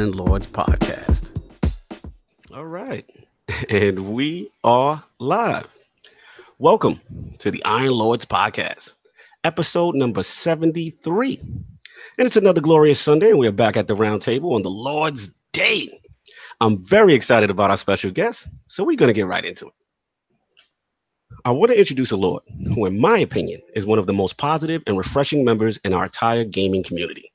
Iron Lords podcast. All right. And we are live. Welcome to the Iron Lords podcast, episode number 73. And it's another glorious Sunday, and we're back at the round table on the Lord's Day. I'm very excited about our special guest, so we're going to get right into it. I want to introduce a Lord who, in my opinion, is one of the most positive and refreshing members in our entire gaming community.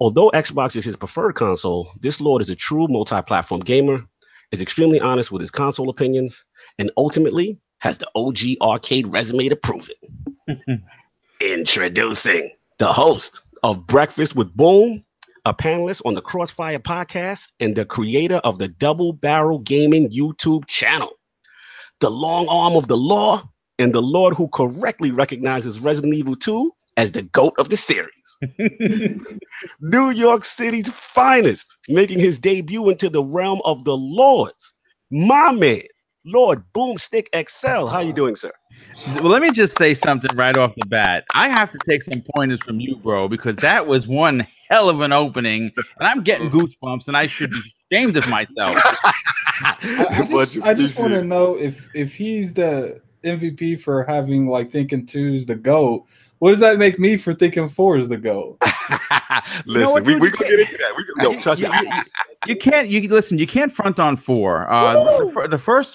Although Xbox is his preferred console, this Lord is a true multi-platform gamer, is extremely honest with his console opinions, and ultimately has the OG arcade resume to prove it. Introducing the host of Breakfast with Boom, a panelist on the Crossfire podcast, and the creator of the Double Barrel Gaming YouTube channel, the long arm of the law, and the Lord who correctly recognizes Resident Evil 2 as the GOAT of the series. New York City's finest, making his debut into the realm of the Lords. My man, Lord BoomStick XL. How you doing, sir? Well, let me just say something right off the bat. I have to take some pointers from you, bro, because that was one hell of an opening, and I'm getting goosebumps, and I should be ashamed of myself. I just want to know if he's the MVP for having thinking 2 is the GOAT. What does that make me for thinking 4 is the GOAT? Listen, we gonna get into that. Trust me. You can't. You can't front on 4. The first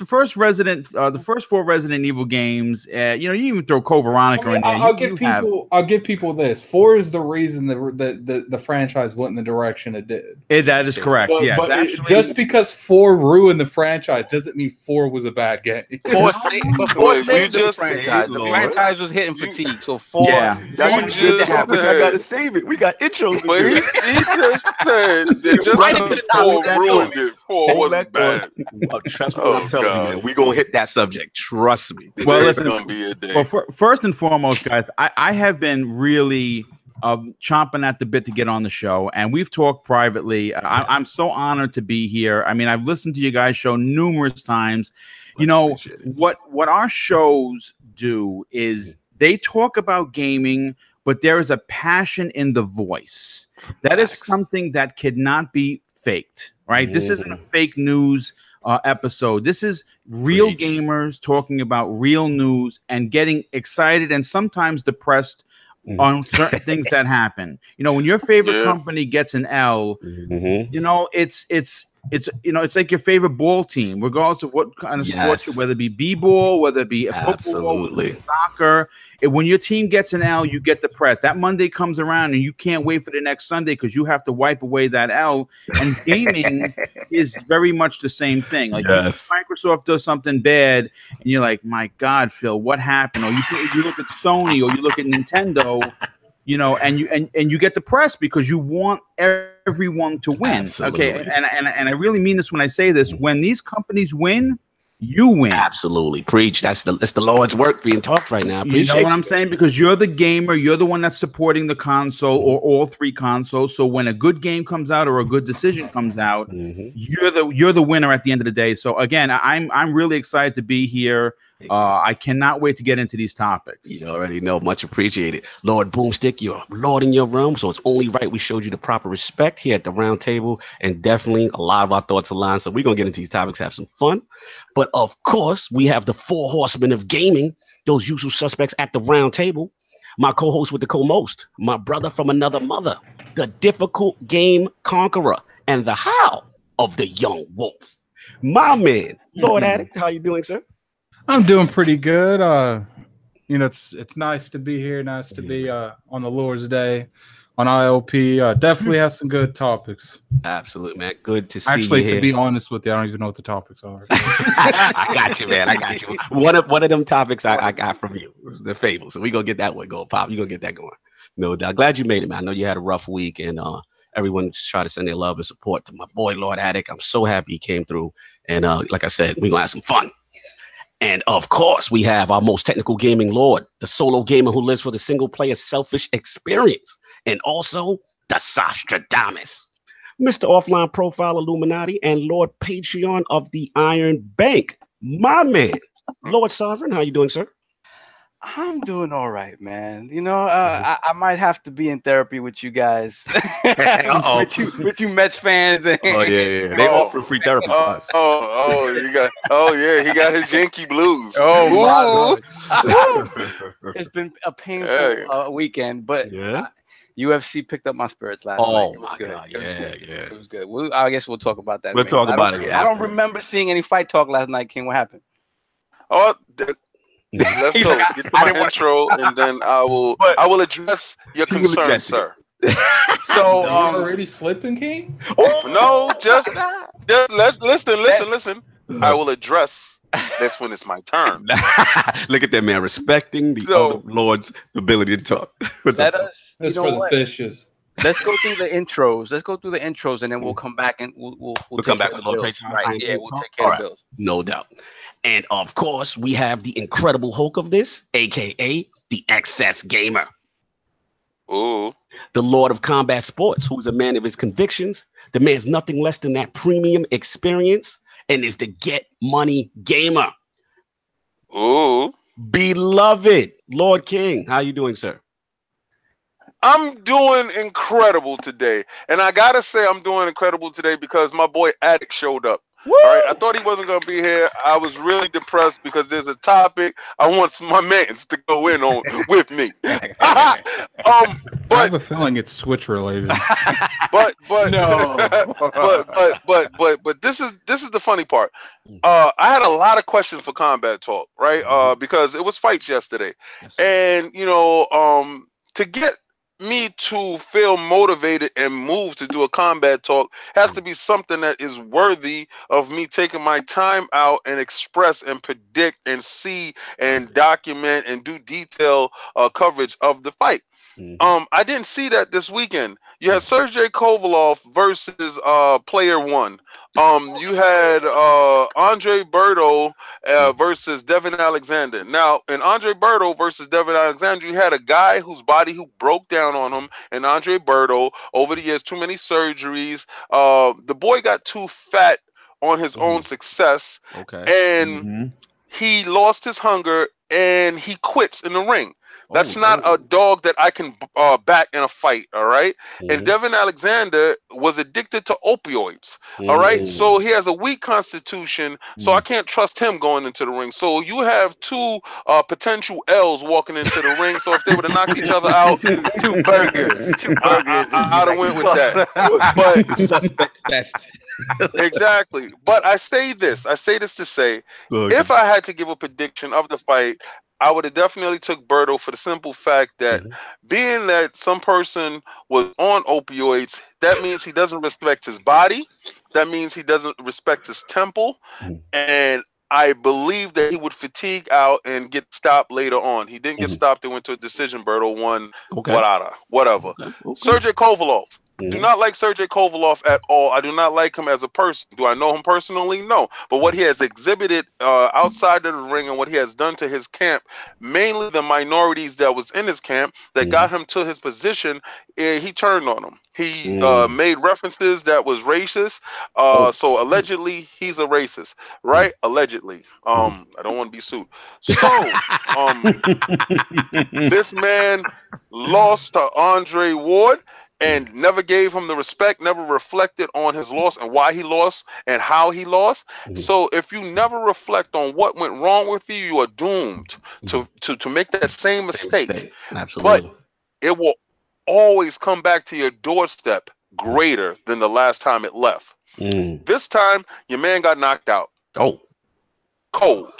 4 Resident Evil games. You even throw Code Veronica in there. I'll give people this. 4 is the reason the franchise went in the direction it did. That is correct. But just because 4 ruined the franchise doesn't mean 4 was a bad game. 4 saved the franchise. The franchise was hitting fatigue, so 4. Yeah, I gotta save it. We got intros. But he just said that just because 4 ruined it, 4 wasn't bad. Trust me, I'm telling you, man. We gonna hit that subject. Trust me. Well, listen. Gonna be a day. Well, first and foremost, guys, I have been really chomping at the bit to get on the show, and we've talked privately. I'm so honored to be here. I mean, I've listened to you guys' show numerous times. What our shows do is they talk about gaming, but there is a passion in the voice. That is something that cannot be faked, right? This isn't a fake news episode. This is real gamers talking about real news and getting excited and sometimes depressed on certain things that happen. When your favorite company gets an L, it's like your favorite ball team, regardless of what kind of sport, whether it be b-ball, whether it be football, whether it be soccer. When your team gets an L, you get depressed. That Monday comes around and you can't wait for the next Sunday because you have to wipe away that L. And gaming is very much the same thing. Microsoft does something bad and you're like, my God, Phil, what happened? Or you look at Sony or you look at Nintendo, and you get depressed because you want everyone to win. Absolutely. Okay, and I really mean this when I say this. When these companies win, you win. Absolutely. Preach. That's the Lord's work being talked right now. You know what I'm saying? Because you're the gamer, you're the one that's supporting the console or all 3 consoles. So when a good game comes out or a good decision comes out, you're the winner at the end of the day. So again, I'm really excited to be here. I cannot wait to get into these topics. You already know. Much appreciated. Lord BoomStick, you're Lord in your realm, so it's only right we showed you the proper respect here at the round table, and definitely a lot of our thoughts align, so we're going to get into these topics, have some fun. But of course, we have the 4 horsemen of gaming, those usual suspects at the round table. My co-host with the co-most, my brother from another mother, the difficult game conqueror, and the howl of the young wolf. My man, Lord Addict, how you doing, sir? I'm doing pretty good. It's nice to be here. Nice to be on the Lord's Day on ILP. Definitely has some good topics. Absolutely, man. Good to see you. Actually, to be honest with you, I don't even know what the topics are. I got you, man. I got you. One of them topics I got from you, the Fable. So we gonna get that one going, Pop. You gonna get that going. No doubt. Glad you made it, man. I know you had a rough week, and everyone just try to send their love and support to my boy Lord Addict. I'm so happy he came through, and like I said, we're gonna have some fun. And of course, we have our most technical gaming lord, the solo gamer who lives for the single player selfish experience, and also the Sostradamus, Mr. Offline Profile Illuminati, and Lord Patreon of the Iron Bank. My man, Lord Sovereign, how you doing, sir? I'm doing all right, man. You know, I might have to be in therapy with you guys, with you Mets fans. Oh yeah. They offer free therapy for us. He got his Yankee blues. Oh my God. It's been a painful weekend, but UFC picked up my spirits last night. Oh my God! It was good. I guess we'll talk about that. We'll talk about it. I don't remember seeing any fight talk last night, King. What happened? Oh, let's go. Get to my intro, and then I will address your concerns, sir. So already slipping, King? No, just listen. I will address this when it's my turn. Look at that man respecting the other Lord's ability to talk. That's for the fishes. Let's go through the intros. And then we'll come back and we'll come back to Lord Patreon. Right? Yeah, we'll take care of the bills. No doubt. And of course, we have the incredible Hulk of this, aka the Excess Gamer. Ooh. The Lord of Combat Sports, who's a man of his convictions, demands nothing less than that premium experience, and is the Get Money Gamer. Ooh. Beloved Lord King, how you doing, sir? I'm doing incredible today. And I gotta say I'm doing incredible today because my boy Addict showed up. Woo! All right, I thought he wasn't gonna be here. I was really depressed because there's a topic I want my mans to go in on with me. I have a feeling it's Switch related. But no. but this is the funny part. I had a lot of questions for Combat Talk, right? Because it was fights yesterday, and to get me to feel motivated and moved to do a Combat Talk has to be something that is worthy of me taking my time out and express and predict and see and document and do detail coverage of the fight. I didn't see that this weekend. You had Sergey Kovalev versus Player One. You had Andre Berto versus Devin Alexander. Now, in Andre Berto versus Devin Alexander, you had a guy whose body who broke down on him, and Andre Berto, over the years, too many surgeries. The boy got too fat on his own success, and he lost his hunger, and he quits in the ring. That's not a dog that I can back in a fight, all right? And Devin Alexander was addicted to opioids, all right? So he has a weak constitution, so I can't trust him going into the ring. So you have two potential L's walking into the ring, so if they would have knocked each other out, two burgers. I'd have went with that. But suspect best. Exactly. But I say this to say, if I had to give a prediction of the fight, I would have definitely took Berto for the simple fact that being that some person was on opioids, that means he doesn't respect his body. That means he doesn't respect his temple. And I believe that he would fatigue out and get stopped later on. He didn't get stopped and went to a decision. Berto won. Whatever. Sergey Kovalev. Do not like Sergey Kovalev at all. I do not like him as a person. Do I know him personally? No. But what he has exhibited outside of the ring and what he has done to his camp, mainly the minorities that was in his camp that got him to his position, he turned on them. He made references that was racist. So allegedly, he's a racist, right? Allegedly. I don't want to be sued. So this man lost to Andre Ward and never gave him the respect, never reflected on his loss and why he lost and how he lost. So if you never reflect on what went wrong with you, you are doomed to make that same mistake. Absolutely. But it will always come back to your doorstep greater than the last time it left. This time, your man got knocked out. Cold.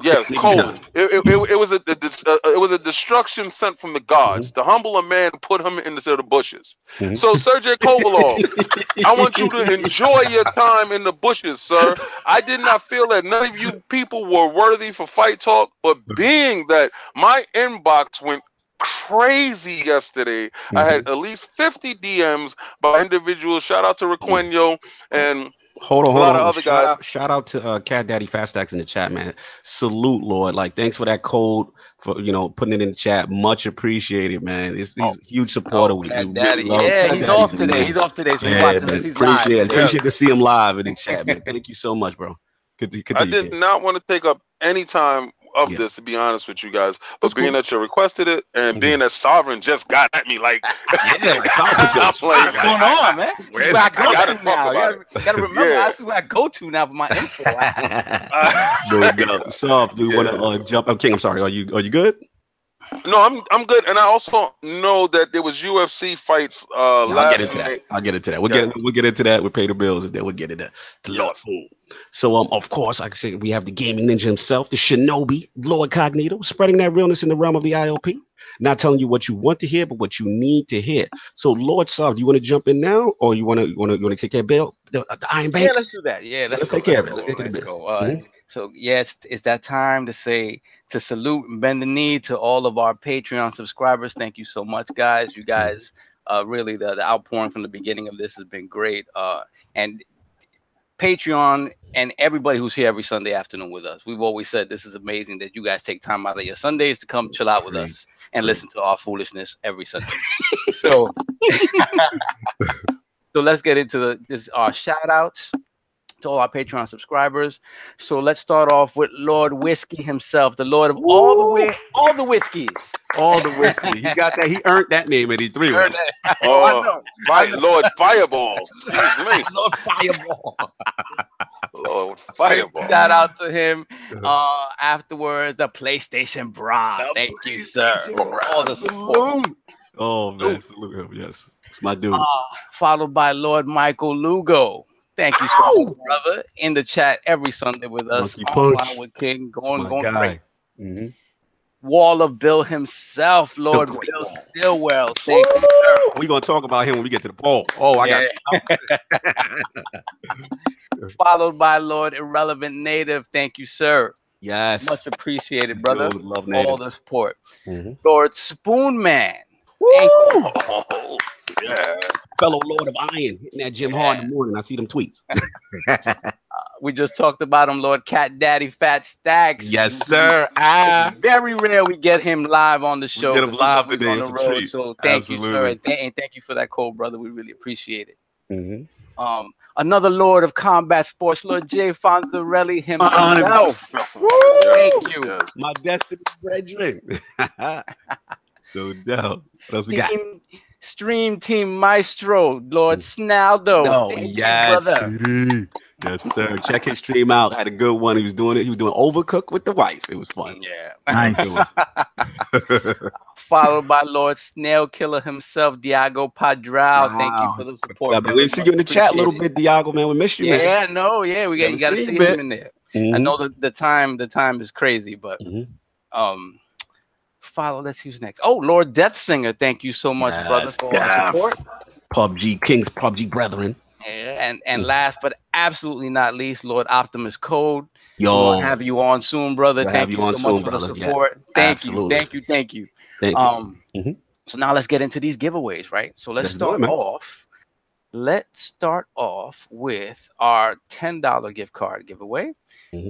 Yes, cold. It was a destruction sent from the gods. To humble a man, put him into the bushes. So Sergey Kovalev, I want you to enjoy your time in the bushes, sir. I did not feel that none of you people were worthy for Fight Talk, but being that my inbox went crazy yesterday, I had at least 50 DMs by individuals. Shout out to Requeno and Hold on. Other guys. Shout out to Cat Daddy Fast Stacks in the chat, man. Salute, Lord. Like, thanks for that code, for putting it in the chat. Much appreciated, man. He's a huge supporter. Cat Daddy. He's off today. He's off today. So appreciate to see him live in the chat, man. Thank you so much, bro. I did not want to take up any time of this, to be honest with you guys. But being that you requested it, and being that Sovereign just got at me like, what's going on, man? This is where I go to now. You gotta remember, this is where I go to now for my info. No doubt. So, do you want to jump? Oh, King, I'm sorry. Are you good? No, I'm good, and I also know that there was UFC fights last night. I'll get into that. We'll get into that. We'll pay the bills, and then we'll get into Lord Boom. So, of course, like I said, we have the gaming ninja himself, the Shinobi, Lord Cognito, spreading that realness in the realm of the ILP. Not telling you what you want to hear, but what you need to hear. So, Lord Sav, do you want to jump in now, or you want to kick that bell, the Iron Bank? Yeah, let's do that. Yeah, let's take care of it. Let's go. So, it's that time to salute and bend the knee to all of our Patreon subscribers. Thank you so much, guys. You guys, really, the outpouring from the beginning of this has been great. And Patreon and everybody who's here every Sunday afternoon with us. We've always said this is amazing that you guys take time out of your Sundays to come chill out with us and listen to our foolishness every Sunday. So, so let's get into our shout outs to all our Patreon subscribers. So let's start off with Lord Whiskey himself, the Lord of all the whiskeys. All the whiskey. He got that. He earned that name at E3. Lord Fireball. Excuse me. Lord Fireball. Lord Fireball. Shout out to him. Afterwards, the PlayStation Bra. Thank you, sir, for all the support. Oh man, salute him. Yes, it's my dude. Followed by Lord Michael Lugo. Thank you so much, brother. In the chat every Sunday with us. Online with King. Going great. Wall of Bill himself, Lord Bill Stillwell. Thank you, sir. We're going to talk about him when we get to the poll. Oh, I got Followed by Lord Irrelevant Native. Thank you, sir. Yes. Much appreciated, brother. Love all the support. Lord Spoonman. Fellow Lord of Iron, hitting that Jim hard in the morning. I see them tweets. We just talked about him, Lord Cat Daddy Fat Stacks. Yes, sir. It's very rare we get him live on the show. We get him live today. On the road. So thank you, sir, and thank you for that code, brother. We really appreciate it. Another Lord of Combat Sports, Lord Jay Fonzarelli himself. Thank you. Yes. My destiny brethren. No doubt. What else we got? Stream Team Maestro, Lord Snaldo. Yes, brother. Yes, sir. Check his stream out. Had a good one. He was doing Overcooked with the wife. It was fun. Yeah. Nice. Followed by Lord Snail Killer himself, Diago Padral. Thank you for the support. We'll see you in the chat a little bit, Diago, man. We miss you, man. You got to see him in there. I know the time is crazy, but let's see who's next. Oh, Lord Death Singer, thank you so much, brother, for all the support. PUBG Kings, PUBG brethren. And last but absolutely not least, Lord Optimus Code. We'll have you on soon, brother. Thank you so much for the support. Thank you. So now let's get into these giveaways, right? So let's start off. Let's start off with our $10 gift card giveaway.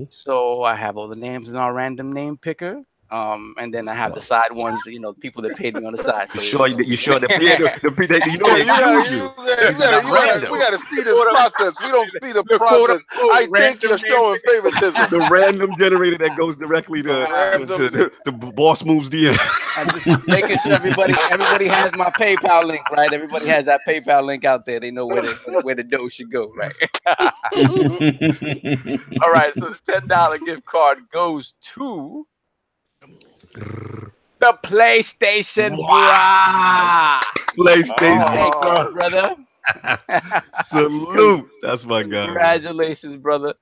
So I have all the names in our random name picker. And then I have the side ones, people that paid me on the side. So you sure that we gotta see this process. We don't see the process. I think you're showing favoritism. The random generator that goes directly to the boss moves DM. I'm just making sure everybody has my PayPal link, right? Everybody has that PayPal link out there. They know where the dough should go, right? All right, so the $10 gift card goes to the PlayStation Bra. PlayStation brother. Salute. That's my guy. Congratulations, brother.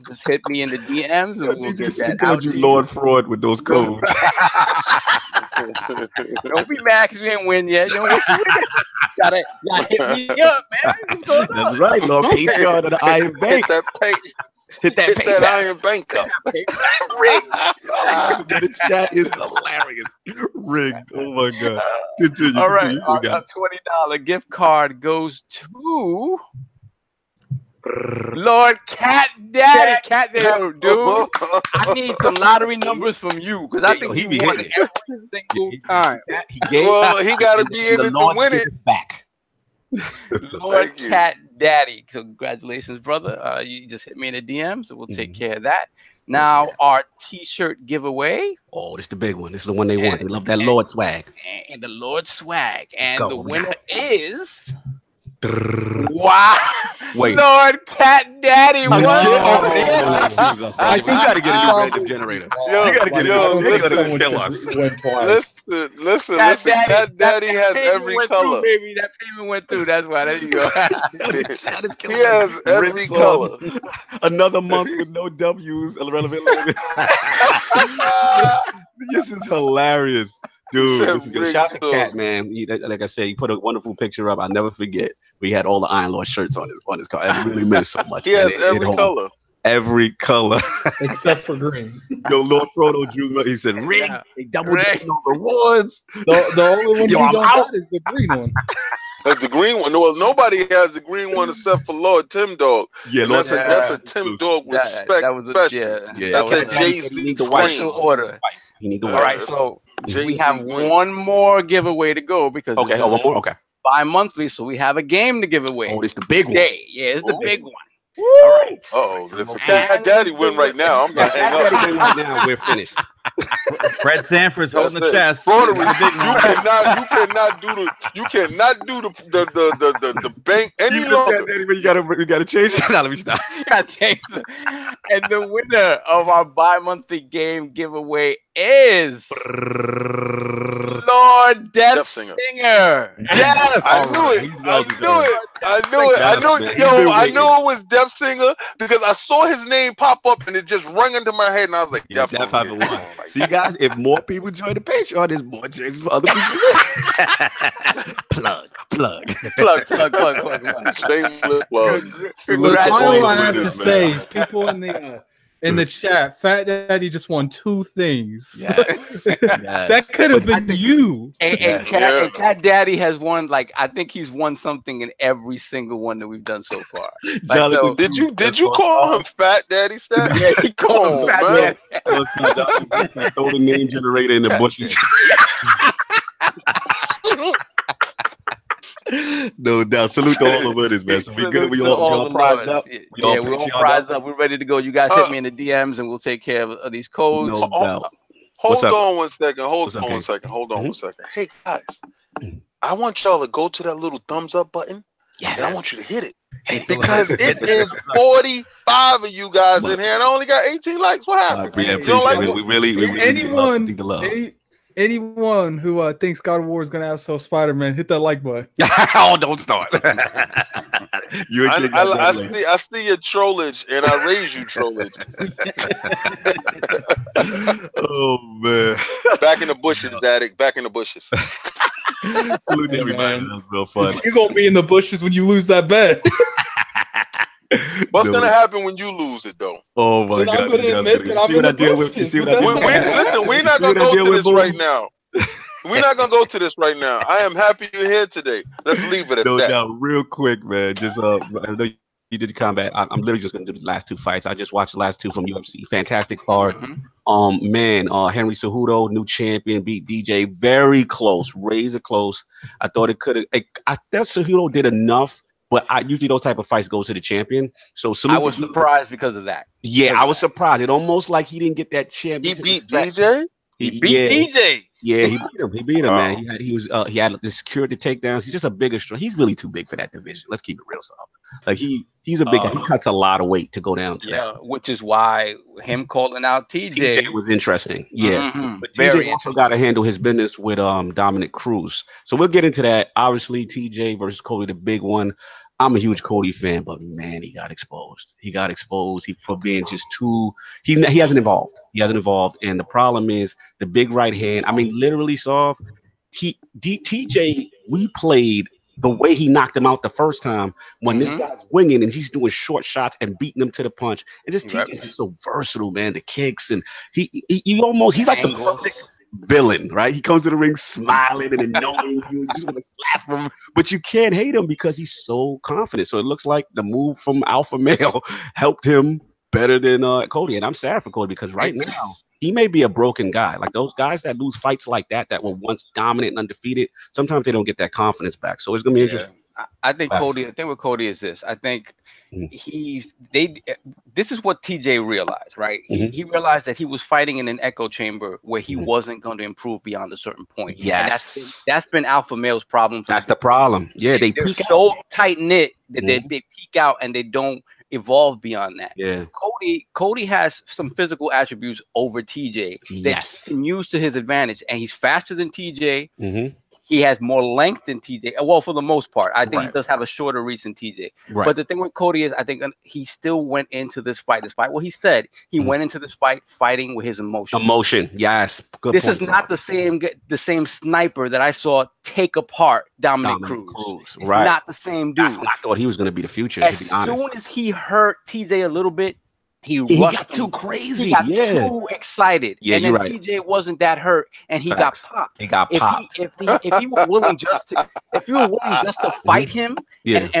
Just hit me in the DMs and we'll get that out to you. Lord Fraud with those codes. Don't be mad because we ain't win yet. Gotta hit me up, man. What's going on? That's right, Lord. Patreon of the Iron Bank. Hit that Iron Bank up. Rigged. The chat is hilarious. Rigged. Oh my God. Continue. All right. A $20 gift card goes to Lord Cat Daddy. Cat Daddy, dude. I need some lottery numbers from you because I think he won it every single time. He got to be in it to win it. Back. Lord Cat Daddy. So congratulations, brother. You just hit me in the DM, so we'll take care of that. Now our T-shirt giveaway. Oh, this is the big one. This is the one they want. They love that Lord swag. And the Lord swag. Let's and go. the winner is. Wow! Wait. Lord Cat Daddy, what? You gotta get a new random generator. You gotta get a new kill us. Listen. Cat Daddy has every color. Baby, that payment went through. That's why. There you go. He has every color. Another month with no W's. Irrelevant. This is hilarious. Dude, shout out to Cat, man. Like I said, he put a wonderful picture up. I'll never forget. We had all the Iron Lord shirts on his car. It really meant so much. He has every color. Every color. Except for green. Yo, Lord Frodo drew. He said, "Rig." They doubled down on rewards. The only one you don't got is the green one. That's the green one. No, nobody has the green one except for Lord Tim Dog. Yeah, that's a Tim Dog respect. That was that's a Jay-Z special order. You need the all right, so we have one more giveaway to go because one more. Okay, bi-monthly, so we have a game to give away. Oh, it's the big one. Yeah, it's the big one. Woo! All right. If Cat Daddy win right now, I'm gonna hang up. Daddy win right now, we're finished. Fred Sanford's holding the chest. You cannot do the bank any longer. We gotta change it. Now let me stop. You gotta change it. And the winner of our bi-monthly game giveaway is Lord Death Singer. Death. I knew it was Death Singer because I saw his name pop up and it just rang into my head and I was like, Death Singer. See, guys, if more people join the Patreon, there's more chances for other people. plug. Shameless plug. All I have to say is people in the chat, Fat Daddy just won 2 things. Yes. That could have been you. And Cat Daddy has won, I think he's won something in every single one that we've done so far. Did you call him Fat Daddy, Stat? Yeah, he called him Fat Daddy. Throw the name generator in the bushes. No doubt. Salute to all the winners, man. So we good. We all prized up. We're all prized up. We're ready to go. You guys hit me in the DMs and we'll take care of these codes. No doubt. Hold on one second. Hold on one second. Hey guys, I want y'all to go to that little thumbs up button. Yes. And I want you to hit it. Because it is 45 of you guys in here and I only got 18 likes. What happened? We really anyone who thinks God of War is going to outsell Spider-Man, hit that like button. Oh, don't start. I see your trollage and I raise you trollage. Oh, man. Back in the bushes, Daddick. Back in the bushes. Salute everybody. That was real fun. You're going to be in the bushes when you lose that bet. What's gonna happen when you lose it, though? Oh my God! See what I deal with? Listen, we're not gonna go to this right now. We're not gonna go to this right now. I am happy you're here today. Let's leave it at that. No doubt. Real quick, man. Just I know you did combat. I'm literally just gonna do the last 2 fights. I just watched the last 2 from UFC. Fantastic card. Man, Henry Cejudo, new champion, beat DJ. Very close, razor close. I thought it could have. I thought Cejudo did enough. But usually those type of fights go to the champion. So I was surprised because of that. Yeah, I was surprised. It almost like he didn't get that champion. He beat DJ? He beat DJ. Yeah, he beat him, man. He had the security takedowns. He's just a bigger strong. He's really too big for that division. Let's keep it real, so like he's a big guy. He cuts a lot of weight to go down to that. Which is why him calling out TJ was interesting. Yeah. But TJ also got to handle his business with Dominic Cruz. So we'll get into that. Obviously, TJ versus Cody, the big one. I'm a huge Cody fan, but man, he got exposed. For being just too. He hasn't evolved. And the problem is the big right hand. I mean, literally, soft. TJ replayed the way he knocked him out the first time when this guy's winging and he's doing short shots and beating him to the punch. And just TJ is so versatile, man. The kicks and he's like the perfect villain, right? He comes to the ring smiling and annoying you, just want to slap him, but you can't hate him because he's so confident. So it looks like the move from alpha male helped him better than Cody, and I'm sad for Cody because right now he may be a broken guy. Like those guys that lose fights like that were once dominant and undefeated, sometimes they don't get that confidence back. So it's gonna be interesting. I think Cody. The thing with Cody is this. I think this is what TJ realized, right? He realized that he was fighting in an echo chamber where he wasn't going to improve beyond a certain point. Yes, and that's been alpha male's problem. That's the problem. Yeah, they're so tight knit that they peak out and they don't evolve beyond that. Yeah, Cody has some physical attributes over TJ that he can use to his advantage, and he's faster than TJ. He has more length than TJ. Well, for the most part, I think he does have a shorter reach than TJ. Right. But the thing with Cody is, I think he still went into this fight. Well, he said he went into this fight fighting with his emotion. Yes. Good this point, is not the same sniper that I saw take apart Dominic Cruz. It's not the same dude. That's when I thought he was going to be the future. As to be honest. Soon as he hurt TJ a little bit, he got too crazy. He got too excited. Yeah, and then TJ wasn't that hurt, and he got popped. He got popped. If he were willing just to fight him, and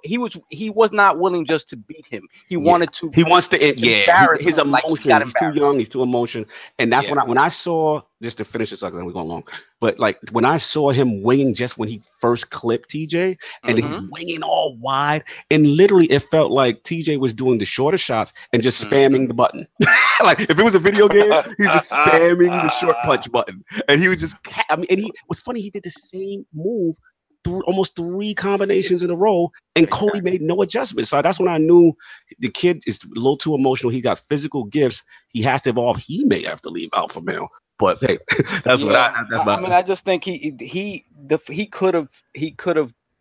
he was not willing just to beat him. He wanted to. He wants to. His emotion. He's too young. He's too emotional. And that's when I saw, just to finish this, because we're going long. But like when I saw him winging just when he first clipped TJ, and he's winging all wide, and literally it felt like TJ was doing the shorter shots and just spamming the button. Like if it was a video game, he was just spamming the short punch button, and he would just. And he was funny. He did the same move almost 3 combinations in a row, and Cody made no adjustments. So that's when I knew the kid is a little too emotional. He got physical gifts. He has to evolve. He may have to leave alpha male. But hey, I just think he could have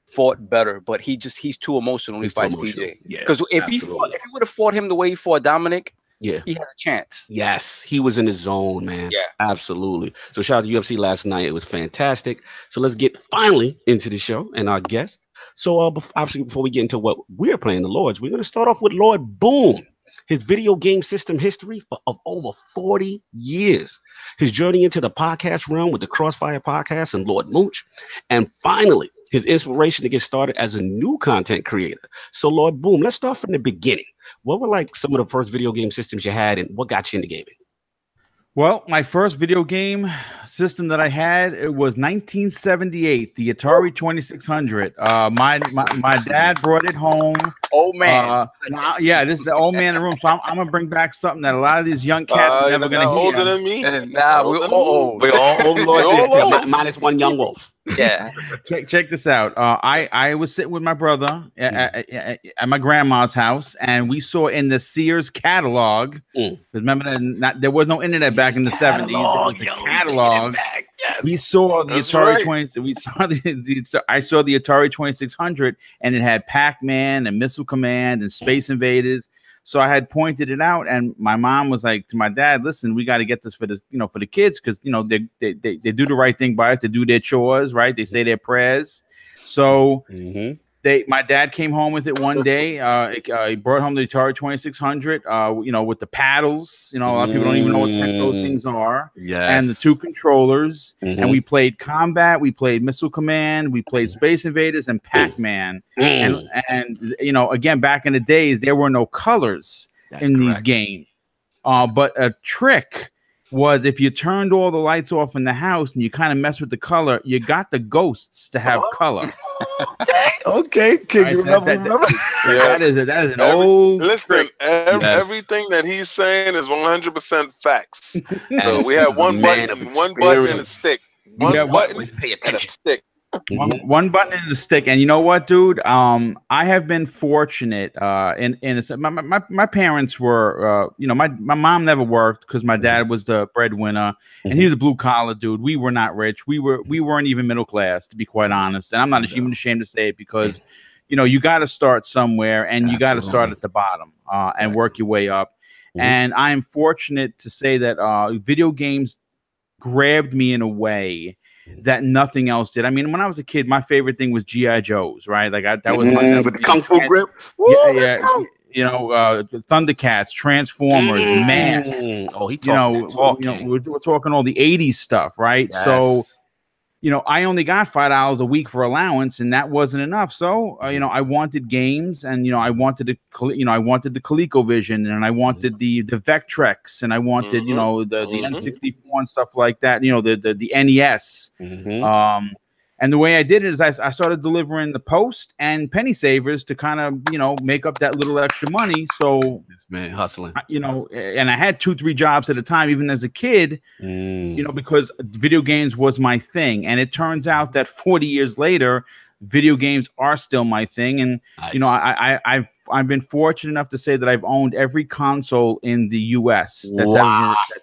fought better, but he's too emotional when he fights TJ. Because if he would have fought him the way he fought Dominic, he had a chance. Yes, he was in his zone, man. Yeah, absolutely. So shout out to UFC last night. It was fantastic. So let's get finally into the show and our guest. So obviously before we get into what we're playing, the Lords, we're going to start off with Lord Boom. His video game system history of over 40 years. His journey into the podcast realm with the Crossfire podcast and Lord Mooch. And finally, his inspiration to get started as a new content creator. So Lord Boom, let's start from the beginning. What were like some of the first video game systems you had and what got you into gaming? Well, my first video game system that I had, it was 1978, the Atari 2600. My dad brought it home. Old man. This is the old man in the room. So I'm gonna bring back something that a lot of these young cats are never gonna hear. Older than me? Nah, we're all old. We're all old. Minus one young wolf. Yeah. Check this out. I was sitting with my brother at my grandma's house, and we saw in the Sears catalog. Remember that there was no internet back in the 70s. It was the catalog. We saw the Atari 20. We saw I saw the Atari 2600, and it had Pac-Man and Missile Command and Space Invaders. So I had pointed it out, and my mom was like to my dad, "Listen, we got to get this for the kids because they do the right thing by us. They do their chores, right? They say their prayers." So my dad came home with it one day. He brought home the Atari 2600. With the paddles. A lot of people don't even know what the heck those things are. Yes. And the 2 controllers. And we played Combat. We played Missile Command. We played Space Invaders and Pac-Man. And again, back in the days, there were no colors in these games. But a trick was if you turned all the lights off in the house and you kind of mess with the color, you got the ghosts to have color. Okay. Can you remember? That is an old. Listen, everything that he's saying is 100% facts. So we have one button and a stick. One button and a stick. One button and a stick. And you know what, dude? I have been fortunate. My parents were, my mom never worked because my dad was the breadwinner, and he was a blue collar dude. We were not rich. We weren't even middle class, to be quite honest. And I'm not even ashamed to say it because, you got to start somewhere, and you got to start at the bottom and work your way up. And I am fortunate to say that video games grabbed me in a way that nothing else did. I mean, when I was a kid, my favorite thing was G.I. Joes, right? Like that was my with the Kung Fu grip. Thundercats, Transformers, Mask. He talking. We're talking all the 80s stuff, right? Yes. So, I only got $5 a week for allowance, and that wasn't enough. So, I wanted games, and I wanted the ColecoVision, and I wanted the Vectrex, and I wanted the N64 and stuff like that. The NES. And the way I did it is I started delivering the Post and penny savers to kind of, you know, make up that little extra money. So this man hustling, you know, and I had 2-3 jobs at a time, even as a kid, you know, because video games was my thing. And it turns out that 40 years later, video games are still my thing. And, you know, I've been fortunate enough to say that I've owned every console in the US that's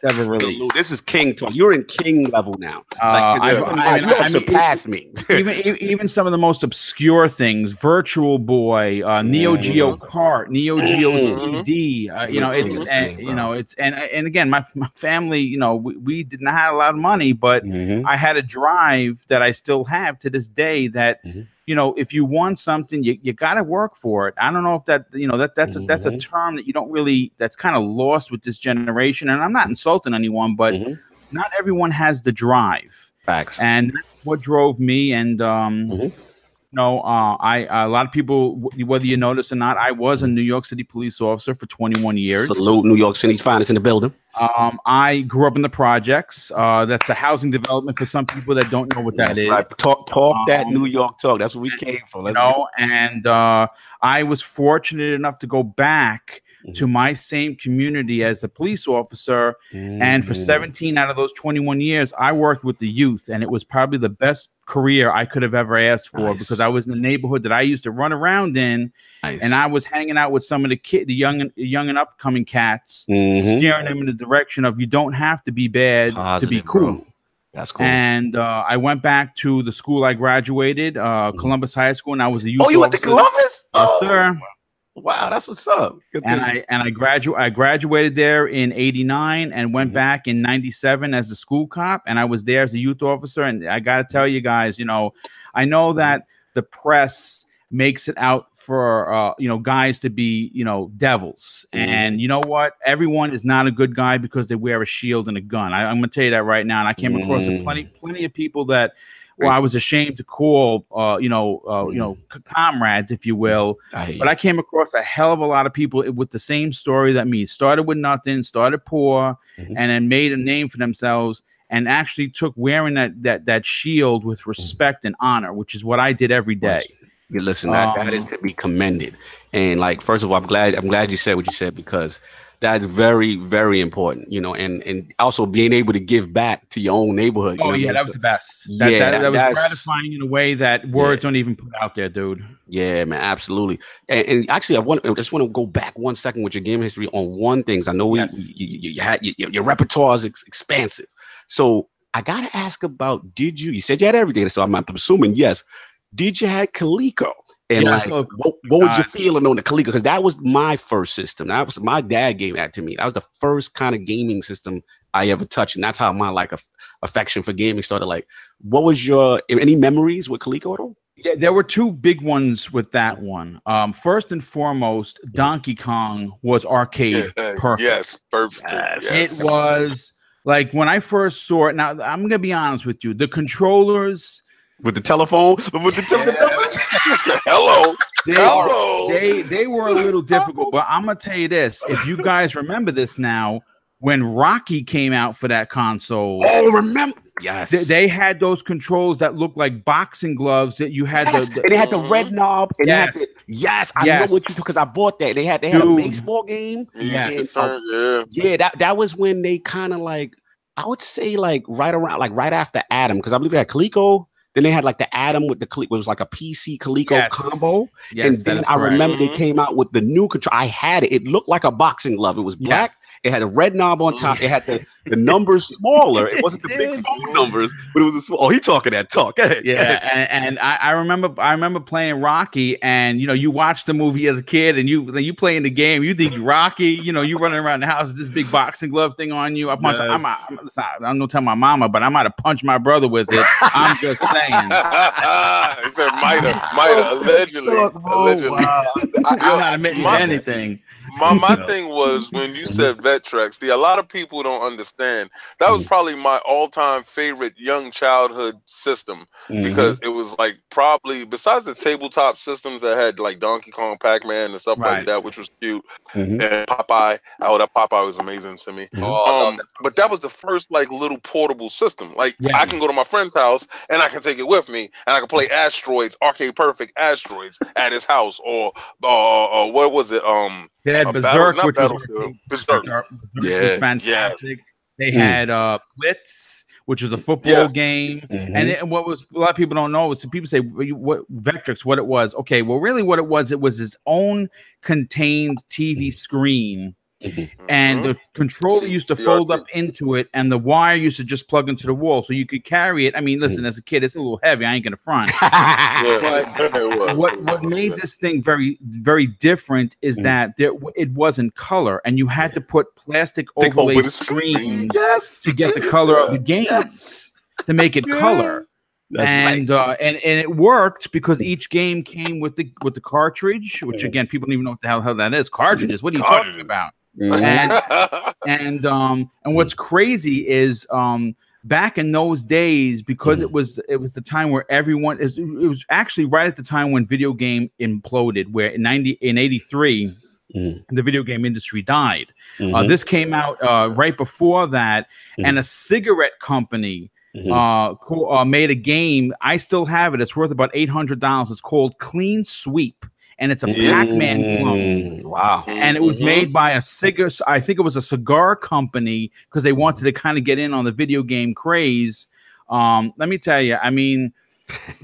ever released. This is king talk. You're in king level now. You surpassed me. even some of the most obscure things, Virtual Boy, Neo Geo Kart, Neo Geo CD. You know, it's and again, my family, you know, we did not have a lot of money, but I had a drive that I still have to this day that. You know, if you want something, you got to work for it. I don't know if that, you know, that's a term that you don't really, that's kind of lost with this generation. And I'm not insulting anyone, but not everyone has the drive. Facts. And that's what drove me. And, no, a lot of people, whether you notice or not, I was a New York City police officer for 21 years. Salute New York City's finest in the building. I grew up in the projects. That's a housing development for some people that don't know what that is. Right. Talk that New York talk. That's what we came for. Let's go. And I was fortunate enough to go back to my same community as a police officer. And for 17 out of those 21 years, I worked with the youth, and it was probably the best career I could have ever asked for because I was in the neighborhood that I used to run around in, and I was hanging out with some of the young and upcoming cats, steering them in the direction of you don't have to be bad to be cool. Bro. That's cool. And I went back to the school I graduated, Columbus High School, and I was a youth. Oh, you went to Columbus? Yes, sir. Wow, that's what's up. Good I graduated there in '89 and went back in '97 as the school cop, and I was there as a youth officer. And I got to tell you guys, you know, I know that the press makes it out for you know, guys to be, you know, devils, and you know what? Everyone is not a good guy because they wear a shield and a gun. I'm gonna tell you that right now. And I came across plenty of people that. Well, I was ashamed to call, you know, comrades, if you will. But I came across a hell of a lot of people with the same story that me. Started with nothing, started poor, and then made a name for themselves, and actually took wearing that shield with respect and honor, which is what I did every day. Listen, that is to be commended. And like, first of all, I'm glad you said what you said, because that's very, very important, you know, and also being able to give back to your own neighborhood. Oh, yeah, that was the best. That was gratifying in a way that words don't even put out there, dude. Yeah, man, absolutely. And actually, I just want to go back 1 second with your game history on one thing. I know your repertoire is expansive. So I got to ask about, you said you had everything, so I'm assuming yes. Did you have Coleco? And what was your feeling on the Coleco? Because that was my first system. That was my dad gave that to me. That was the first kind of gaming system I ever touched, and that's how my affection for gaming started. Like, what was any memories with Coleco at all? Yeah, there were two big ones with that one. First and foremost, Donkey Kong was arcade perfect. Yes, perfect. Yes. It was like when I first saw it. Now I'm gonna be honest with you, the controllers. With the telephone, with the hello. They were a little difficult, but I'm gonna tell you this: if you guys remember this now, when Rocky came out for that console, remember? Yes, they had those controls that looked like boxing gloves that you had. And they had the red knob. And I know what you do because I bought that. They had a baseball game. Yes, that was when they kind of like, I would say like right after Adam, because I believe they had Coleco. Then they had like the Atom with the Coleco. It was like a PC Coleco combo. And then I remember they came out with the new control. I had it. It looked like a boxing glove. It was black. It had a red knob on top. It had the numbers smaller. It wasn't the big phone numbers, but it was a small. Oh, he talking that talk. Go ahead. And I remember playing Rocky, and you know, you watched the movie as a kid, and you playing the game. You think Rocky, you know, you running around the house with this big boxing glove thing on you. I'm gonna tell my mama, but I might have punched my brother with it. I'm just saying. He said might have, allegedly. I'm not admitting to anything. my thing was when you said Vectrex. See, a lot of people don't understand. That was probably my all-time favorite young childhood system because it was like probably besides the tabletop systems that had like Donkey Kong, Pac-Man, and stuff like that, which was cute, and Popeye. Oh, that Popeye was amazing to me. But that was the first like little portable system. Like I can go to my friend's house and I can take it with me, and I can play Asteroids, Arcade Perfect Asteroids at his house, or what was it? They had Berserk, which was Berserk. Was fantastic. They had Blitz, which was a football game, and what was a lot of people don't know is people say what Vectrex, what it was. Okay, well, really, what it was its own contained TV screen. And the controller used to fold up into it, and the wire used to just plug into the wall, so you could carry it. I mean, listen, as a kid, it's a little heavy. I ain't gonna front. But what made this thing very, very different is that it was in color, and you had to put plastic overlay screens to get the color of the games to make it color. And it worked because each game came with the cartridge, which again, people don't even know what the hell that is. Cartridges? What are you talking about? And what's crazy is back in those days, because it was the time where everyone it was actually right at the time when video game imploded, where in 83 the video game industry died. This came out right before that, and a cigarette company made a game. I still have it. It's worth about $800. It's called Clean Sweep. And it's a Pac-Man clone. Wow. And it was made by I think it was a cigar company, because they wanted to kind of get in on the video game craze. Let me tell you, I mean,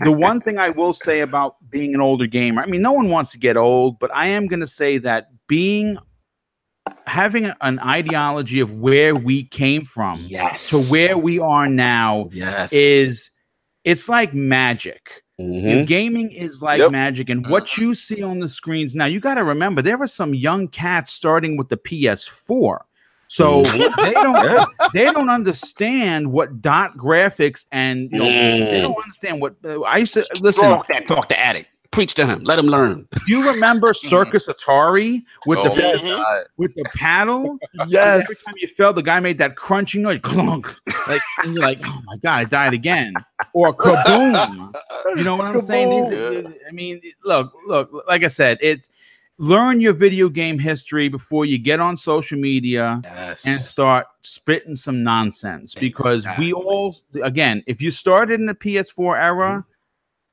the one thing I will say about being an older gamer, I mean, no one wants to get old, but I am going to say that having an ideology of where we came from to where we are now it's like magic. Gaming is like magic, and what you see on the screens now, you got to remember there are some young cats starting with the PS4, so they don't understand what dot graphics, and they don't understand what I used to listen. Talk to Addict. Preach to him. Let him learn. You remember Circus Atari with the paddle? Yes. Every time you fell, the guy made that crunching noise, clunk. Like, and you're like, oh my god, I died again. Or kaboom. You know what I'm saying? I mean, look. Like I said, learn your video game history before you get on social media and start spitting some nonsense. Because we all, again, if you started in the PS4 era.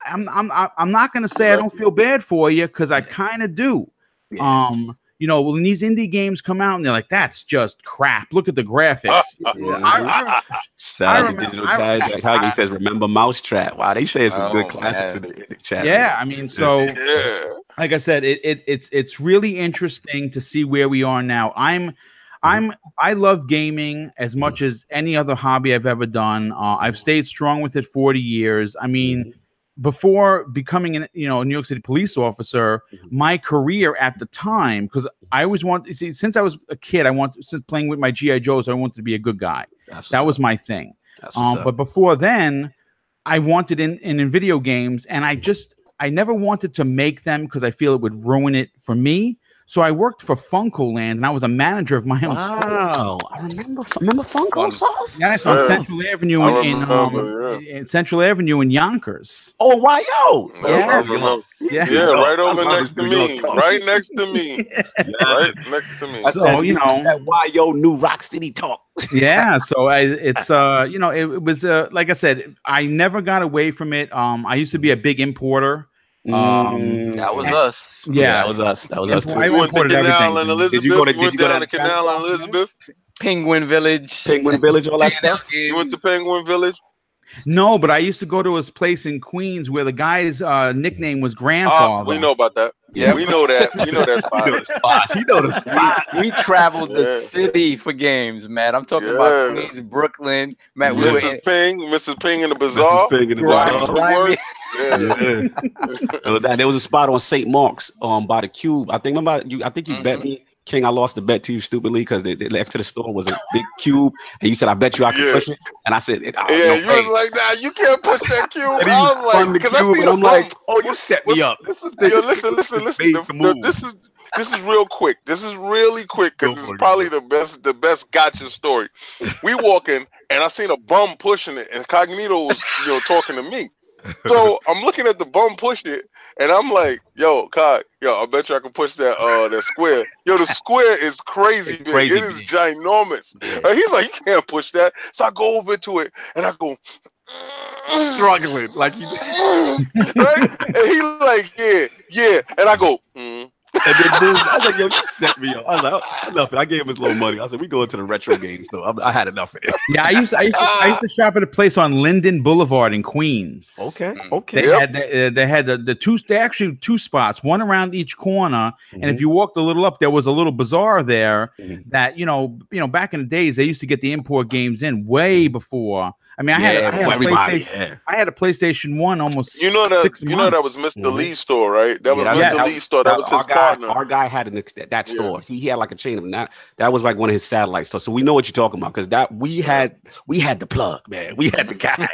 I'm not gonna say I don't feel bad for you, because I kind of do. You know, when these indie games come out and they're like, that's just crap. Look at the graphics. Shout out to Digital Tiger. He says, remember Mousetrap. Wow, they say some good classics in the chat. Yeah, I mean, so like I said, it's really interesting to see where we are now. I love gaming as much as any other hobby I've ever done. I've stayed strong with it 40 years. I mean, before becoming a New York City police officer, my career at the time, because I always since I was a kid, since playing with my G.I. Joes, I wanted to be a good guy. That was my thing. But before then, I wanted in video games, and I never wanted to make them because I feel it would ruin it for me. So I worked for Funkoland, and I was a manager of my own store. Wow, I remember Funko Soft. Yes, on Central Avenue in Central Avenue in Yonkers. Oh, yo! Yeah, right over next to me. Right next to me. Right next to me. So that yo new Rock City talk. Yeah, so it was like I said, I never got away from it. I used to be a big importer. That was us. Yeah, that was us. That was us too. You went to Canal and Elizabeth. Did you go down to Canal and Elizabeth? Penguin Village, all that stuff. You went to Penguin Village? No, but I used to go to his place in Queens where the guy's nickname was Grandfather. We know about that. Yeah, we know that. We know that spot. He know the spot. We traveled the city for games, man. I'm talking about Queens, Brooklyn, man. Mrs. Ping in the Bazaar. There was a spot on St. Mark's by the Cube. I think you bet me King, I lost the bet to you stupidly because the next to the store was a big cube, and you said, "I bet you I can push it," and I said, "Yeah, you was like, nah, you can't push that cube." I was like, because I seen I'm like, "Oh, you set me up." This was listen. This is real quick. This is really quick because this is probably the best gotcha story. We walking, and I seen a bum pushing it, and Cognito was talking to me. So I'm looking at the bum pushing it, and I'm like, yo, Cog, I bet you I can push that that square. Yo, the square is crazy big. It is ginormous. Yeah. He's like, you can't push that. So I go over to it, and I go, struggling like you right? And he's like, yeah. And I go, And then boom, I was like, yo, you set me up. I was like, oh, enough. I gave him his little money. I said, we going to the retro games though. I had enough of it. Yeah, I used to shop at a place on Linden Boulevard in Queens. Okay. They had the two. They actually two spots, one around each corner. And if you walked a little up, there was a little bazaar there that back in the days they used to get the import games in way before. I mean, I had a PlayStation 1 almost. 6 months. That was Mr. Lee's store, right? That was Mr. Lee's store. That was his partner. Our guy had that store. He had like a chain of that. That was like one of his satellite stores. So we know what you're talking about because that we had the plug, man. We had the guy.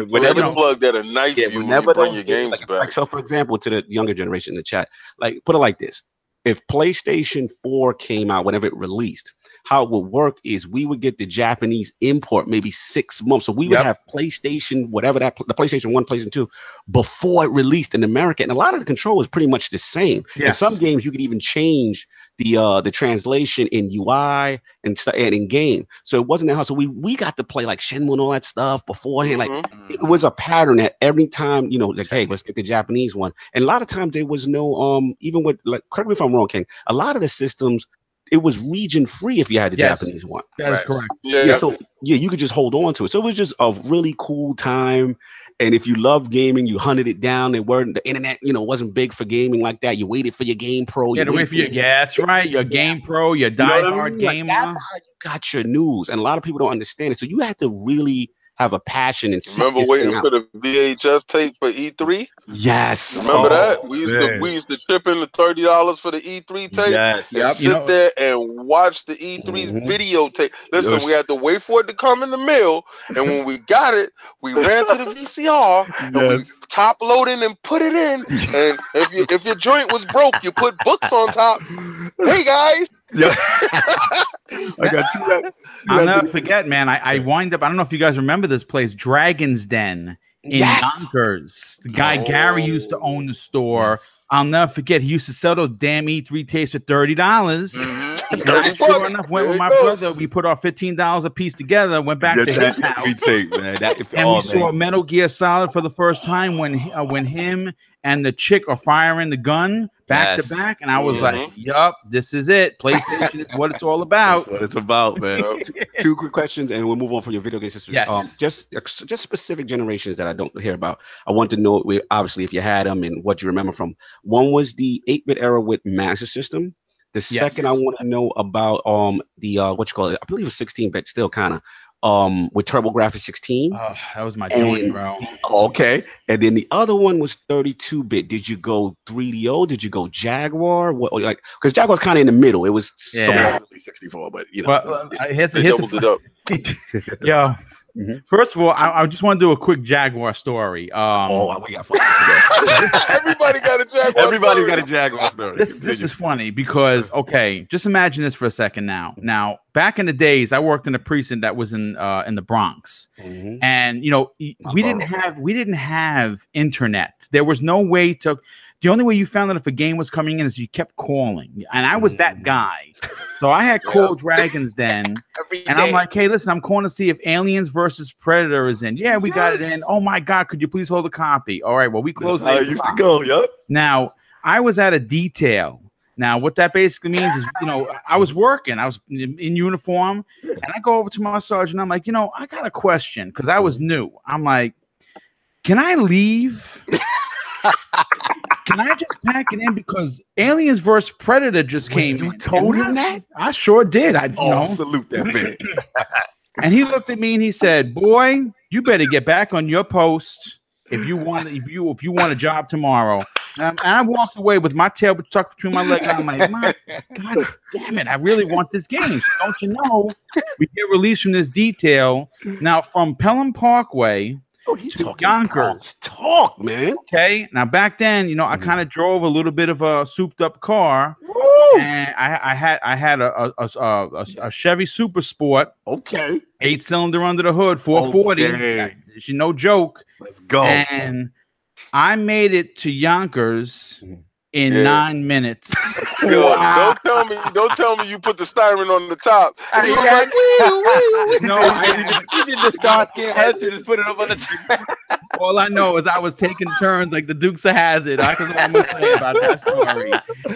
Whenever the plug that a knife you bring your games back. Like, so, for example, to the younger generation in the chat, like put it like this. If PlayStation 4 came out, whenever it released, how it would work is we would get the Japanese import maybe 6 months. So we would have PlayStation, whatever the PlayStation 1, PlayStation 2, before it released in America. And a lot of the control was pretty much the same. In some games, you could even change the translation in UI and in game. So it wasn't that hard. So we got to play like Shenmue and all that stuff beforehand. Like it was a pattern that every time, like, hey, let's get the Japanese one. And a lot of times there was no, even with, like, correct me if I'm wrong, King, a lot of the systems, it was region free if you had the Japanese one. That is correct. So you could just hold on to it. So it was just a really cool time. And if you love gaming, you hunted it down. The internet, wasn't big for gaming like that. You waited for your Game Pro. You had to wait for your that's right. Your Game Pro, your diehard gamer. That's how you got your news. And a lot of people don't understand it. So you had to really have a passion and remember waiting for the VHS tape for E3. Yes, remember that we used to chip in the $30 for the E3 tape. Yes, and sit there and watch the E3's videotape. Listen, we had to wait for it to come in the mail, and when we got it, we ran to the VCR and we top loaded and put it in. And if your joint was broke, you put books on top. Hey guys. Yeah, I got two. I'll never forget, man. I wind up. I don't know if you guys remember this place, Dragon's Den in Yonkers. The guy Gary used to own the store. I'll never forget. He used to sell those damn E3 tapes for $30. Sure enough, went with my brother. We put our $15 a piece together. Went back to his house, and we saw Metal Gear Solid for the first time when him and the chick are firing the gun back to back, and I was like, "Yup, this is it. PlayStation is what it's all about." That's what it's about, man. Two quick questions, and we'll move on from your video game history. Yes. Just specific generations that I don't hear about. I want to know, obviously, if you had them and what you remember from. One was the 8-bit era with Master System. The second, I want to know about the what you call it. I believe it's 16-bit, still kind of. With TurboGrafx 16. Oh, that was my joint, bro. Okay. And then the other one was 32-bit. Did you go 3DO? Did you go Jaguar? What, like, because Jaguar's kind of in the middle. It was somewhere 64, but Well, here's doubled it up. Yeah. First of all, I just want to do a quick Jaguar story. We got fun. Everybody got a Jaguar. Everybody's got a Jaguar story. This is funny because just imagine this for a second now. Now, back in the days, I worked in a precinct that was in the Bronx, and we didn't have internet. There was no way to. The only way you found out if a game was coming in is you kept calling, and I was that guy. So I had called Dragon's Den, and I'm like, "Hey, listen, I'm calling to see if Aliens versus Predator is in." Yeah, we got it in. Oh my God, could you please hold a copy? All right, well, we closed. I used to go. Yep. Now I was at a detail. Now, what that basically means is, I was working. I was in uniform, and I go over to my sergeant. I'm like, I got a question because I was new. I'm like, can I leave? Can I just pack it in because Aliens vs. Predator just came? You told him that? I sure did. Salute that man. And he looked at me and he said, "Boy, you better get back on your post if you want a job tomorrow." And I walked away with my tail tucked between my legs. I'm like, God damn it, I really want this game. So don't you know, we get released from this detail. Now, from Pelham Parkway to Yonkers. Talk, man. Okay. Now, back then, you know, I kind of drove a little bit of a souped up car. And I had a Chevy Super Sport. Okay. 8-cylinder under the hood, 440. Okay. No joke. Let's go. And I made it to Yonkers in 9 minutes. Yo, don't tell me you put the styrofoam on the top. You were like, you did the Starsky and Hutch and just put it up on the top. All I know is I was taking turns like the Dukes of Hazzard. That's what I'm gonna say about that story.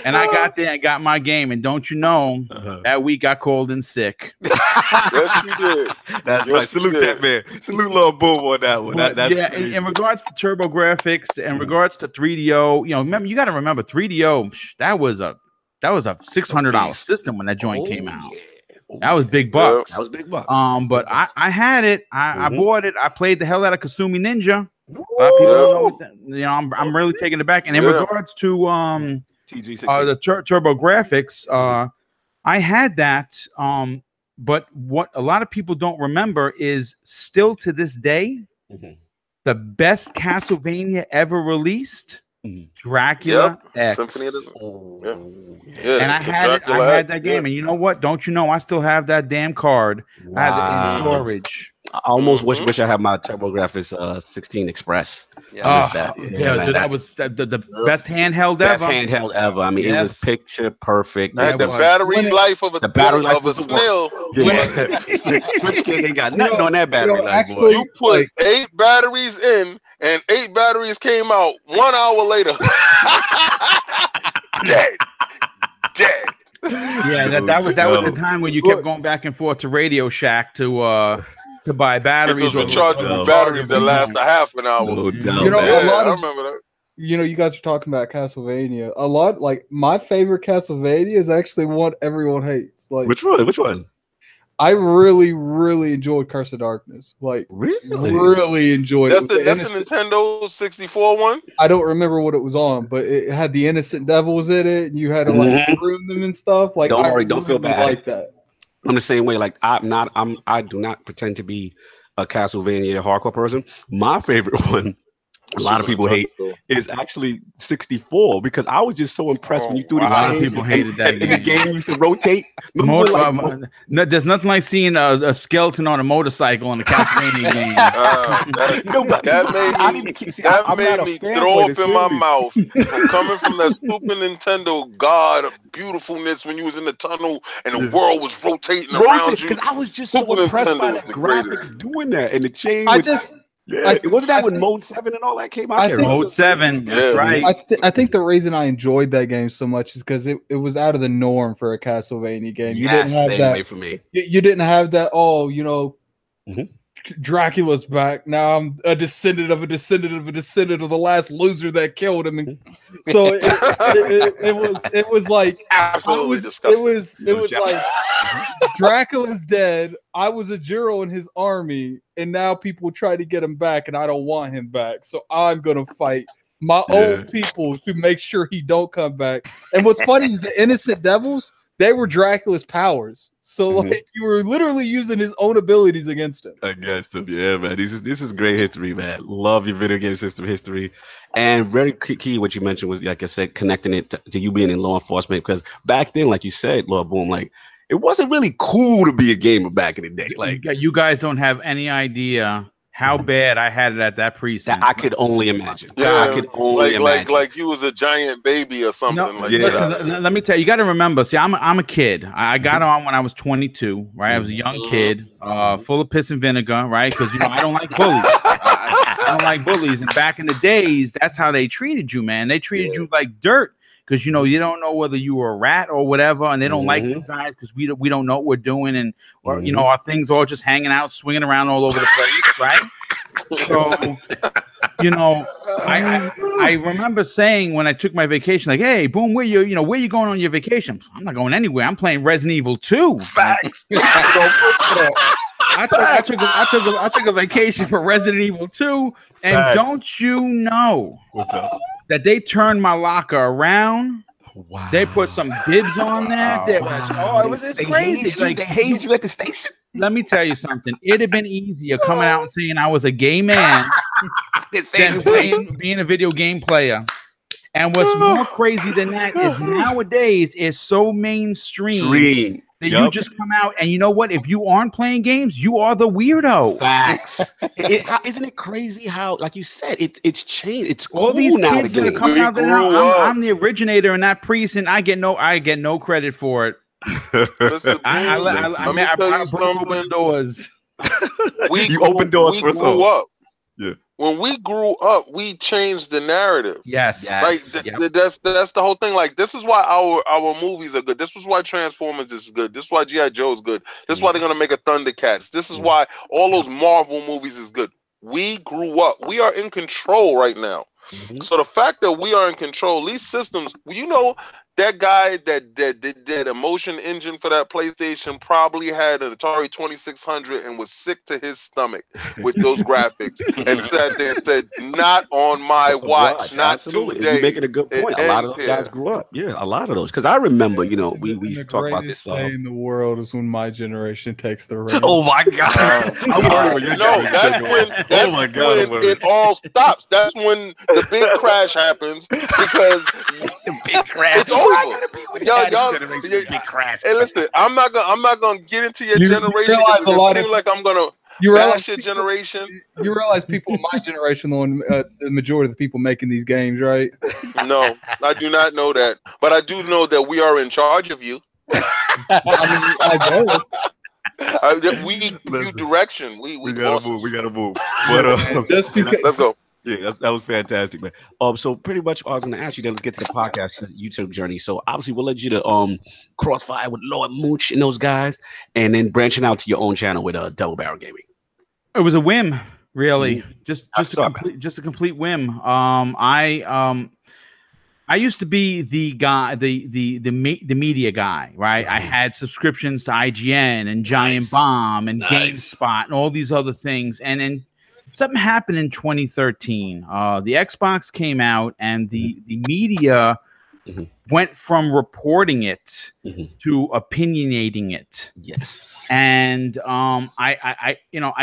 And I got there and got my game. And don't you know, that week I called in sick. Yes, you did. That's right. Salute that man. Salute Lil Boom on that one. That's in regards to turbo graphics, in regards to 3DO, you know, you got to remember 3DO. That was a $600 system when that joint came out. That was big bucks. That was big bucks. But I had it. I bought it. I played the hell out of Kasumi Ninja. A lot of people don't know. You know, I'm really taking it back. And in regards to the turbo graphics, I had that. But what a lot of people don't remember is still to this day, the best Castlevania ever released. Dracula X. Symphony of the and I had that game, and you know what? Don't you know I still have that damn card? I have it in storage. I almost wish I had my TurboGrafx 16 Express. I missed that. That was the best handheld ever. Best handheld ever. I mean, it was picture perfect. The battery life of a snail. Switch King ain't got nothing on that battery life. Actually, you put 8 batteries in, and 8 batteries came out 1 hour later. Dead. Yeah, that was the time when you kept going back and forth to Radio Shack to buy batteries. Those rechargeable batteries that last a half an hour. No doubt, you know, I remember that. You know, you guys are talking about Castlevania. A lot, like my favorite Castlevania is actually one everyone hates. Like which one? I really, really enjoyed Curse of Darkness. Like really enjoyed it. That's the Nintendo 64 one? I don't remember what it was on, but it had the innocent devils in it, and you had to like groom them and stuff. Like don't worry, don't feel bad. Like that. I'm the same way. Like I do not pretend to be a Castlevania hardcore person. My favorite one, a lot of people hate, is actually 64 because I was just so impressed when you threw the chain. A lot of people hated that game. And the game used to rotate. There's nothing like seeing a skeleton on a motorcycle on a Castlevania game. That made me throw up in my mouth from coming from that Super Nintendo god of beautifulness when you was in the tunnel and the world was rotating around you. Because I was just so impressed by the graphics doing that and the chain. Wasn't that when Mode 7 and all that came out? Mode 7, that's right. I think the reason I enjoyed that game so much is because it was out of the norm for a Castlevania game. You didn't have that way for me. You didn't have that. Oh, you know, Dracula's back. Now I'm a descendant of a descendant of a descendant of the last loser that killed him. And so it was like absolutely disgusting. It was like Dracula's dead. I was a Jiro in his army, and now people try to get him back, and I don't want him back. So I'm gonna fight my own people to make sure he don't come back. And what's funny is the innocent devils, they were Dracula's powers. So like you were literally using his own abilities against him. Against him, yeah, man. This is great history, man. Love your video game system history. And very key what you mentioned was, like I said, connecting it to you being in law enforcement. Because back then, like you said, Lord Boom, like it wasn't really cool to be a gamer back in the day. Like you guys don't have any idea how bad I had it at that precinct. I could only imagine. Yeah, I could only imagine. Like you was a giant baby or something. No, listen, let me tell you. You got to remember. See, I'm a kid. I got on when I was 22. Right, I was a young kid, full of piss and vinegar. Right, because I don't like bullies. I don't like bullies. And back in the days, that's how they treated you, man. They treated you like dirt. Because you don't know whether you were a rat or whatever, and they don't like you guys because we don't know what we're doing, and or our things all just hanging out, swinging around all over the place, right? So, I remember saying when I took my vacation, like, "Hey, Boom, where you going on your vacation?" I'm not going anywhere. I'm playing Resident Evil 2. Facts. I took a vacation for Resident Evil 2, and don't you know? What's up? that they turned my locker around. Wow. They put some dibs on that. It's crazy. They hazed you at the station. Let me tell you something. It'd have been easier coming out and saying I was a gay man than being a video game player. And what's more crazy than that is nowadays it's so mainstream that you just come out and you know what? If you aren't playing games, you are the weirdo. Facts. Isn't it crazy how, like you said, it's changed. It's all cool these now. kids that are coming out there. I'm the originator in that priest, and I get no credit for it. I broke open doors. You opened doors for us all. Yeah. When we grew up, we changed the narrative. Yes. Like that's the whole thing. Like this is why our movies are good. This is why Transformers is good. This is why G.I. Joe is good. This is why they're gonna make a Thundercats. This is why all those Marvel movies is good. We grew up. We are in control right now. So the fact that we are in control, these systems, you know, that guy that did a motion engine for that PlayStation probably had an Atari 2600 and was sick to his stomach with those graphics and sat there and said, not on my watch, not Absolutely. today. You're making a good point. A lot of those guys grew up. Yeah, a lot of those. Because I remember, you know, we used to talk about this. The greatest day in the world is when my generation takes the reins. Oh my God. That's when it all stops. That's when the big crash happens because the big crash. It's over. Y'all, big crash. Hey, listen, I'm not gonna get into your generation. Like I'm gonna bash your generation. You realize people in my generation, the majority of the people making these games, right? No, I do not know that, but I do know that we are in charge of you. I guess. We give you direction. We gotta move. But just because, let's go. Yeah, that was fantastic, man. So pretty much I was gonna ask you then, let's get to the podcast, the YouTube journey. So obviously we'll let you to crossfire with Lord Mooch and those guys, and then branching out to your own channel with Double Barrel Gaming. It was a whim, really. Just a complete whim. I used to be the guy, the media guy, right? I had subscriptions to IGN and Giant Bomb and GameSpot and all these other things, and then something happened in 2013. The Xbox came out, and the media went from reporting it to opinionating it. Yes, and I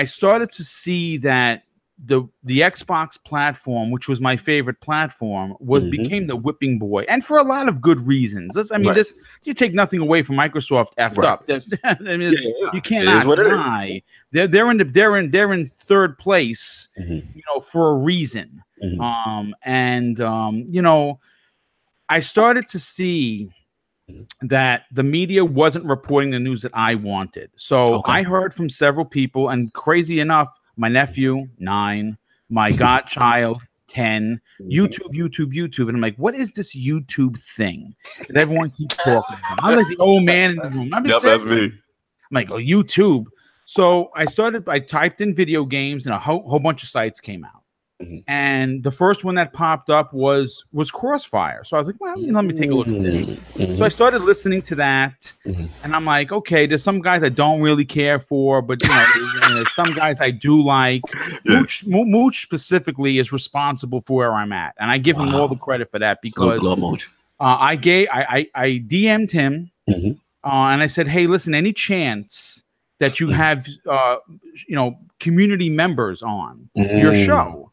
started to see that the Xbox platform, which was my favorite platform, became the whipping boy, and for a lot of good reasons. This you take nothing away from Microsoft effed up. You cannot deny they're in third place, for a reason. I started to see that the media wasn't reporting the news that I wanted. So I heard from several people, and crazy enough, my nephew, 9, my godchild, 10, YouTube. And I'm like, what is this YouTube thing that everyone keeps talking about? I'm like the old man in the room. That's me. I'm like, YouTube. So I typed in video games, and a whole bunch of sites came out. And the first one that popped up was Crossfire. So I was like, well, let me take a look at this. So I started listening to that, and I'm like, okay, there's some guys I don't really care for, but there's some guys I do like. Mooch specifically is responsible for where I'm at, and I give him all the credit for that because I DM'd him, and I said, hey, listen, any chance that you have community members on your show?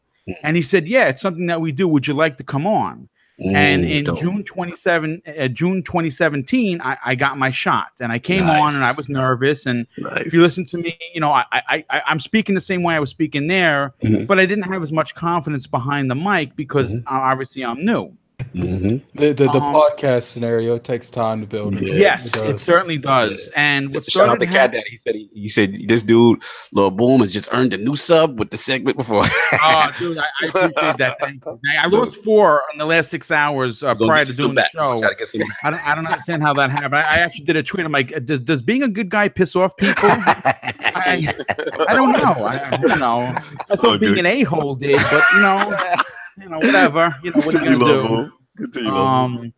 And he said, yeah, it's something that we do. Would you like to come on? And in June 2017, I got my shot, and I came on, and I was nervous. And if you listen to me, I'm speaking the same way I was speaking there, but I didn't have as much confidence behind the mic because obviously I'm new. The podcast scenario takes time to build. Yes, it certainly does. And what shout out to Cat Daddy. He said this dude, Lil Boom, has just earned a new sub with the segment before. Oh, dude, I appreciate that. Thank you. I lost 4 in the last 6 hours prior to doing the show. I don't understand how that happened. I actually did a tweet. I'm like, does being a good guy piss off people? I don't know. I don't know. I thought being an a-hole did, but whatever. What are you gonna do? Continue.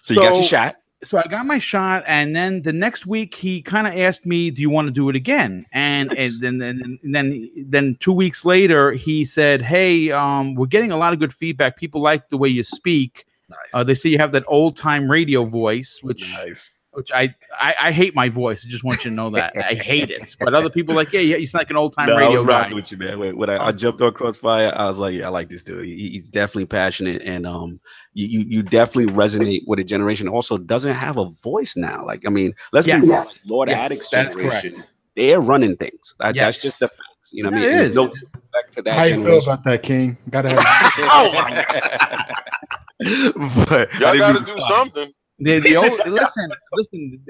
So you got your shot. So I got my shot, and then the next week he kind of asked me, "Do you want to do it again?" And, nice. and then 2 weeks later he said, "Hey, we're getting a lot of good feedback. People like the way you speak. Nice. They say you have that old time radio voice, which I hate my voice. I just want you to know that I hate it. But other people are like, yeah, you sound like an old time radio I was guy." rocking with you, man. When I jumped on Crossfire, I was like, yeah, I like this dude. He's definitely passionate, and you definitely resonate with a generation. Also, doesn't have a voice now. Like, I mean, let's be honest, like Lord Addict's generation, they're running things. That's just the facts. You know what I mean? There's no respect to that. How you feel about that, King? Gotta have. Oh my God. But y'all gotta do something. Listen,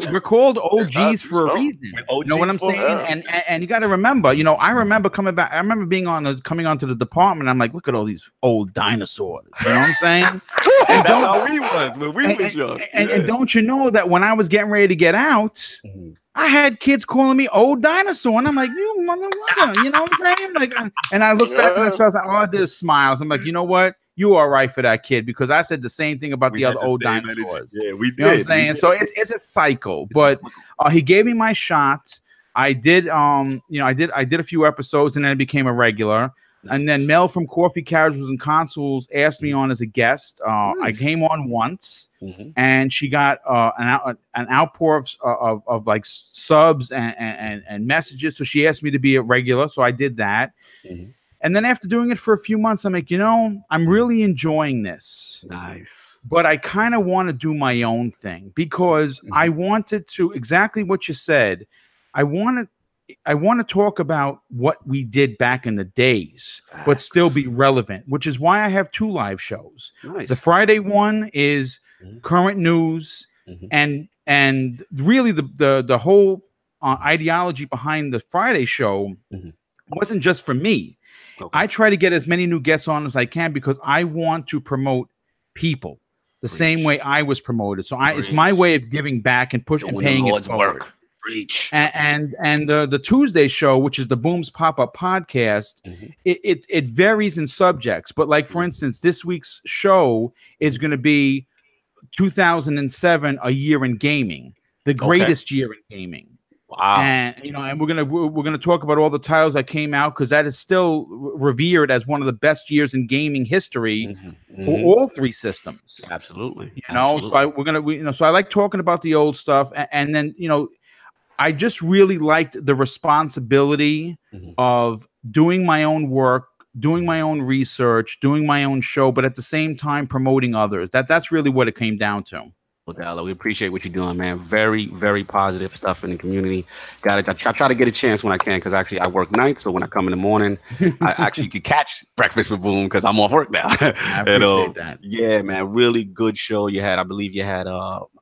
we're called OGs for a reason. You know what I'm saying? And you got to remember, I remember coming back. I remember coming onto the department. I'm like, look at all these old dinosaurs. You know what I'm saying? And that's how we was when we was young. And don't you know that when I was getting ready to get out, I had kids calling me old dinosaur, and I'm like, you motherfucker. You know what I'm saying? Like, and I look back and I was like, all I did is smiles. I'm like, you know what? You are right for that kid, because I said the same thing about the other old dinosaurs. Yeah, we did. You know what I'm saying? So it's a cycle. But he gave me my shot. I did I did a few episodes, and then I became a regular. Nice. And then Mel from Coffee Casuals and Consoles asked me on as a guest. Nice. I came on once, and she got an outpour of like subs and messages. So she asked me to be a regular. So I did that. And then after doing it for a few months, I'm like, I'm really enjoying this. Nice. But I kind of want to do my own thing, because I wanted to, exactly what you said. I want to talk about what we did back in the days, but still be relevant, which is why I have 2 live shows. Nice. The Friday one is current news, and really the whole ideology behind the Friday show wasn't just for me. Okay. I try to get as many new guests on as I can, because I want to promote people the same way I was promoted. So it's my way of giving back and paying it forward. And the Tuesday show, which is the Boom's Pop-Up Podcast, it varies in subjects. But like, for instance, this week's show is going to be 2007, a year in gaming, the greatest year in gaming. Wow. And and we're gonna talk about all the titles that came out, because that is still revered as one of the best years in gaming history for all 3 systems. Absolutely. So I like talking about the old stuff, and then I just really liked the responsibility of doing my own work, doing my own research, doing my own show, but at the same time promoting others. That's really what it came down to. Well, we appreciate what you're doing, man. Very, very positive stuff in the community. I try to get a chance when I can, because actually I work nights, so when I come in the morning, I actually could catch Breakfast with Boom, because I'm off work now. I appreciate that. Yeah, man, really good show. I believe you had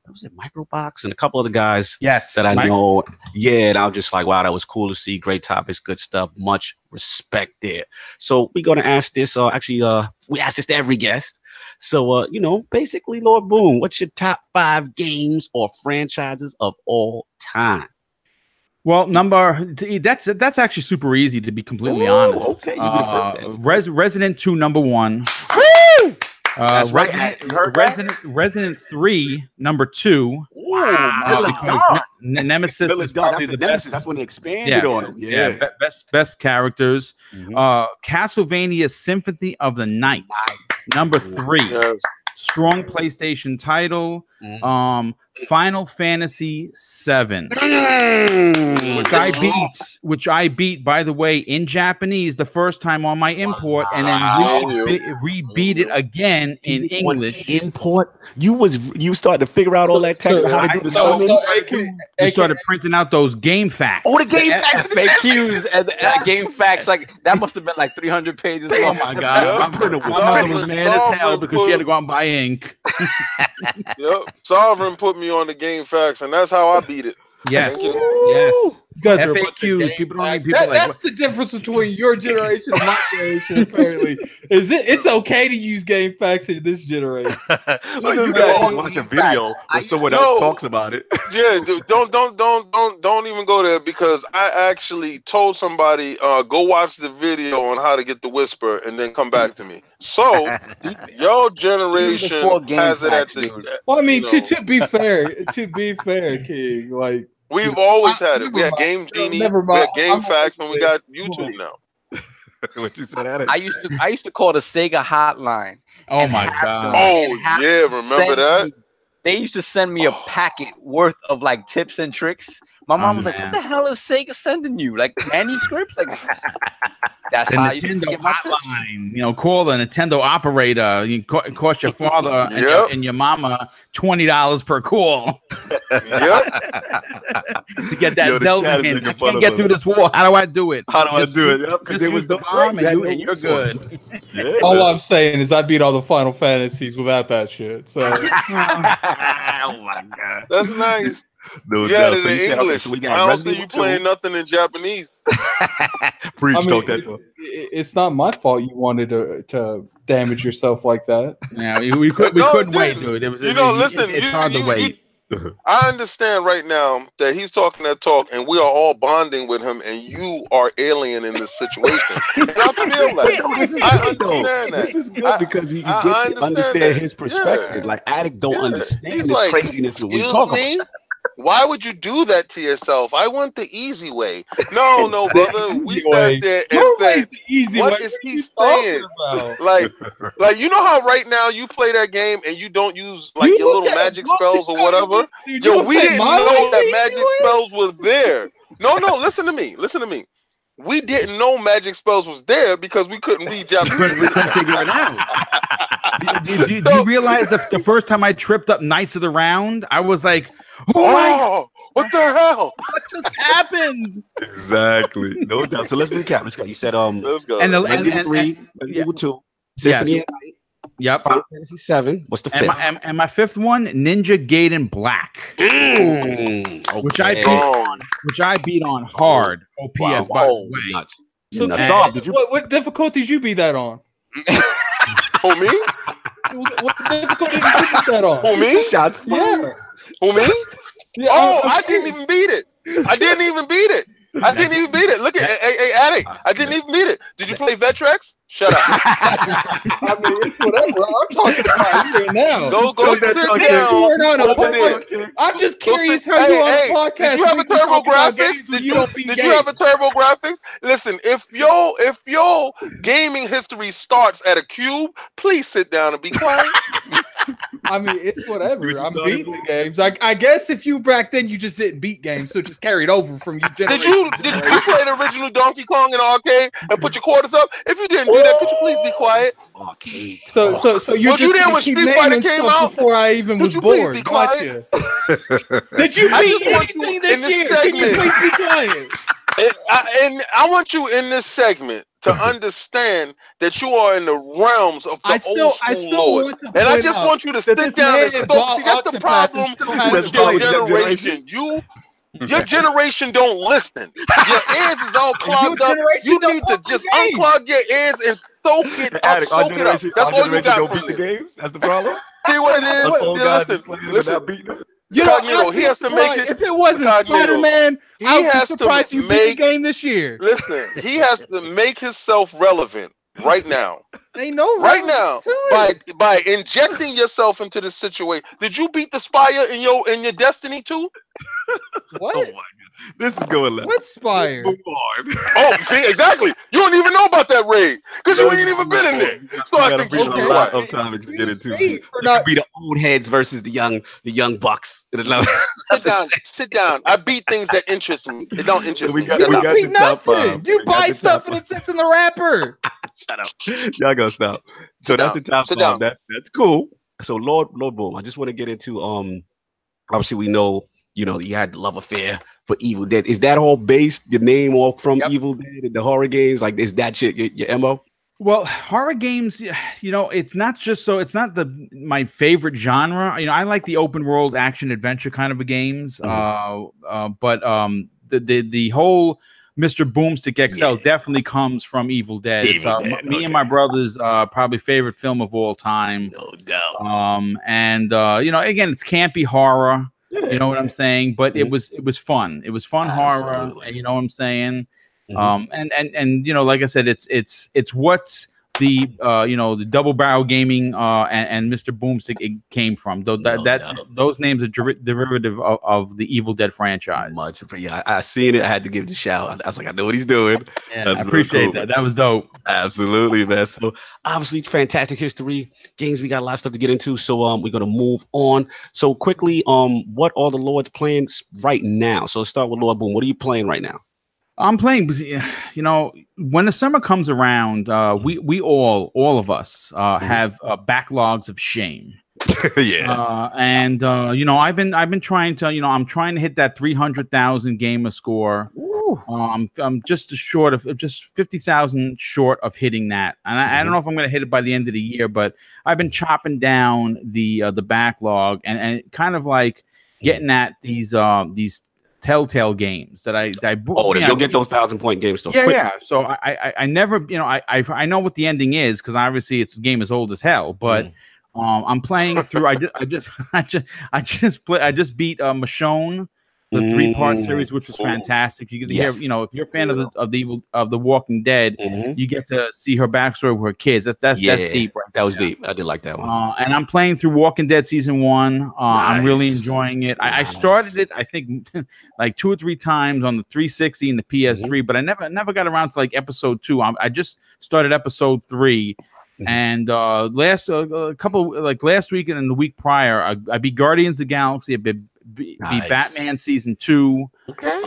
was it Microbox and a couple other guys that I know. Yeah, and I was just like, wow, that was cool to see. Great topics, good stuff. Much respect there. So we're gonna ask this. We ask this to every guest. So, basically, Lord Boom, what's your top 5 games or franchises of all time? Well, that's actually super easy, to be completely honest. Okay, you go first. Resident 2, number 1. Woo! That's Resident 3, number 2. Wow. Nemesis is probably the best. That's when they expanded on it. Yeah, best characters. Castlevania Symphony of the Night, number 3. Yes. Strong PlayStation title. Final Fantasy 7, which I beat, by the way, in Japanese the first time on my import, and then re-beat it again in English. Import? You started to figure out all that text on how to do the summon? You started printing out those game facts. Oh, the game facts, FAQs and game facts. Like, that must have been like 300 pages. Oh my God, my mother was mad as hell because she had to go out and buy ink. Sovereign put me on the game facts, and that's how I beat it. Yes. You guys are FAQs. People don't need people that's the difference between your generation and my generation. Apparently, it's okay to use game facts in this generation. You guys watch a video where someone else talks about it. Yeah, don't even go there, because I actually told somebody go watch the video on how to get the whisper and then come back to me. So your generation has it at the. Well, I mean, to be fair, King, like. We've always had it. We had Game Genie, we had Game Facts, and we got YouTube now. What you said? I used to call the Sega hotline. Oh my god! Oh yeah, remember that? They used to send me a packet worth of like tips and tricks. My mom was like, "What the hell is Sega sending you? Like manuscripts?" Like that's how I used to get my hotline. You know, call the Nintendo operator. You cost your father and your mama $20 per call. Yep. To get that Zelda game. I can't get through this wall. How do I do it? How do I do it? Yep, because it was the bomb and you're good. Yeah, all I'm saying is I beat all the Final Fantasies without that shit. So oh my god. That's nice. No yeah, so in English. I don't think you playing nothing in Japanese. Preach, talk that though. It's not my fault you wanted to damage yourself like that. Yeah, we couldn't wait, dude. It was, listen, it's hard to wait. I understand right now that he's talking that talk, and we are all bonding with him, and you are alien in this situation. And I feel that. I understand that. This is good because he gets to understand his perspective. Yeah. Like Addict don't understand he's this craziness that we talk about. Why would you do that to yourself? I want the easy way. No, brother. We sat there and said, "What is he saying?" Like you know how right now you play that game and you don't use like your little magic spells or whatever. Yo, we didn't know that magic spells was there. No. Listen to me. We didn't know magic spells was there because we couldn't read Japanese. We couldn't figure it out. Do you realize the first time I tripped up Knights of the Round, I was like, "Oh, what the hell? What just happened?" Exactly. No doubt. So let's recap. Let's go. You said let's go. And Resident Evil 3, Resident Evil 2, Symphony. Yep. Final Fantasy 7. What's the fifth? And my fifth one, Ninja Gaiden Black, okay. which I beat on hard. OPS by the way. Nuts. So what difficulties you beat that on? Who, me? What difficulty did you beat that on? Who, me? Shots fired. Yeah. Who, me? Yeah, I didn't even beat it. I didn't even beat it. Look at hey Addict. I didn't even beat it. Did you play Vectrex? Shut up. I mean, it's whatever. I'm talking about here now. Go sit down. I'm just curious how you on podcast. Did you have a Turbo Graphics? Did you have a Turbo Graphics? Listen, if your gaming history starts at a cube, please sit down and be quiet. I mean, it's whatever. I'm beating the games. I guess if you back then you just didn't beat games, so it just carried over from you. Did you play the original Donkey Kong in the arcade and put your quarters up? If you didn't do that, could you please be quiet? Arcade. So you're just there when Street Fighter came out before I even was born. Be quiet? Did you beat anything this year? Can you please be quiet? And I want you in this segment to understand that you are in the realms of the old school lords. And I just want you to sit down and talk. See, that's the problem with your generation. Your generation don't listen. Your ears is all clogged up. You need to just unclog your ears and soak it up. That's all you got from the games. That's the problem. See what it is? Listen. He has to make it. If it wasn't Spider-Man, I would be surprised you beat the game this year. Listen, he has to make himself relevant right now. They know right now by injecting yourself into this situation. Did you beat the Spire in your Destiny 2? What? Oh my God. This is going left. What Spire? Oh, see, exactly. You don't even know about that raid because you ain't even been in there. So I think we should a lot of topics to get into. It could be the old heads versus the young bucks. Sit down. I beat things that interest me. It don't interest me. We got beat nothing. You buy stuff and it sits in the wrapper. Shut up. Y'all gotta stop. So that's the top five. That's cool. So Lord Boom, I just want to get into obviously we know you had the love affair for Evil Dead. Is that all based the name all from Evil Dead and the horror games? Like, is that shit your MO? Well, horror games, it's not my favorite genre. I like the open world action adventure kind of games. But the whole Mr. Boomstick XL definitely comes from Evil Dead. It's me and my brother's probably favorite film of all time. No doubt. And you know, again, it's campy horror. Yeah. You know what I'm saying? But it was fun. It was fun horror. You know what I'm saying? And you know, like I said, it's what's the you know, the Double Barrel Gaming and Mr. Boomstick it came from. Those names are derivative of the Evil Dead franchise. Much for I seen it. I had to give it a shout. I was like, I know what he's doing. Yeah, I appreciate that. That was dope. Absolutely, man. So obviously, fantastic history games. We got a lot of stuff to get into. So we're gonna move on. So quickly, what are the Lord's playing right now? So let's start with Lord Boom. What are you playing right now? I'm playing, you know, when the summer comes around, we all of us have backlogs of shame. And you know, I've been trying to, you know, I'm trying to hit that 300,000 gamer score. I'm just short of just 50,000 short of hitting that, and I don't know if I'm going to hit it by the end of the year, but I've been chopping down the backlog and kind of like getting at these Telltale games that I you'll get those 1,000-point games though. Yeah. So I never, you know, I know what the ending is because obviously it's a game as old as hell. But I'm playing through. I just beat Michonne, the 3-part series, which was fantastic. You get to hear, you know, if you're a fan of the Walking Dead, you get to see her backstory with her kids. That's deep. Right? That was deep. I did like that one. And I'm playing through Walking Dead season 1. I'm really enjoying it. I started it, I think, like 2 or 3 times on the 360 and the PS3, but I never got around to like episode 2. I just started episode 3. And last week and the week prior, I beat Guardians of the Galaxy. I beat Batman season 2. Okay,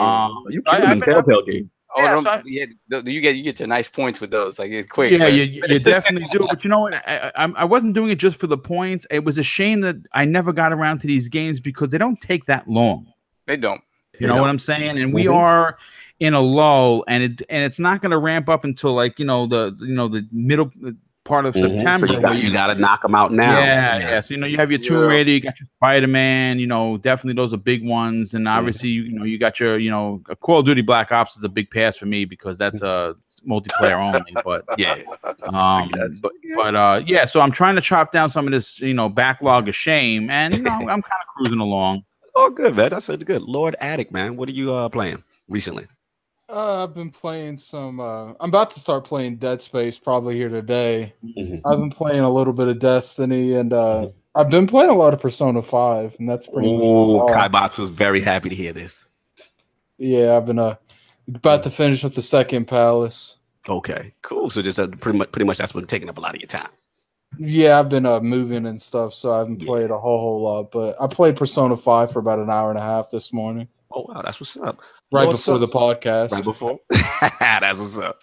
you killing Telltale game. You get your nice points with those. Like, it's quick. Yeah, you definitely do. But you know what? I wasn't doing it just for the points. It was a shame that I never got around to these games because they don't take that long. They don't. You know what I'm saying? And we are in a lull, and it's not going to ramp up until like the middle part of September. So you got to knock them out now. Yeah. So, you know, you have your Tomb Raider, you got your Spider-Man, you know, definitely those are big ones. And obviously, you know, you got your, you know, Call of Duty Black Ops is a big pass for me because that's a multiplayer only. But so I'm trying to chop down some of this, you know, backlog of shame, and you know, I'm kind of cruising along. Oh, good, man. That's good. Lord Attic, man. What are you playing recently? I've been playing some. I'm about to start playing Dead Space probably here today. I've been playing a little bit of Destiny, and I've been playing a lot of Persona 5, and that's pretty much all. Kaibox was very happy to hear this. Yeah, I've been about to finish with the second Palace. Okay, cool. So just pretty much that's been taking up a lot of your time. Yeah, I've been moving and stuff, so I haven't played a whole lot. But I played Persona 5 for about an hour and a half this morning. Oh, wow, that's what's up. Right before the podcast. Right before? That's what's up.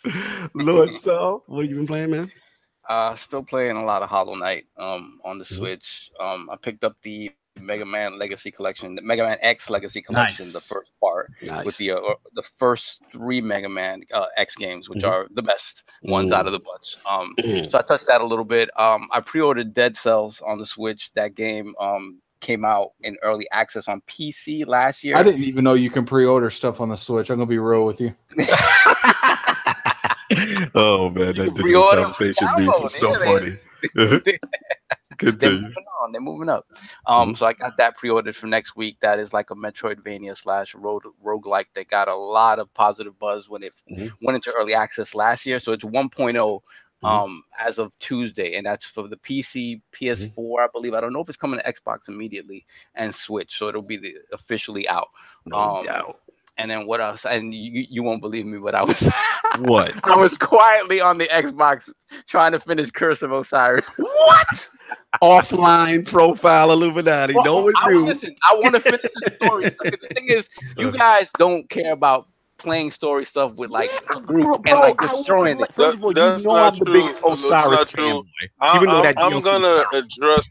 Lord Saul, what have you been playing, man? Still playing a lot of Hollow Knight on the Switch. I picked up the Mega Man Legacy Collection, the Mega Man X Legacy Collection, the first part, with the first 3 Mega Man X games, which are the best ones out of the bunch. So I touched that a little bit. I pre-ordered Dead Cells on the Switch. That game came out in early access on PC last year. I didn't even know you can pre-order stuff on the Switch. I'm gonna be real with you. Oh man, that digital conversation beef is so funny. Continue. They're moving up. So I got that pre-ordered for next week. That is like a Metroidvania / roguelike that got a lot of positive buzz when it went into early access last year. So it's 1.0 as of Tuesday, and that's for the PC, PS4, I believe. I don't know if it's coming to Xbox immediately, and Switch, so it'll be officially out. No doubt. And then what else? And you won't believe me, but I was what? I was quietly on the Xbox trying to finish Curse of Osiris. What? Offline profile Illuminati. Well, no one knew. Listen, I want to finish the story. The thing is, you guys don't care about playing story stuff with like a group and like destroying it. First of all, you know I'm the biggest Osiris fanboy. I'm gonna address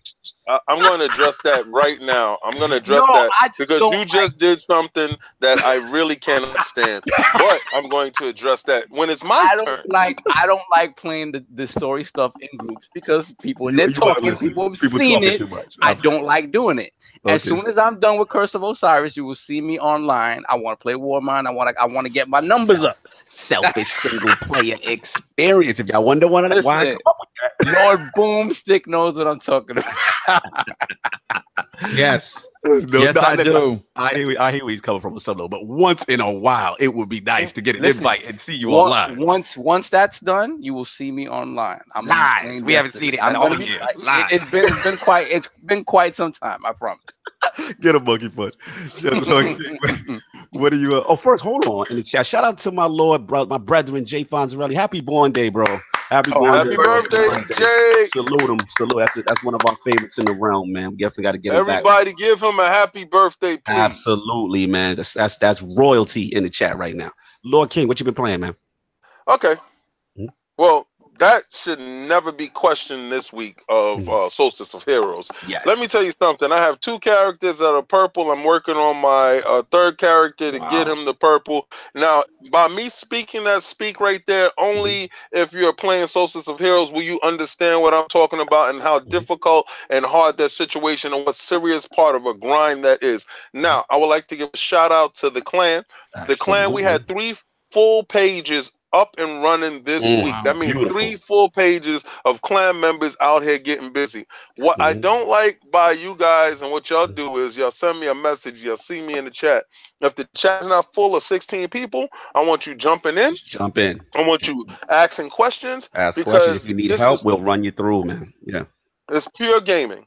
I'm going to address that right now. I'm going to address that because you just did something that I really cannot stand. But I'm going to address that when it's my turn. I don't like playing the story stuff in groups because people they're talking, people have seen it. I don't like doing it. As soon as I'm done with Curse of Osiris, you will see me online. I want to play Warmind. I want to get my numbers up. Selfish single player experience. If y'all wonder why I come up with that. Lord Boomstick knows what I'm talking about. Yes. I do. I hear where he's coming from, Solo. But once in a while, it would be nice to get an invite and see you online. Once that's done, you will see me online. I'm live. We haven't seen it all year. It's been quite some time. I promise. Get a monkey punch. What are you? First, hold on in the chat. Shout out to my my brethren, Jay Fonzarelli. Happy born day, bro. Happy birthday, Jay. Salute him. Salute. That's one of our favorites in the realm, man. We definitely got to get him back. Everybody give him a happy birthday, please. Absolutely, man. That's royalty in the chat right now. Lord King, what you been playing, man? Okay. Well, that should never be questioned this week of Solstice of Heroes. Yes. Let me tell you something. I have 2 characters that are purple. I'm working on my 3rd character to get him the purple. Now, by me speaking that speak right there, only if you're playing Solstice of Heroes will you understand what I'm talking about and how difficult and hard that situation and what serious part of a grind that is. Now, I would like to give a shout out to the clan. The clan, we had 3 full pages up and running this week. That means 3 full pages of clan members out here getting busy. What I don't like by you guys and what y'all do is y'all send me a message, y'all see me in the chat. If the chat's not full of 16 people, I want you jumping in. Jump in. I want you asking questions. Ask questions. If you need help, we'll run you through, man. Yeah. It's pure gaming.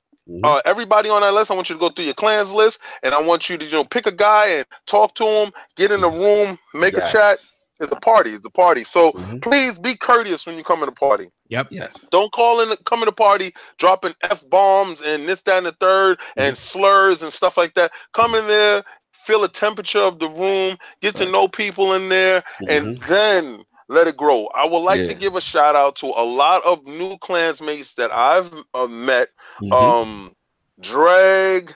Everybody on that list, I want you to go through your clans list, and I want you to pick a guy and talk to him, get in the room, make a chat. It's a party. It's a party. So please be courteous when you come in the party. Yep. Yes. Don't come in the party dropping F-bombs and this, that, and the third and slurs and stuff like that. Come in there, feel the temperature of the room, get to know people in there, and then let it grow. I would like to give a shout out to a lot of new clansmates that I've met. Drag,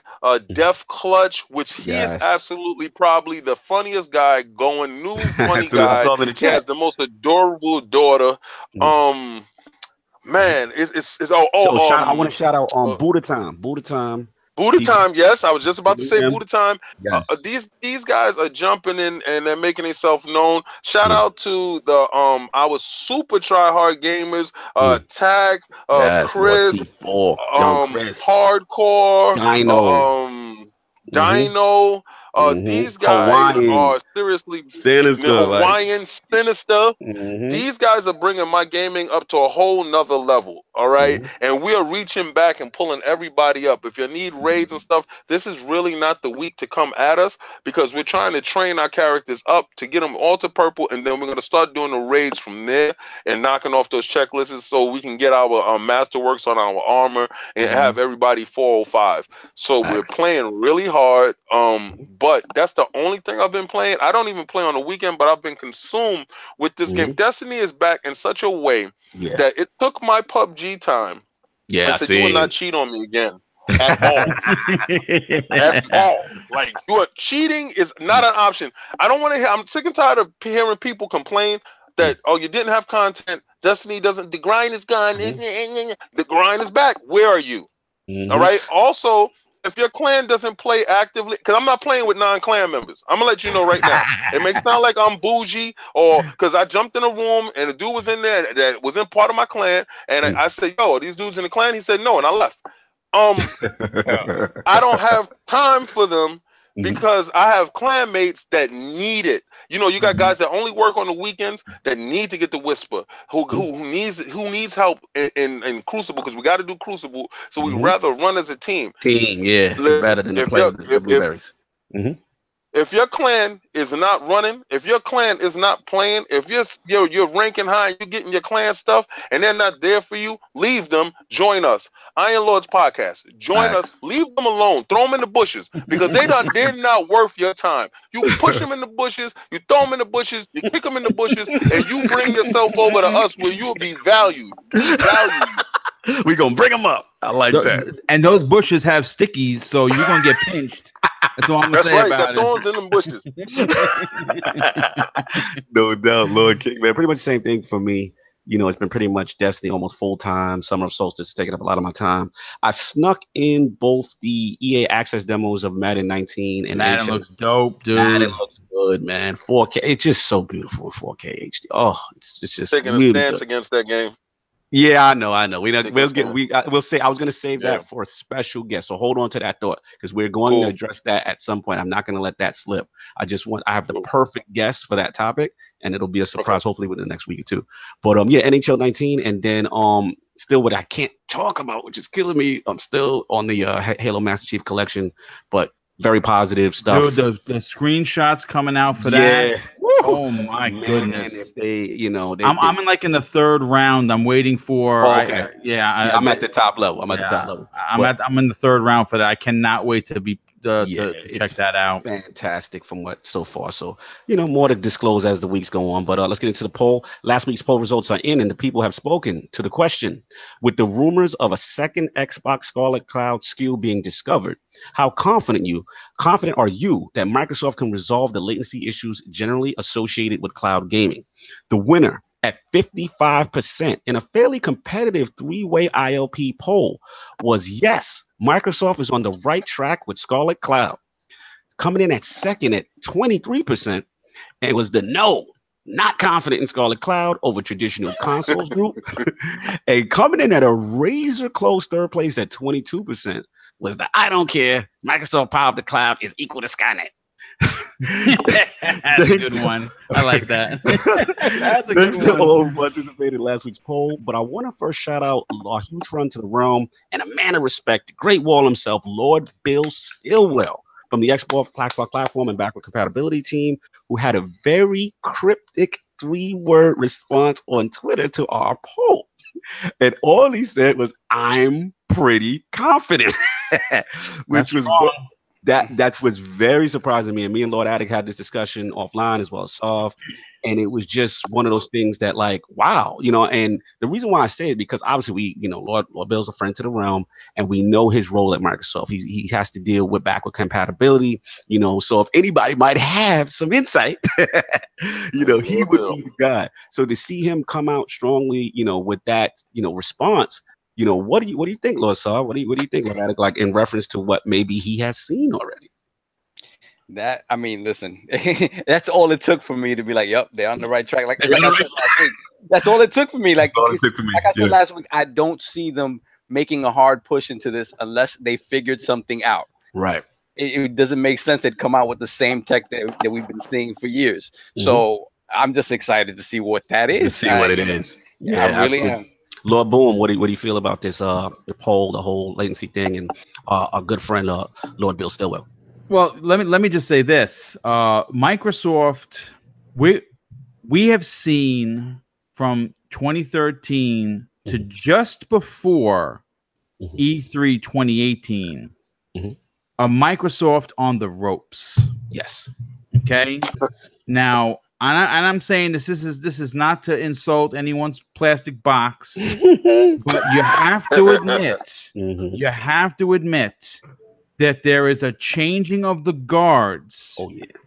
Def Clutch, which he is absolutely probably the funniest guy going, new funny guy. He has the most adorable daughter. Man, I want to shout out Buddha Time. Buddha Time, yes. I was just about to say Buddha Time. Yes. These guys are jumping in and they're making themselves known. Shout out to the our super try hard gamers, Tag, Chris, Hardcore, Dino. These guys are seriously Hawaiian Sinister. These guys are bringing my gaming up to a whole nother level. All right. And we are reaching back and pulling everybody up. If you need raids and stuff, this is really not the week to come at us because we're trying to train our characters up to get them all to purple. And then we're going to start doing the raids from there and knocking off those checklists so we can get our masterworks on our armor and have everybody 405. So we're playing really hard. But that's the only thing I've been playing. I don't even play on the weekend, but I've been consumed with this game. Destiny is back in such a way that it took my PUBG time. Yeah, I said, you will not cheat on me again at all. At all. Like, cheating is not an option. I don't want to hear. I'm sick and tired of hearing people complain that, you didn't have content. Destiny doesn't. The grind is gone. The grind is back. Where are you? All right. Also, if your clan doesn't play actively, because I'm not playing with non-clan members. I'm going to let you know right now. It may sound like I'm bougie or because I jumped in a room and the dude was in there that was in part of my clan. And I said, yo, are these dudes in the clan? He said, no. And I left. I don't have time for them because I have clanmates that need it. You got guys that only work on the weekends that need to get the whisper, who needs help in Crucible because we got to do Crucible. So we rather run as a team. Rather than play with the blueberries. If your clan is not running, if your clan is not playing, if you're ranking high and you're getting your clan stuff and they're not there for you, leave them. Join us. Iron Lords Podcast. Join us. Leave them alone. Throw them in the bushes because they're not worth your time. You push them in the bushes, you throw them in the bushes, you kick them in the bushes, and you bring yourself over to us where you'll be valued. We value you. We gonna bring them up. I like that. And those bushes have stickies, so you're gonna get pinched. That's all I'm gonna say about it. Thorns in them bushes. No doubt, Lord King, man. Pretty much the same thing for me. You know, it's been pretty much Destiny almost full time. Summer of Solstice taking up a lot of my time. I snuck in both the EA Access demos of Madden 19 and Madden looks dope, dude. Madden looks good, man. 4K, it's just so beautiful in 4K HD. Oh, it's just taking really a stance good against that game. Yeah, I know. We'll say I was gonna save that for a special guest. So hold on to that thought because we're going to address that at some point. I'm not gonna let that slip. I have the perfect guest for that topic, and it'll be a surprise hopefully within the next week or two. But NHL 19, and then still what I can't talk about, which is killing me. I'm still on the Halo Master Chief Collection, but very positive stuff. Dude, the screenshots coming out for that. Oh my goodness! If they, I'm in the third round. I'm waiting for. I'm at the top level. I'm in the third round for that. I cannot wait to check that out. Fantastic from what so far. So more to disclose as the weeks go on. But let's get into the poll. Last week's poll results are in, and the people have spoken to the question: with the rumors of a second Xbox Scarlet Cloud SKU being discovered, how confident are you that Microsoft can resolve the latency issues generally associated with cloud gaming? The winner at 55% in a fairly competitive three-way ILP poll was yes, Microsoft is on the right track with Scarlet Cloud. Coming in at second at 23%, it was the no, not confident in Scarlet Cloud over traditional consoles group. And coming in at a razor close third place at 22% was the I don't care, Microsoft power of the cloud is equal to Skynet. That's a good one. I like that. That's a good one. All participated in last week's poll, but I want to first shout out a huge friend to the realm and a man of respect, the Great Wall himself, Lord Bill Stillwell from the Xbox platform and backward compatibility team, who had a very cryptic 3-word response on Twitter to our poll. And all he said was, "I'm pretty confident," which was that was very surprising to me. And me and Lord Attic had this discussion offline as well as Soft. And it was just one of those things that, like, wow, and the reason why I say it, because obviously Lord Bill's a friend to the realm, and we know his role at Microsoft. He has to deal with backward compatibility, so if anybody might have some insight, he would be the guy. So to see him come out strongly, with that, response, what do you think, Lord Saw? What do you think, Lord Attic, like in reference to what maybe he has seen already? Listen, that's all it took for me to be like, yep, they're on the right track. Like I said last week, that's all it took for me. Like I said last week, I don't see them making a hard push into this unless they figured something out. Right. It doesn't make sense to come out with the same tech that we've been seeing for years. Mm-hmm. So I'm just excited to see what that is. To see what it is. Yeah, I really am. Lord Boom, what do you feel about this the poll, the whole latency thing, and our good friend Lord Bill Stillwell? Well, let me just say this: Microsoft, we have seen from 2013 to just before E3 2018, a Microsoft on the ropes. Yes. Okay. Now, I'm saying this is not to insult anyone's plastic box, but you have to admit that there is a changing of the guards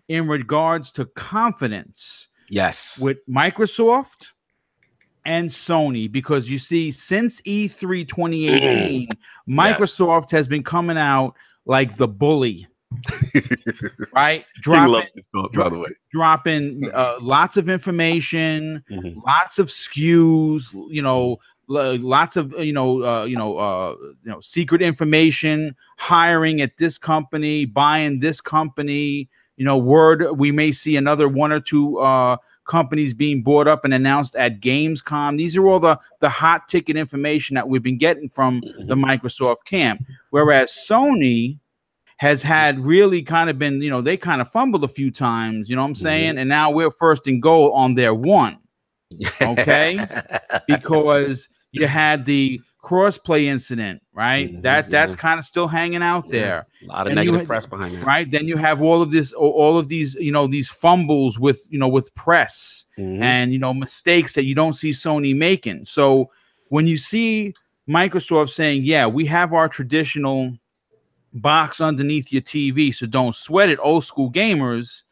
in regards to confidence. Yes. With Microsoft and Sony, because you see, since E3 2018, Microsoft has been coming out like the bully. Right? Dropping lots of information, lots of SKUs, lots of secret information, hiring at this company, buying this company, word we may see another one or two companies being bought up and announced at Gamescom. These are all the hot ticket information that we've been getting from the Microsoft camp, whereas Sony has had really kind of been, they kind of fumbled a few times, you know what I'm saying? And now we're first and goal on their one. Okay? Because you had the crossplay incident, right? That's kind of still hanging out there. A lot of negative press behind that. Right? Then you have all of these, these fumbles with, with press and, mistakes that you don't see Sony making. So when you see Microsoft saying, yeah, we have our traditional box underneath your TV, so don't sweat it, old school gamers.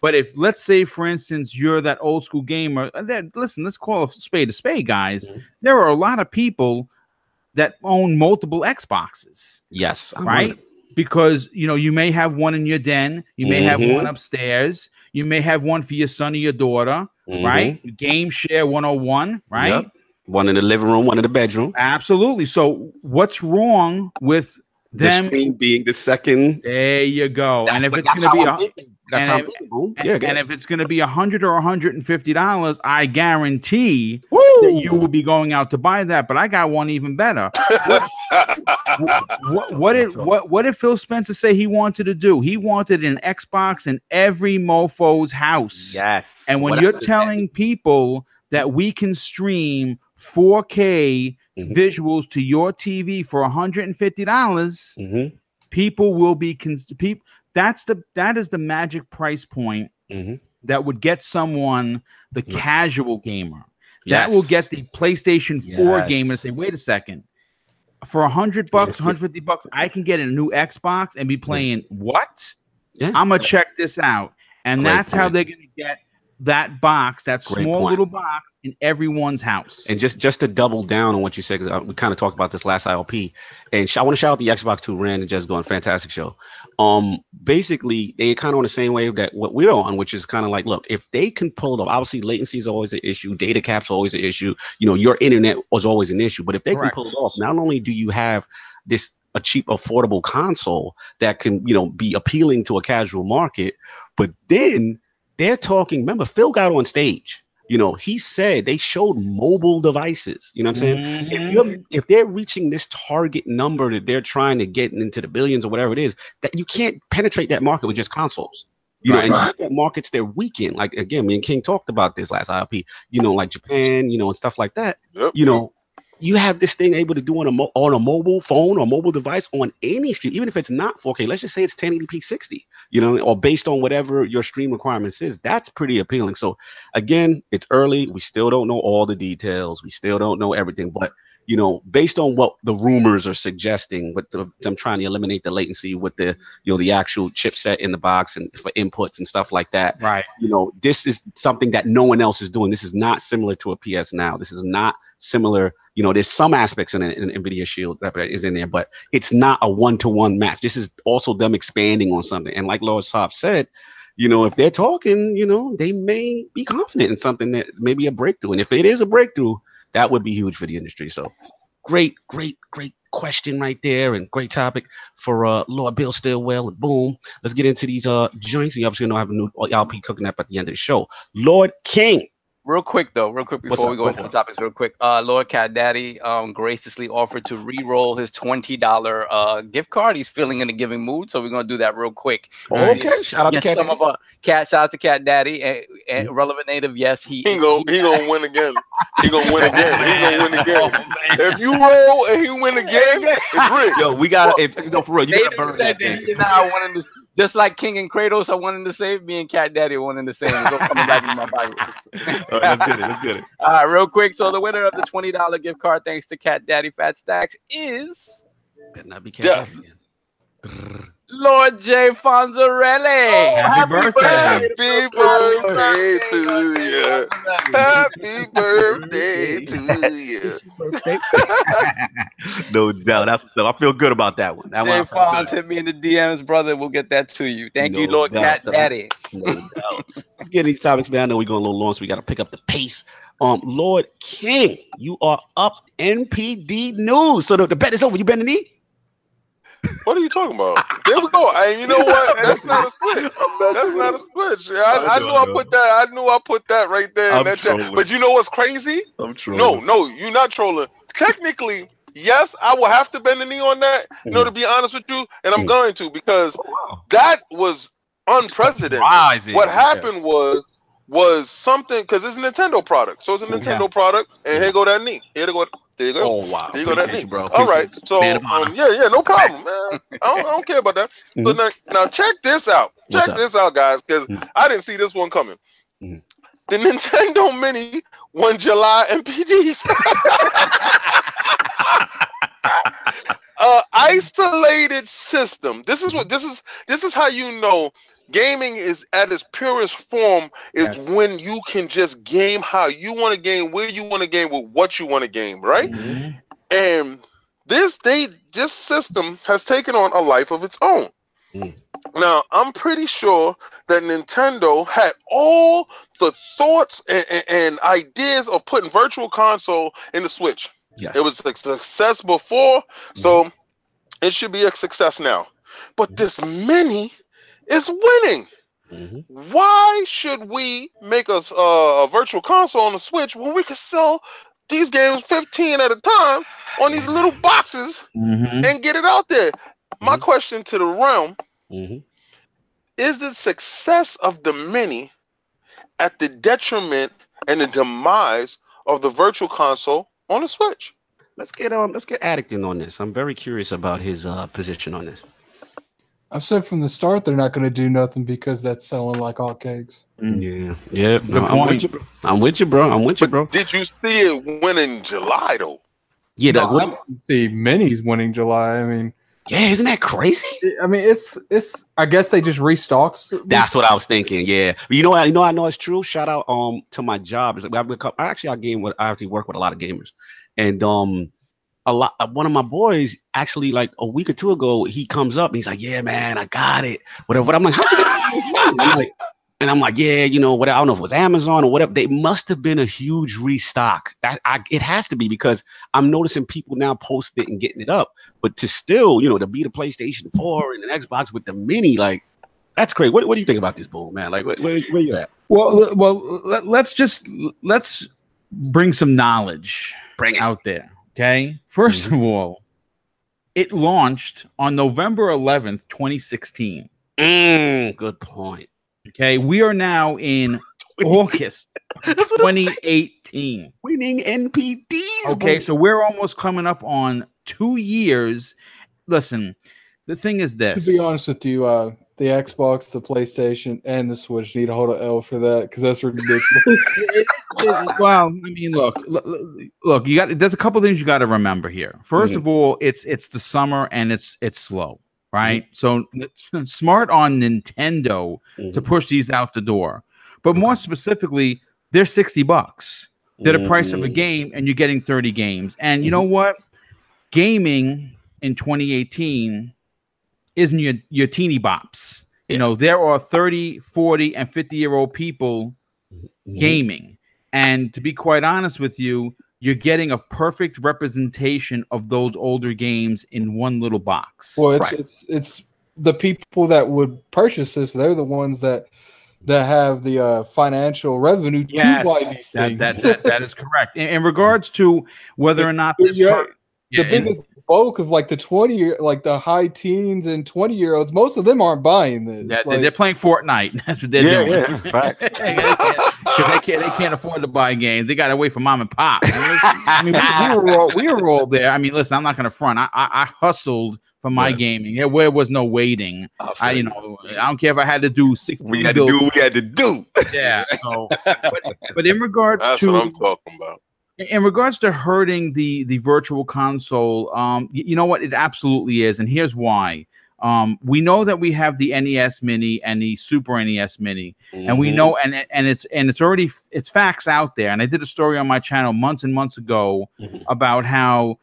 But if, let's say, for instance, you're that old school gamer, listen, let's call a spade, guys. There are a lot of people that own multiple Xboxes. Yes. Right? Because, you know, you may have one in your den, you may have one upstairs, you may have one for your son or your daughter, right? Game share 101, right? Yep. One in the living room, one in the bedroom. Absolutely. So what's wrong with them? The screen being the second. There you go. And if it's going to be and if it's going to be $100 or $150, I guarantee that you will be going out to buy that. But I got one even better. What did Phil Spencer say he wanted to do? He wanted an Xbox in every mofo's house. Yes. And when you're telling people that we can stream 4K visuals to your TV for $150, people will be that is the magic price point that would get someone, the casual gamer. That will get the PlayStation 4 gamer to say, wait a second, for $100, $150, I can get a new Xbox and be playing what? I'm gonna check this out. And that's how they're gonna get that box, that small little box, in everyone's house. And just to double down on what you said, because we kind of talked about this last ILP, and I want to shout out the Xbox 2 Rand and Just Going, fantastic show. Basically, they kind of on the same wave that what we're on, which is kind of like, look, if they can pull it off, obviously latency is always an issue, data cap's always an issue, you know, your internet was always an issue, but if they can pull it off, not only do you have a cheap, affordable console that can, you know, be appealing to a casual market, but then they're talking, remember, Phil got on stage. You know, he said they showed mobile devices. You know what I'm saying? If they're reaching this target number that they're trying to get into the billions or whatever it is, that you can't penetrate that market with just consoles. You know, and you look at markets they're weak in. Like, again, me and King talked about this last ILP, you know, like Japan, you know, and stuff like that. You know, you have this thing able to do on a mobile phone or mobile device on any stream, even if it's not 4K. Let's just say it's 1080p 60, you know, or based on whatever your stream requirements is. That's pretty appealing. So again, it's early. We still don't know all the details. We still don't know everything, but you know, based on what the rumors are suggesting, with them trying to eliminate the latency with the, you know, the actual chipset in the box and for inputs and stuff like that. Right. You know, this is something that no one else is doing. This is not similar to a PS Now. This is not similar. You know, there's some aspects in NVIDIA Shield that is in there, but it's not a one-to-one match. This is also them expanding on something. And like Lord Saab said, you know, if they're talking, you know, they may be confident in something that may be a breakthrough. And if it is a breakthrough, that would be huge for the industry. So great question right there, and great topic for Lord Bill Stillwell and Boom. Let's get into these joints. You obviously know I have a new ILP cooking up at the end of the show. Lord King. Real quick before we go into the topics, real quick. Lord Cat Daddy graciously offered to re-roll his $20 gift card. He's feeling in a giving mood, so we're gonna do that real quick. Okay, shout out to Cat Daddy. Shout out to Cat Daddy and Relevant Native. Yes, he gonna win again. He gonna win again. If you roll and he win again, it's rigged. Yo, we gotta. For real, you gotta burn that thing. Just like King and Kratos are wanting to save, me and Cat Daddy are wanting to save. Go coming back in my pocket. All right, let's get it. All right, real quick. So the winner of the $20 gift card, thanks to Cat Daddy Fat Stacks, is better not be Cat Daddy again. Lord J. Fonzarelli. Oh, happy birthday. Happy birthday to you. Happy birthday to you. No doubt. I feel good about that one. J. Fonz, hit me in the DMs, brother. We'll get that to you. Thank you, Lord Cat Daddy. No doubt. Let's get these topics, man. I know we're going a little long, so we got to pick up the pace. Lord King, you are up NPD news. So the bet is over. You bend the knee? What are you talking about? There we go. You know what? That's not a switch. That's not a switch. I knew I put that. I knew I put that right there in that chat. But you know what's crazy? I'm trolling. No, you're not trolling. Technically, yes, I will have to bend the knee on that. No, to be honest with you, and I'm going to, because that was unprecedented. What happened was something, because it's a Nintendo product. So it's a Nintendo product, and here go that knee. Here to go. There you go. Oh wow! There you go, that knee, bro. All right. So yeah, no problem, man. I don't care about that. So now check this out. Check this out, guys, because I didn't see this one coming. The Nintendo Mini won July NPDs. Isolated system. This is how you know gaming is at its purest form is when you can just game how you want to game, where you want to game, with what you want to game, right? Mm-hmm. And this system has taken on a life of its own. Now, I'm pretty sure that Nintendo had all the thoughts and ideas of putting Virtual Console in the Switch. Yes. It was a success before, so it should be a success now. But this mini is winning. Why should we make a Virtual Console on the Switch when we could sell these games 15 at a time on these little boxes and get it out there? My question to the realm, is the success of the mini at the detriment and the demise of the Virtual Console on the Switch? Let's get Addicton on this. I'm very curious about his position on this. I said from the start they're not going to do nothing because that's selling like hotcakes. Yeah. No, I'm with you, bro. Did you see it win in July though? Yeah, I didn't see minis winning July. I mean, yeah, isn't that crazy? I mean, it's. I guess they just restocked. That's what I was thinking. Yeah, but I know it's true. Shout out to my job. I actually work with a lot of gamers, and one of my boys actually, like a week or two ago, he comes up and he's like, "Yeah, man, I got it." Whatever. I'm like, "How'd you get it?" I'm like, "Yeah, what? I don't know if it was Amazon or whatever. They must have been a huge restock. It has to be, because I'm noticing people now posting it and getting it up. But to still, to beat a PlayStation 4 and an Xbox with the mini, like, that's crazy. What do you think about this, Boom, man? Like, where you at? Well, let's bring some knowledge out there. Okay. First of all, it launched on November 11th, 2016. Good point. Okay, we are now in August 2018. Winning NPDs. Okay, so we're almost coming up on 2 years. Listen, the thing is this. To be honest with you, the Xbox, the PlayStation, and the Switch need to hold an L for that, because that's ridiculous. Well, I mean, look. There's a couple things you got to remember here. First of all, it's the summer and it's slow. Right. So it's smart on Nintendo to push these out the door. But more specifically, they're $60. They're the price of a game, and you're getting 30 games. And you know what? Gaming in 2018 isn't your teeny bops. There are 30, 40, and 50-year-old people gaming. And to be quite honest with you, you're getting a perfect representation of those older games in one little box. Well, it's the people that would purchase this. They're the ones that have the financial revenue to buy these things. That is correct. In regards to whether or not this, the biggest bulk of like the 20-year, like the high teens and 20-year-olds, most of them aren't buying this. Yeah, they're playing Fortnite. That's what they're doing. Yeah, fact. Because they can't afford to buy games. They got to wait for mom and pop. I mean, we were all there. I mean, listen, I'm not going to front. I hustled for my gaming. Yeah, where was no waiting. I don't care if I had to do 60. We had to do. Yeah. So, but in regards that's what I'm talking about. In regards to hurting the Virtual Console, you know what? It absolutely is, and here's why. We know that we have the NES Mini and the Super NES Mini, and we know, and it's already facts out there. And I did a story on my channel months and months ago about how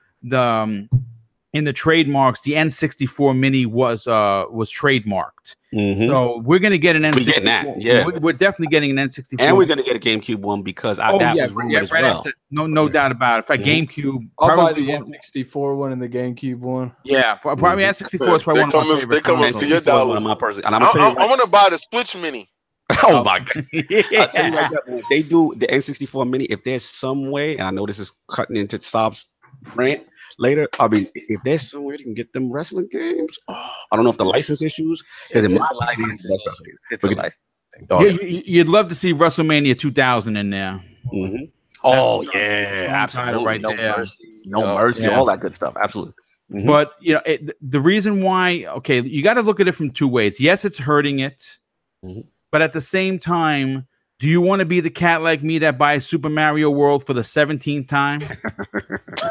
in the trademarks, the N64 Mini was trademarked. So we're going to get an N64. We're definitely getting an N64. And we're going to get a GameCube one because that was rumored as well. No doubt about it. In fact, GameCube. I'll buy the N64 one and the GameCube one. Yeah, probably N64 is probably one of my favorites. They come in for your dollars. I'm going to buy the Switch Mini. Oh my God. I'll tell you right now, when they do the N64 Mini, if there's some way, and I know this is cutting into Saab's rant later, I mean, if there's some way to can get them wrestling games, I don't know if the license issues, because in my life, that's wrestling. You'd love to see WrestleMania 2000 in there. Oh yeah, absolutely. Right no there. Mercy, all that good stuff. Absolutely. But the reason why, you got to look at it from two ways. Yes, it's hurting it, but at the same time, do you want to be the cat like me that buys Super Mario World for the 17th time?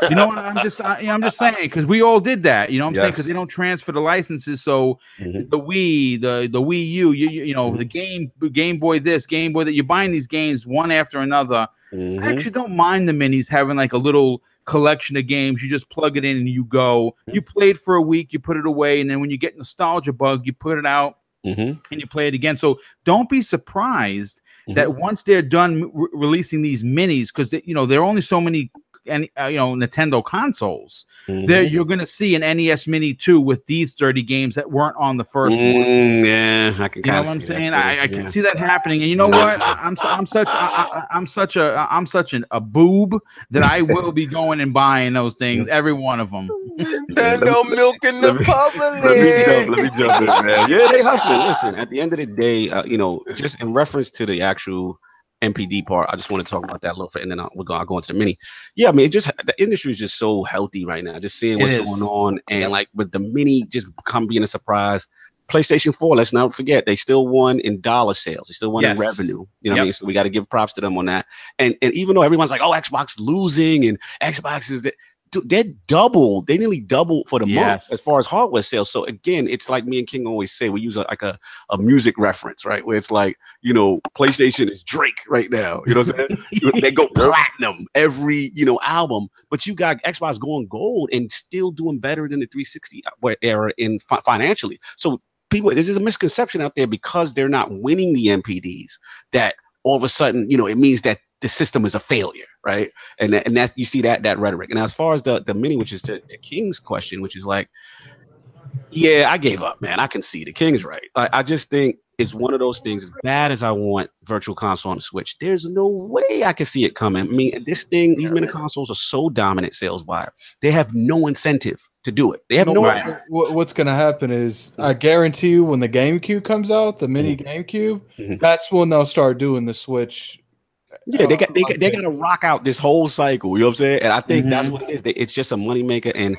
You know what? I'm just saying, because we all did that. You know what I'm saying? Because they don't transfer the licenses. So the Wii, the Wii U, you know, the Game Boy this, Game Boy that, you're buying these games one after another. I actually don't mind the minis having like a little collection of games. You just plug it in and you go. You played for a week, you put it away, and then when you get nostalgia bug, you put it out and you play it again. So don't be surprised that once they're done releasing these minis, because you know there are only so many Nintendo consoles. There you're going to see an NES Mini 2 with these 30 games that weren't on the first one. Yeah, I can. You know what I'm saying? I can see that happening. And you know what? I'm such a boob that I will be going and buying those things, every one of them. Nintendo milking the public. Let me jump in, man. Yeah, they hustling. Listen, at the end of the day, just in reference to the actual NPD part, I just want to talk about that a little bit, and then I'll go into the mini. Yeah, I mean, the industry is just so healthy right now. Just seeing what's going on, and like with the mini just being a surprise. PlayStation 4, let's not forget, they still won in dollar sales. They still won in revenue. You know what I mean? So we got to give props to them on that. And even though everyone's like, oh, Xbox losing and Xbox is they're double. They nearly doubled for the month as far as hardware sales. So again, it's like me and King always say, we use a music reference, right? Where it's like, PlayStation is Drake right now. You know what I'm saying? They go platinum every, album, but you got Xbox going gold and still doing better than the 360 era in financially. So people, this is a misconception out there because they're not winning the NPDs that all of a sudden, it means that the system is a failure, right? And that you see that rhetoric. And as far as the mini, which is to King's question, which is like, yeah, I gave up, man. I can see the King's right. I just think it's one of those things. As bad as I want Virtual Console on the Switch, there's no way I can see it coming. I mean, these mini consoles are so dominant sales wise. They have no incentive to do it. They have no. What's going to happen is, I guarantee you, when the GameCube comes out, the mini GameCube, that's when they'll start doing the Switch. Yeah, they got to rock out this whole cycle. You know what I'm saying? And I think that's what it is. It's just a moneymaker. And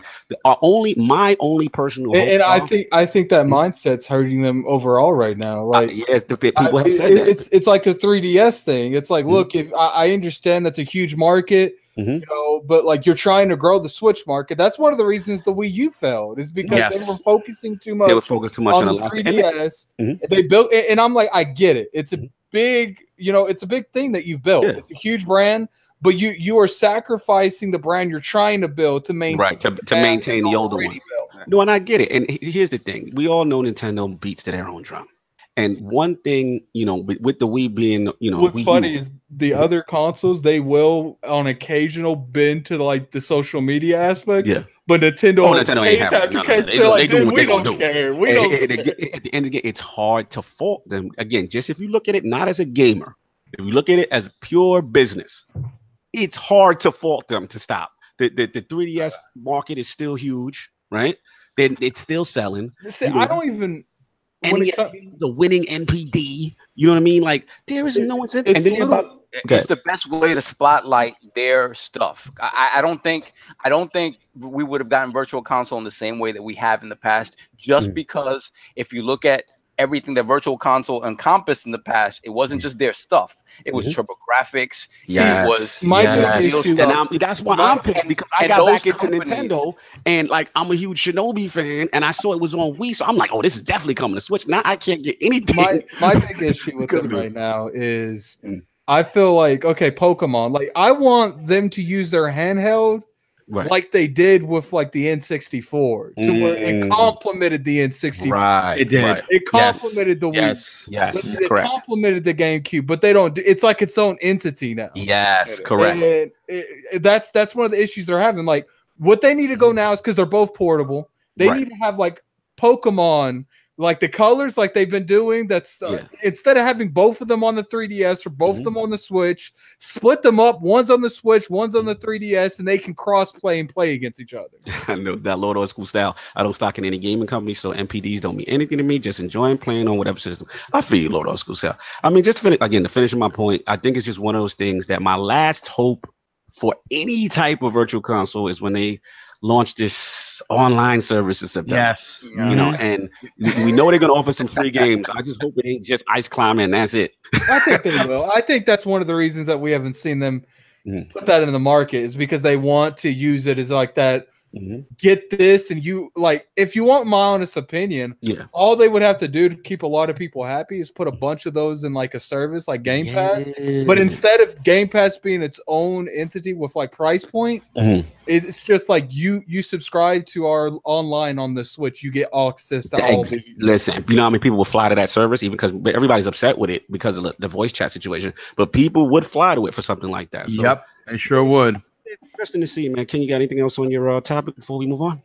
my only personal hope. And I think that mindset's hurting them overall right now. Like, yes, people have said that. It's like the 3DS thing. It's like, look, if I understand that's a huge market, but like you're trying to grow the Switch market. That's one of the reasons the Wii U failed, is because they were focusing too much. They were focused too much on the 3DS. They built, and I'm like, I get it. It's a big, it's a big thing that you've built. It's a huge brand, but you are sacrificing the brand you're trying to build to maintain to maintain the older one. No, and I get it. And here's the thing: we all know Nintendo beats to their own drum. And one thing, with the Wii being, what's Wii funny is the other consoles, they will on occasional bend to like the social media aspect. Yeah. But Nintendo ain't having case. They do what they don't care. We don't care. At the end of the day, it's hard to fault them. Again, just if you look at it not as a gamer, if you look at it as pure business, it's hard to fault them to stop. The 3DS market is still huge, right? It's still selling. See, I don't even. The winning NPD, you know what I mean? Like, there is no incentive. It's the best way to spotlight their stuff. I don't think we would have gotten Virtual Console in the same way that we have in the past, just because if you look at everything that Virtual Console encompassed in the past, it wasn't just their stuff. It was TurboGrafx. Yes. It was that's why I'm pissed, because I got back into Nintendo, and like I'm a huge Shinobi fan, and I saw it was on Wii, so I'm like, oh, this is definitely coming to Switch. Now I can't get anything. My big issue with this right now is I feel like, okay, Pokemon, like I want them to use their handheld like they did with like the N64, to where it complemented the N64. Right. It did. Right. It complemented the Wii. Yes. It complemented the GameCube, but they don't. It's like its own entity now. Yes, correct. And that's one of the issues they're having. Like, what they need to go now is, because they're both portable, they need to have like Pokemon, like the colors, like they've been doing. That's instead of having both of them on the 3DS or both of them on the Switch, split them up. One's on the Switch, one's on the 3DS, and they can cross play and play against each other. I know that Lord Old School style. I don't stock in any gaming company, so NPDs don't mean anything to me. Just enjoying playing on whatever system. I feel you, Lord Old School style. I mean, just to finish my point, I think it's just one of those things that my last hope for any type of Virtual Console is when they launch this online service in September. Yes. And we know they're going to offer some free games. I just hope it ain't just ice climbing and that's it. I think they will. I think that's one of the reasons that we haven't seen them put that in the market is because they want to use it as like that. Get this, and you like if you want my honest opinion, all they would have to do to keep a lot of people happy is put a bunch of those in like a service like Game Pass. But instead of Game Pass being its own entity with like price point, it's just like you subscribe to our online on the Switch, you get access to all these. Listen, you know how many people would fly to that service, even because everybody's upset with it because of the voice chat situation, but people would fly to it for something like that. So, yep, they sure would. Interesting to see, man. Ken, you got anything else on your topic before we move on?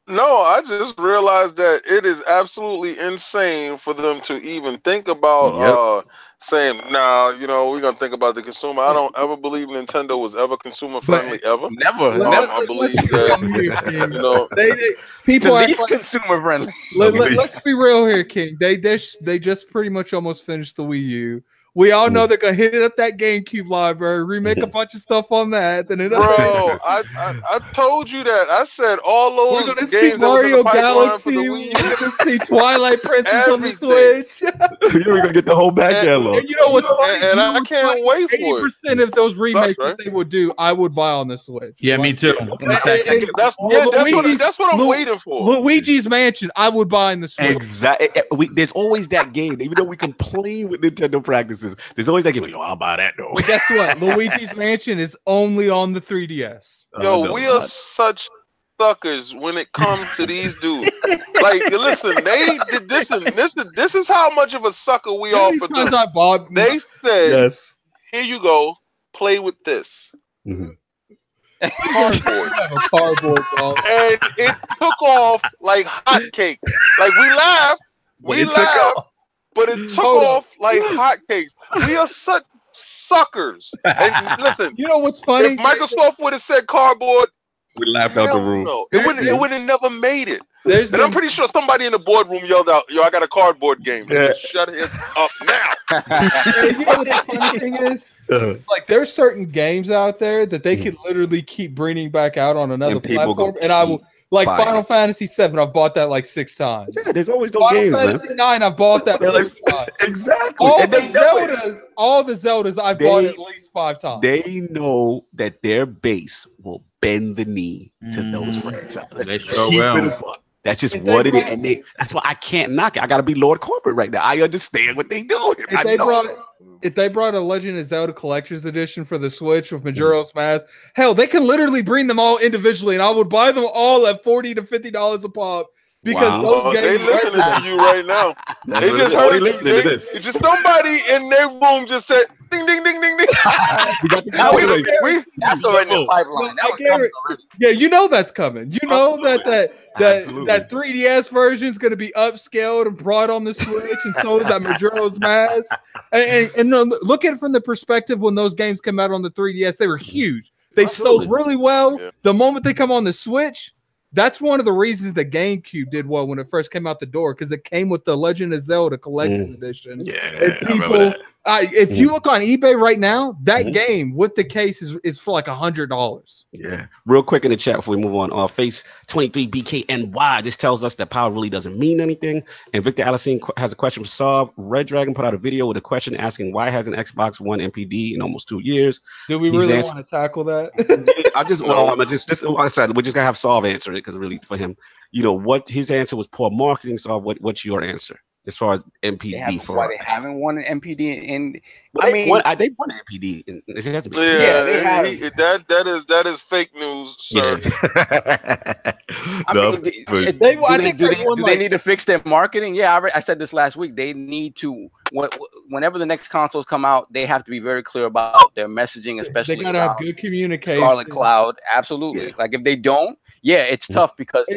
No, I just realized that it is absolutely insane for them to even think about saying, nah, you know, we're gonna think about the consumer. I don't ever believe Nintendo was ever consumer friendly ever. Never. I believe that people are like consumer friendly. Let's be real here, King. They just pretty much almost finished the Wii U. We all know they're gonna hit up that GameCube library, remake a bunch of stuff on that. Then I told you that. I said all those we're gonna games see Mario Galaxy. We're gonna see Twilight Princess on the Switch. You're gonna get the whole back catalog. And you know what's funny? And I can't wait for it. 80% of those remakes that they would do, I would buy on the Switch. Yeah, me too. That's what I'm waiting for. Luigi's Mansion, I would buy in the Switch. Exactly. There's always that game, even though we complain with Nintendo practices. There's always that game. Yo, I'll buy that though. But guess what? Luigi's Mansion is only on the 3DS. Yo, we are such suckers when it comes to these dudes. Like, listen, they did this, and this is how much of a sucker we are for them. They said, "Here you go, play with this." Cardboard. And it took off like hotcakes. Like we laughed, but it took off like hotcakes. We are such suckers. And listen, you know what's funny? If Microsoft would have said cardboard, we laughed out the room. No. It would have never made it. And I'm pretty sure somebody in the boardroom yelled out, "Yo, I got a cardboard game." Said, shut his up now. You know what the funny thing is? Like, there's certain games out there that they could literally keep bringing back out on another platform, and I will. Like Final Fantasy VII, I've bought that like 6 times. Yeah, there's always those games, Final Fantasy IX, I've bought that 6 times. Exactly. All the Zeldas, I've bought at least 5 times. They know that their base will bend the knee to those franchises. They sure will. That's just what it is. And that's why I can't knock it. I got to be Lord Corporate right now. I understand what they do. If they brought a Legend of Zelda Collector's Edition for the Switch with Majora's Mask, hell, they can literally bring them all individually, and I would buy them all at $40 to $50 a pop. Because those games they listening to you right now. They just heard you. Just somebody in their room just said, "Ding, ding, ding, ding, ding." That's already in the pipeline. That was coming already. Yeah, you know that's coming. You know that 3DS version is going to be upscaled and brought on the Switch, and so is that Majora's Mask. And look at it from the perspective when those games come out on the 3DS, they were huge. They sold really well. Yeah. The moment they come on the Switch, that's one of the reasons the GameCube did well when it first came out the door, because it came with the Legend of Zelda Collector's Edition. Yeah, and people, if you look on eBay right now, that game with the case is for like $100. Yeah. Real quick in the chat before we move on. Face 23BKNY just tells us that power really doesn't mean anything. And Victor Allison has a question for Saab. Red Dragon put out a video with a question asking why hasn't Xbox One NPD in almost 2 years. Do we really want to tackle that? We're just gonna have Saab answer it because really for him, you know what his answer was poor marketing. Saab, what's your answer? As far as MPD they haven't won an MPD in. They won MPD. It hasn't been that is fake news, sir. Yeah. Do they need to fix their marketing? Yeah, I said this last week. They need to. Whenever the next consoles come out, they have to be very clear about their messaging, especially. They gotta have good communication. Scarlet Cloud, absolutely. Yeah. Like if they don't, it's tough because.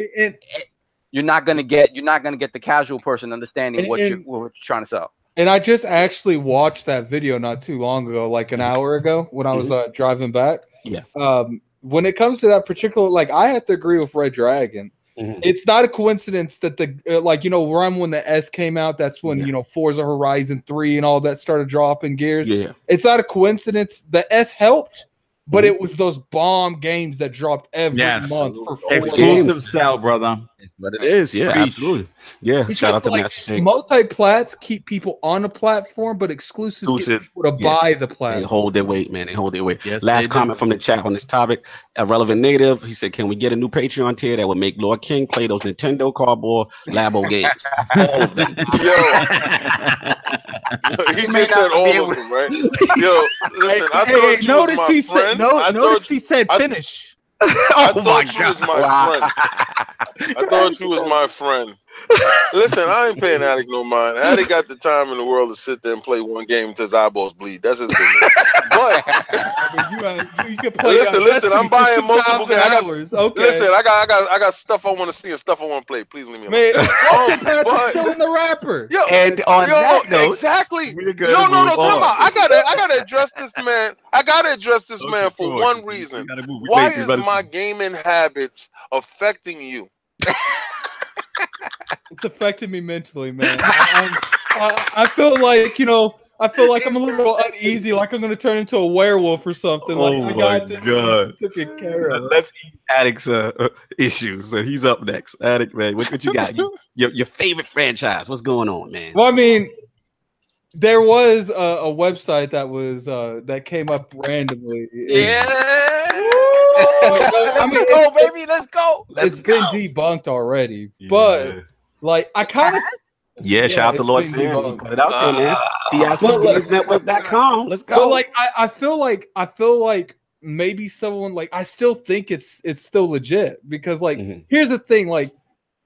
You're not gonna get the casual person understanding what you're trying to sell. And I just actually watched that video not too long ago, like an hour ago, when I was driving back. Yeah. When it comes to that particular, like, I have to agree with Red Dragon. It's not a coincidence that around when the S came out, that's when Forza Horizon 3 and all that started dropping gears. Yeah. It's not a coincidence. The S helped. But it was those bomb games that dropped every month for exclusive sell, brother. But it is, yeah, absolutely. Yeah, because shout out to Master Shake. Multi-plats keep people on the platform, but exclusives get people to buy the platform. They hold their weight, man. They hold their weight. Yes, last comment from the chat on this topic. Irrelevant Native, he said, can we get a new Patreon tier that would make Lord King play those Nintendo cardboard Labo games? All of them. He just said all of them, right? Yo, listen, I thought you was my friend. Notice he said finish. I thought you was my friend. I thought you was my friend. Listen, I ain't paying Attic no mind. Attic got the time in the world to sit there and play one game until his eyeballs bleed. That's his business. But you can play. Listen. I'm buying multiple games. Okay. Listen, I got stuff I want to see and stuff I want to play. Please leave me alone. But still in the rapper. Yo, and on that note, exactly. No. Time out. I gotta address this man. I gotta address this man for one reason. Why is my gaming habits affecting you? It's affecting me mentally, man. I feel like, I'm a little uneasy, like I'm going to turn into a werewolf or something. Like, my God. Took it care of. Let's eat Addict's issues. So he's up next. Addict, man, what you got? Your favorite franchise. What's going on, man? Well, I mean, there was a website that came up randomly. Let's go, baby. Let's go. It's been debunked already, but like I kind of shout out to Lord Sam. Put it out there, man. TICBizNetwork.com. Let's go. But like I feel like maybe someone like I still think it's still legit because like here's the thing, like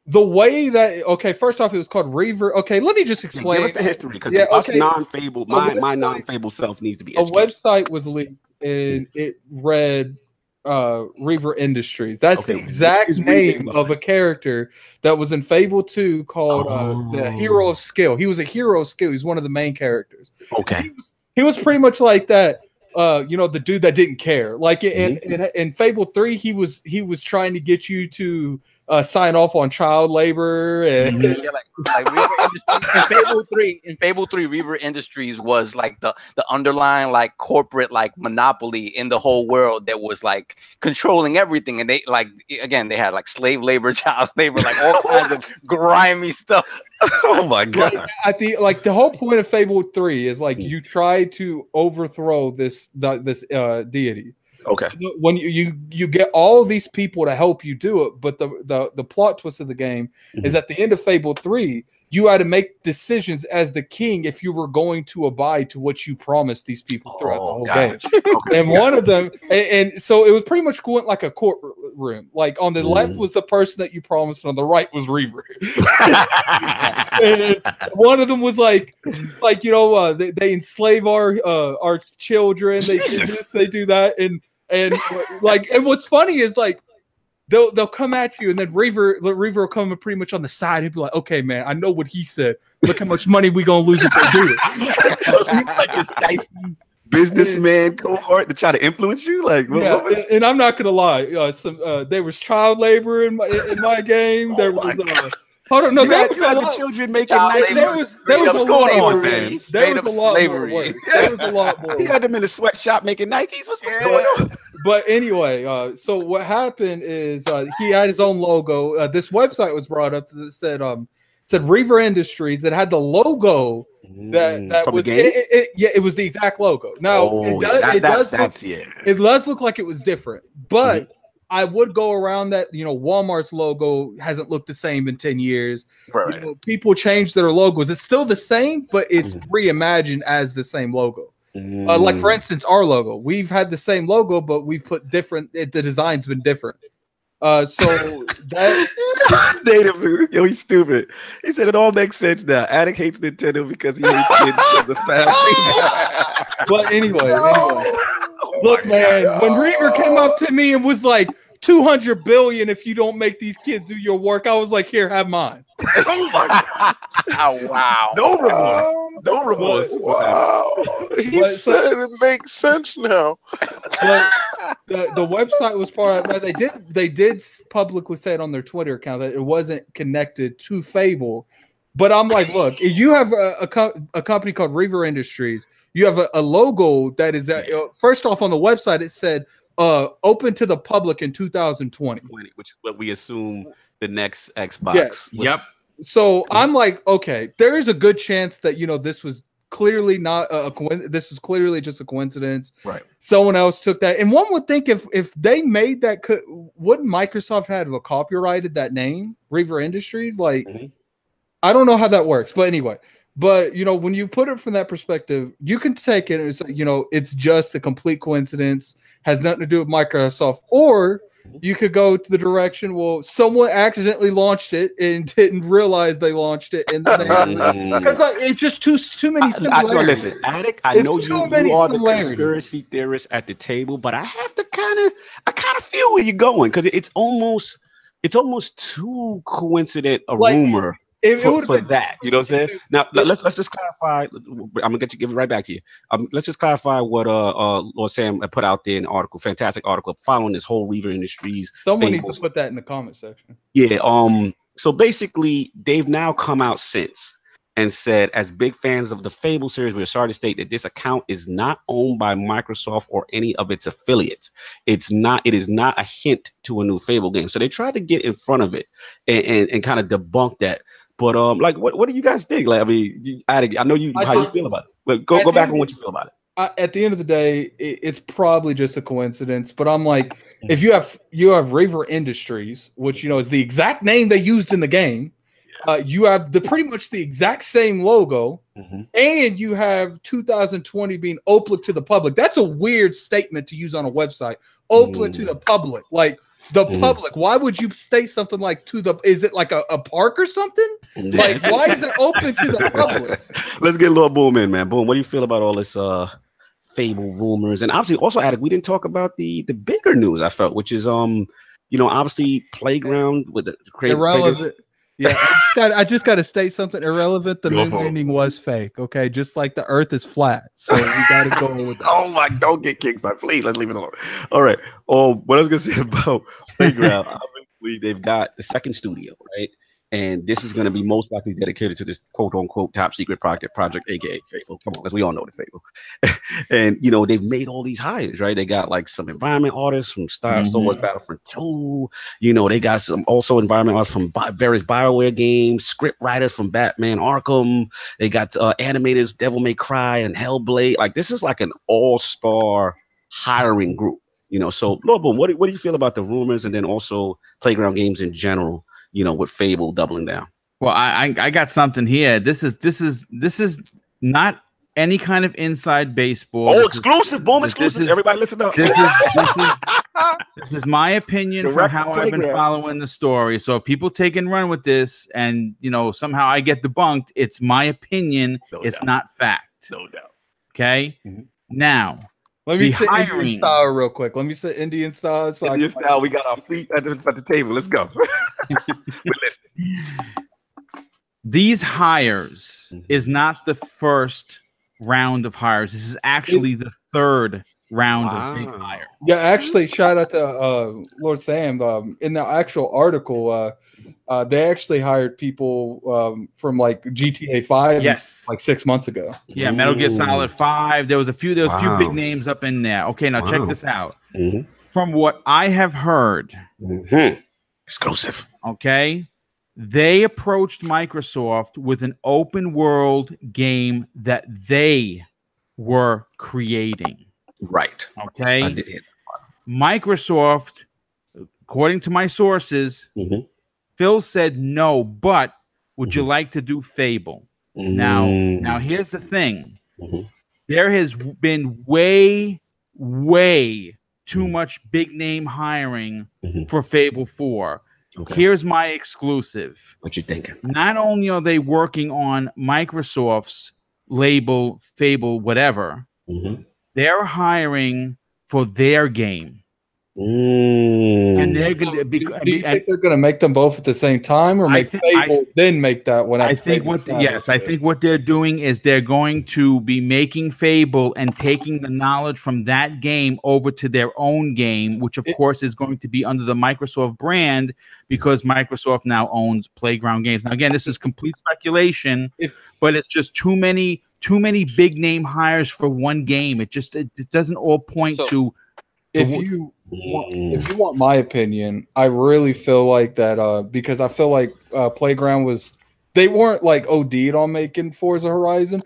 the way that first off it was called Reaver. Okay, let me just explain. Give us the history because us non-fable, my non-fable self needs to be educated. A website was leaked and it read Reaver Industries. That's the exact name of a character that was in Fable 2 called the Hero of Skill. He was a hero of skill. He's one of the main characters. Okay. He was pretty much like that. The dude that didn't care. Like in Fable 3, he was trying to get you to sign off on child labor and like Reaver Industries. In Fable 3, Reaver Industries was like the underlying like corporate like monopoly in the whole world that was like controlling everything, and they they had like slave labor, child labor, like all kinds of grimy stuff. Oh my God. The whole point of Fable 3 is like you try to overthrow this deity. Okay. So when you get all of these people to help you do it, but the plot twist of the game is at the end of Fable 3, you had to make decisions as the king if you were going to abide to what you promised these people throughout the whole game. And one of them, and so it was pretty much going like a courtroom. Like on the left was the person that you promised, and on the right was Reaver. And one of them was they enslave our children. They do this, they do that, and what's funny is like they'll come at you, and then Reaver will come pretty much on the side. He'll be like, "Okay, man, I know what he said. Look how much money we gonna lose if they do it." Like this nice businessman cohort to try to influence you. Like, and I'm not gonna lie. There was child labor in my game. There was. Hold on, no, you had the children making Nikes. There was a lot more. There was a lot more work. There was a lot more. He had them in the sweatshop making Nikes. What's going on? But anyway, so what happened is he had his own logo. This website was brought up that said Reaver Industries. It had the logo that from was the game? it was the exact logo. Now it does look like it was different, but I would go around that. Walmart's logo hasn't looked the same in 10 years. Right. People change their logos. It's still the same, but it's reimagined as the same logo. Like for instance, our logo. We've had the same logo, but we put different. The design's been different. So that native, he's stupid. He said it all makes sense now. Attic hates Nintendo because he hates kids because of family. But anyway. Look, man, when Reaver came up to me and was like, 200 billion if you don't make these kids do your work, I was like, here, have mine. Oh my God. Oh, wow. No remorse. No remorse. Wow. He said it makes sense now. But the website was part of that. They did publicly say it on their Twitter account that it wasn't connected to Fable. But I'm like, look, if you have a company called Reaver Industries, you have a logo that is first off on the website, it said open to the public in 2020, which is what we assume the next Xbox. Yes. Yep. So I'm like, okay, there is a good chance that this was clearly not a coincidence. This was clearly just a coincidence. Right. Someone else took that, and one would think if they made that, wouldn't Microsoft have copyrighted that name, Reaver Industries? Like, I don't know how that works, but anyway. But when you put it from that perspective, you can take it as it's just a complete coincidence, has nothing to do with Microsoft, or you could go to the direction, well, someone accidentally launched it and didn't realize they launched it, and because it's just too many similarities. Listen, Attic, I know you are the conspiracy theorist at the table, but I have to kind of feel where you're going, because it's almost too coincident a rumor. For that, you know what I'm saying? Now let's just clarify. I'm gonna give it right back to you. Let's just clarify what Lord Sam put out there in the article. Fantastic article following this whole Reaver Industries. Someone needs to put that in the comment section. Yeah. So basically, they've now come out since and said, as big fans of the Fable series, we're sorry to state that this account is not owned by Microsoft or any of its affiliates. It is not a hint to a new Fable game. So they tried to get in front of it and kind of debunk that. But what do you guys think? Like, I mean, I know how you feel about it. But go back on what you feel about it. At the end of the day, it's probably just a coincidence. But I'm like, if you have Reaver Industries, which is the exact name they used in the game, you have pretty much the exact same logo, and you have 2020 being open to the public. That's a weird statement to use on a website. Open to the public, like. The public. Why would you state something like is it like a park or something? Like, why is it open to the public? Let's get a little Boom in, man. Boom, what do you feel about all this Fable rumors? And obviously also, Attic, we didn't talk about the bigger news, I felt, which is obviously Playground with the irrelevant. Yeah, I just got to state something irrelevant. The moon landing was fake. Okay, just like the Earth is flat, so we got to go with that. Oh my! Don't get kicked, by please. Let's leave it alone. All right. What I was gonna say about Playground, obviously they've got the second studio, right? And this is going to be most likely dedicated to this quote-unquote top secret project, aka Fable. Come on, because we all know it's Fable. And they've made all these hires, right? They got like some environment artists from Star Wars Battlefront 2. They got some also environment artists from various BioWare games, script writers from Batman Arkham. They got animators, Devil May Cry and Hellblade. Like, this is like an all-star hiring group. So Lord Boom, what do you feel about the rumors, and then also Playground Games in general? With Fable doubling down. Well, I got something here. This is not any kind of inside baseball. Oh, exclusive, Boom, exclusive. Everybody listen up. This is my opinion for how I've been following the story. So if people take and run with this and somehow I get debunked, it's my opinion. It's not fact. No doubt. Okay? Now, let me say Indian style real quick. Let me say Indian style. Indian style, we got our feet at the table. Let's go. These hires is not the first round of hires. This is actually the third round of big hire. Yeah, actually, shout out to Lord Sam. In the actual article, they actually hired people from like GTA 5 like 6 months ago. Yeah, Metal Gear Solid 5. There was a few big names up in there. Okay, now check this out. From what I have heard, exclusive. Okay, they approached Microsoft with an open world game that they were creating. Right. Okay. I did hear that. Microsoft, according to my sources, Phil said no, but would you like to do Fable? Now here's the thing. There has been way too much big name hiring for Fable 4. Okay. Here's my exclusive. What you thinking? Not only are they working on Microsoft's label, Fable, whatever, they're hiring for their game. And they're going to be. Do you think they're going to make them both at the same time, or make Fable then make that one? I think what they're doing is they're going to be making Fable and taking the knowledge from that game over to their own game, which of course is going to be under the Microsoft brand because Microsoft now owns Playground Games. Now again, this is complete speculation, but it's just too many big name hires for one game. It doesn't all point to. if you want my opinion, I really feel like that because I feel like Playground they weren't like OD'd on making Forza Horizon,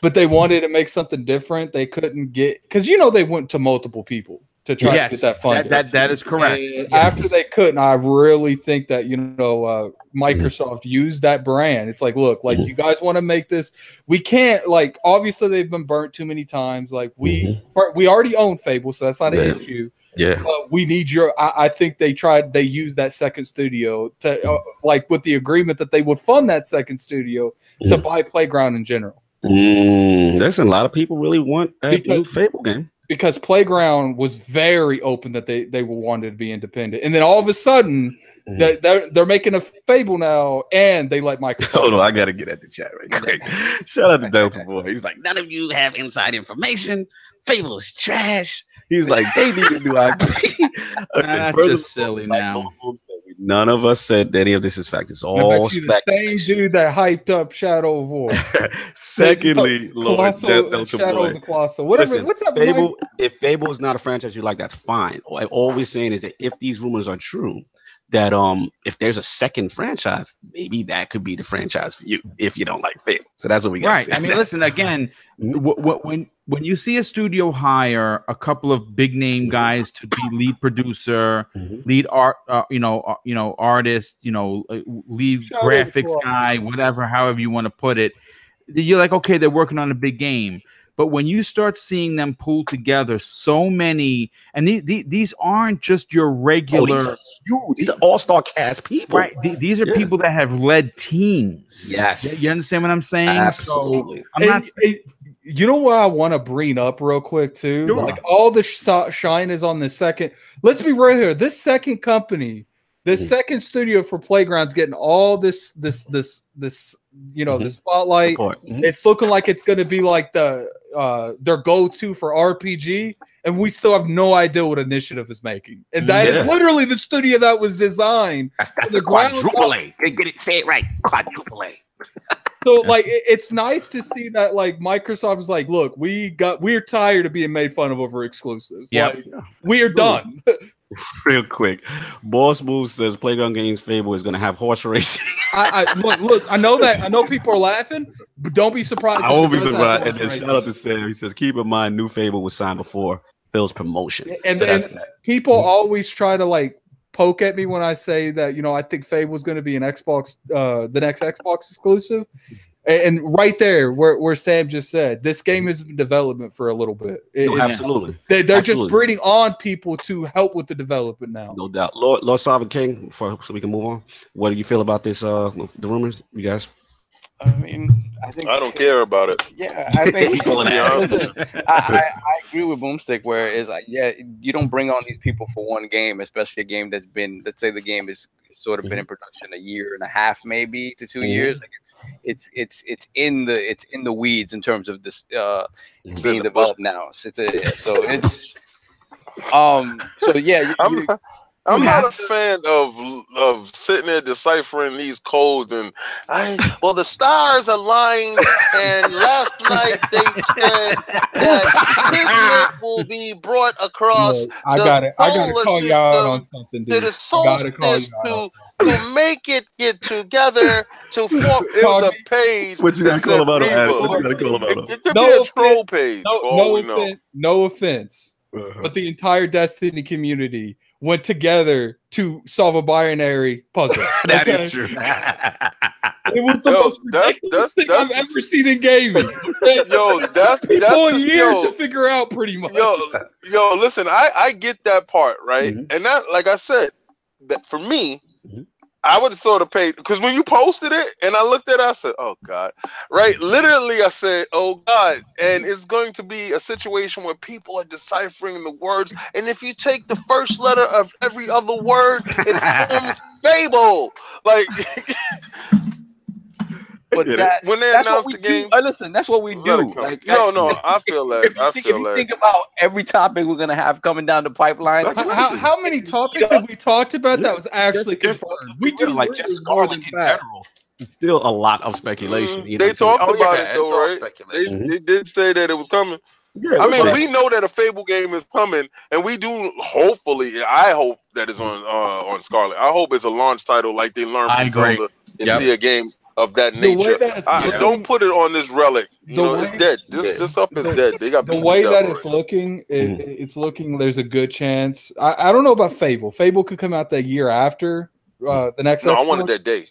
but they wanted to make something different. They couldn't get because they went to multiple people to try to get that funding. That is correct. Yes. After they couldn't, I really think that Microsoft used that brand. It's like, look, like you guys want to make this, we can't like. Obviously, they've been burnt too many times. Like we already own Fable, so that's not an issue. Yeah, we need your. I think they used that second studio to like with the agreement that they would fund that second studio to buy Playground in general. There's a lot of people really want that new Fable game because Playground was very open that they wanted to be independent, and then all of a sudden they're making a Fable now, and they let Microsoft. Hold on, I gotta get at the chat right quick. Shout out to Delta Boy. He's like, none of you have inside information. Fable is trash. He's like, they need a new IP. That's just silly now. None of us said any of this is fact. It's all the same dude that hyped up Shadow of War. Secondly, Lord, Shadow of the Colossal. Whatever. Listen, what's up, Fable? If Fable is not a franchise you like, that's fine. All we're saying is that if these rumors are true, that if there's a second franchise, maybe that could be the franchise for you if you don't like Fable. So that's what we got. Right. I mean, listen again. When you see a studio hire a couple of big name guys to be lead producer, lead art, artist, lead graphics guy, whatever, however you want to put it, you're like, okay, they're working on a big game. But when you start seeing them pull together so many, and these aren't just your regular, these are all-star cast people, right? These are people that have led teams. Yes, you understand what I'm saying? Absolutely. So I'm not. You know what I want to bring up real quick too? Sure. Like all the shine is on the second. Let's be right here. This second company, this second studio for Playground's getting all this the spotlight. It's looking like it's going to be like their go-to for RPG, and we still have no idea what Initiative is making. And that is literally the studio that was designed. That's the quadruple A. Say it right, quadruple A. So like it's nice to see that like Microsoft is like, look, we're tired of being made fun of over exclusives. Yeah, like, we are done. Real quick, Boss Move says Playground Games Fable is going to have horse racing. Look. I know people are laughing, but don't be surprised. I won't be surprised. And then shout out to Sam. He says, keep in mind, new Fable was signed before Phil's promotion. And people always try to like poke at me when I say that, I think Fable is going to be an Xbox, the next Xbox exclusive. And right there, where Sam just said, this game is in development for a little bit. Absolutely. They're just bringing on people to help with the development now. No doubt. Lord Sovereign King, so we can move on. What do you feel about this, the rumors, you guys? I mean, I don't care about it. Yeah, I think I agree with BoomStick where it's like, you don't bring on these people for one game, especially a game that's been, let's say the game is sort of been in production a year and a half, maybe to 2 years. Like it's in the weeds in terms of this. It's being developed now. I'm not a fan of sitting there deciphering these codes the stars aligned and last night they said that business will be brought across I gotta call you out on something, dude. To the solstice to make it get together to form a page. What you gotta call about it? It could be a troll page. No offense. But the entire Destiny community went together to solve a binary puzzle. That is true. It was the most ridiculous thing I've ever seen in gaming. That's a year to figure out pretty much. Listen, I get that part, right? And that, like I said, that for me, I would have sort of paid, because when you posted it and I looked at it, I said, oh God, right? Literally, I said, oh God. And it's going to be a situation where people are deciphering the words. And if you take the first letter of every other word, it forms Fable. Like, but when they announced the game, listen, that's what we do. Like, I feel that. If you think about every topic we're gonna have coming down the pipeline, how many topics have we talked about that was actually confirmed? We do like just Scarlet in general. It's still a lot of speculation. They talked about it though, right? They did say that it was coming. Yeah, I mean, we know that a Fable game is coming, and we do. Hopefully, I hope that it's on Scarlet. I hope it's a launch title like they learned from Zelda. It's a game of that nature. Don't put it on this relic. You know, it's dead. This stuff is dead. They got the way that it's looking. It's looking. There's a good chance. I don't know about Fable. Fable could come out that year after the next. No, I wanted that day.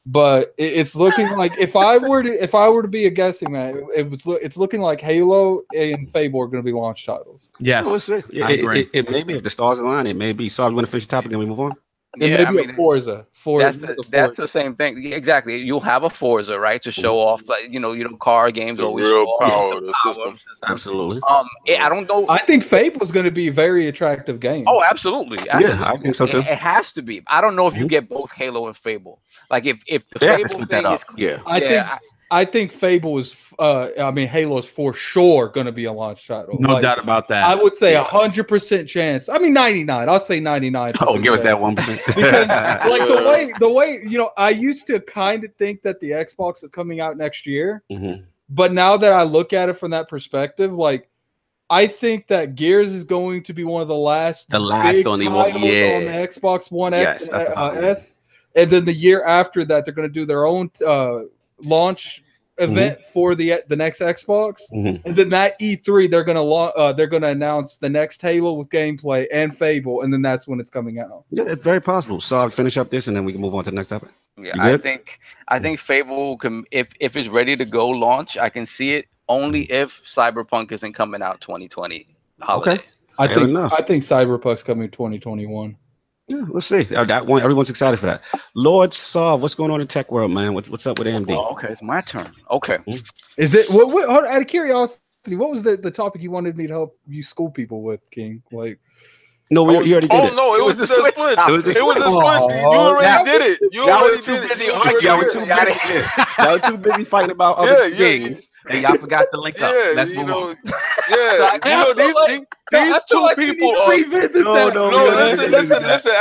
But it's looking like if I were to be a guessing man, it's looking like Halo and Fable are going to be launch titles. Yes, I agree. It may be if the stars align. It may be. So you want to finish the topic and we move on. Yeah, maybe a Forza. That's the same thing. Exactly. You'll have a Forza, right, to show off, like car games the always real show power off of the system. Absolutely. I don't know. I think Fable is going to be a very attractive game. Oh, absolutely. Yeah, I think so too. It has to be. I don't know if you get both Halo and Fable. Like if the Fable thing is, I think Fable is. Halo is for sure going to be a launch title. No doubt about that. I would say 100% chance. I mean 99. I'll say 99. Oh, give us that 1%. Because like the way I used to kind of think that the Xbox is coming out next year, but now that I look at it from that perspective, like I think that Gears is going to be one of the last big titles on the Xbox One X and S, and then the year after that they're going to do their own launch event for the next Xbox, and then that E3 they're gonna announce the next Halo with gameplay and Fable, and then that's when it's coming out. Yeah, it's very possible. So I'll finish up this, and then we can move on to the next topic. Yeah, I think Fable can, if it's ready to go launch, I can see it only if Cyberpunk isn't coming out 2020 holiday. Okay, I think Cyberpunk's coming 2021. Yeah, let's see. Everyone's excited for that. Lord Saw, what's going on in tech world, man? What's up with AMD? Oh, okay, it's my turn. Okay. Is it what out of curiosity, what was the topic you wanted me to help you school people with, King? Like No, we already did it. Oh no, it was the Switch. It was the Switch. You already did it. You already did it. Y'all were too busy fighting about other things, and y'all forgot to link up. Let's move on. These two people are listen,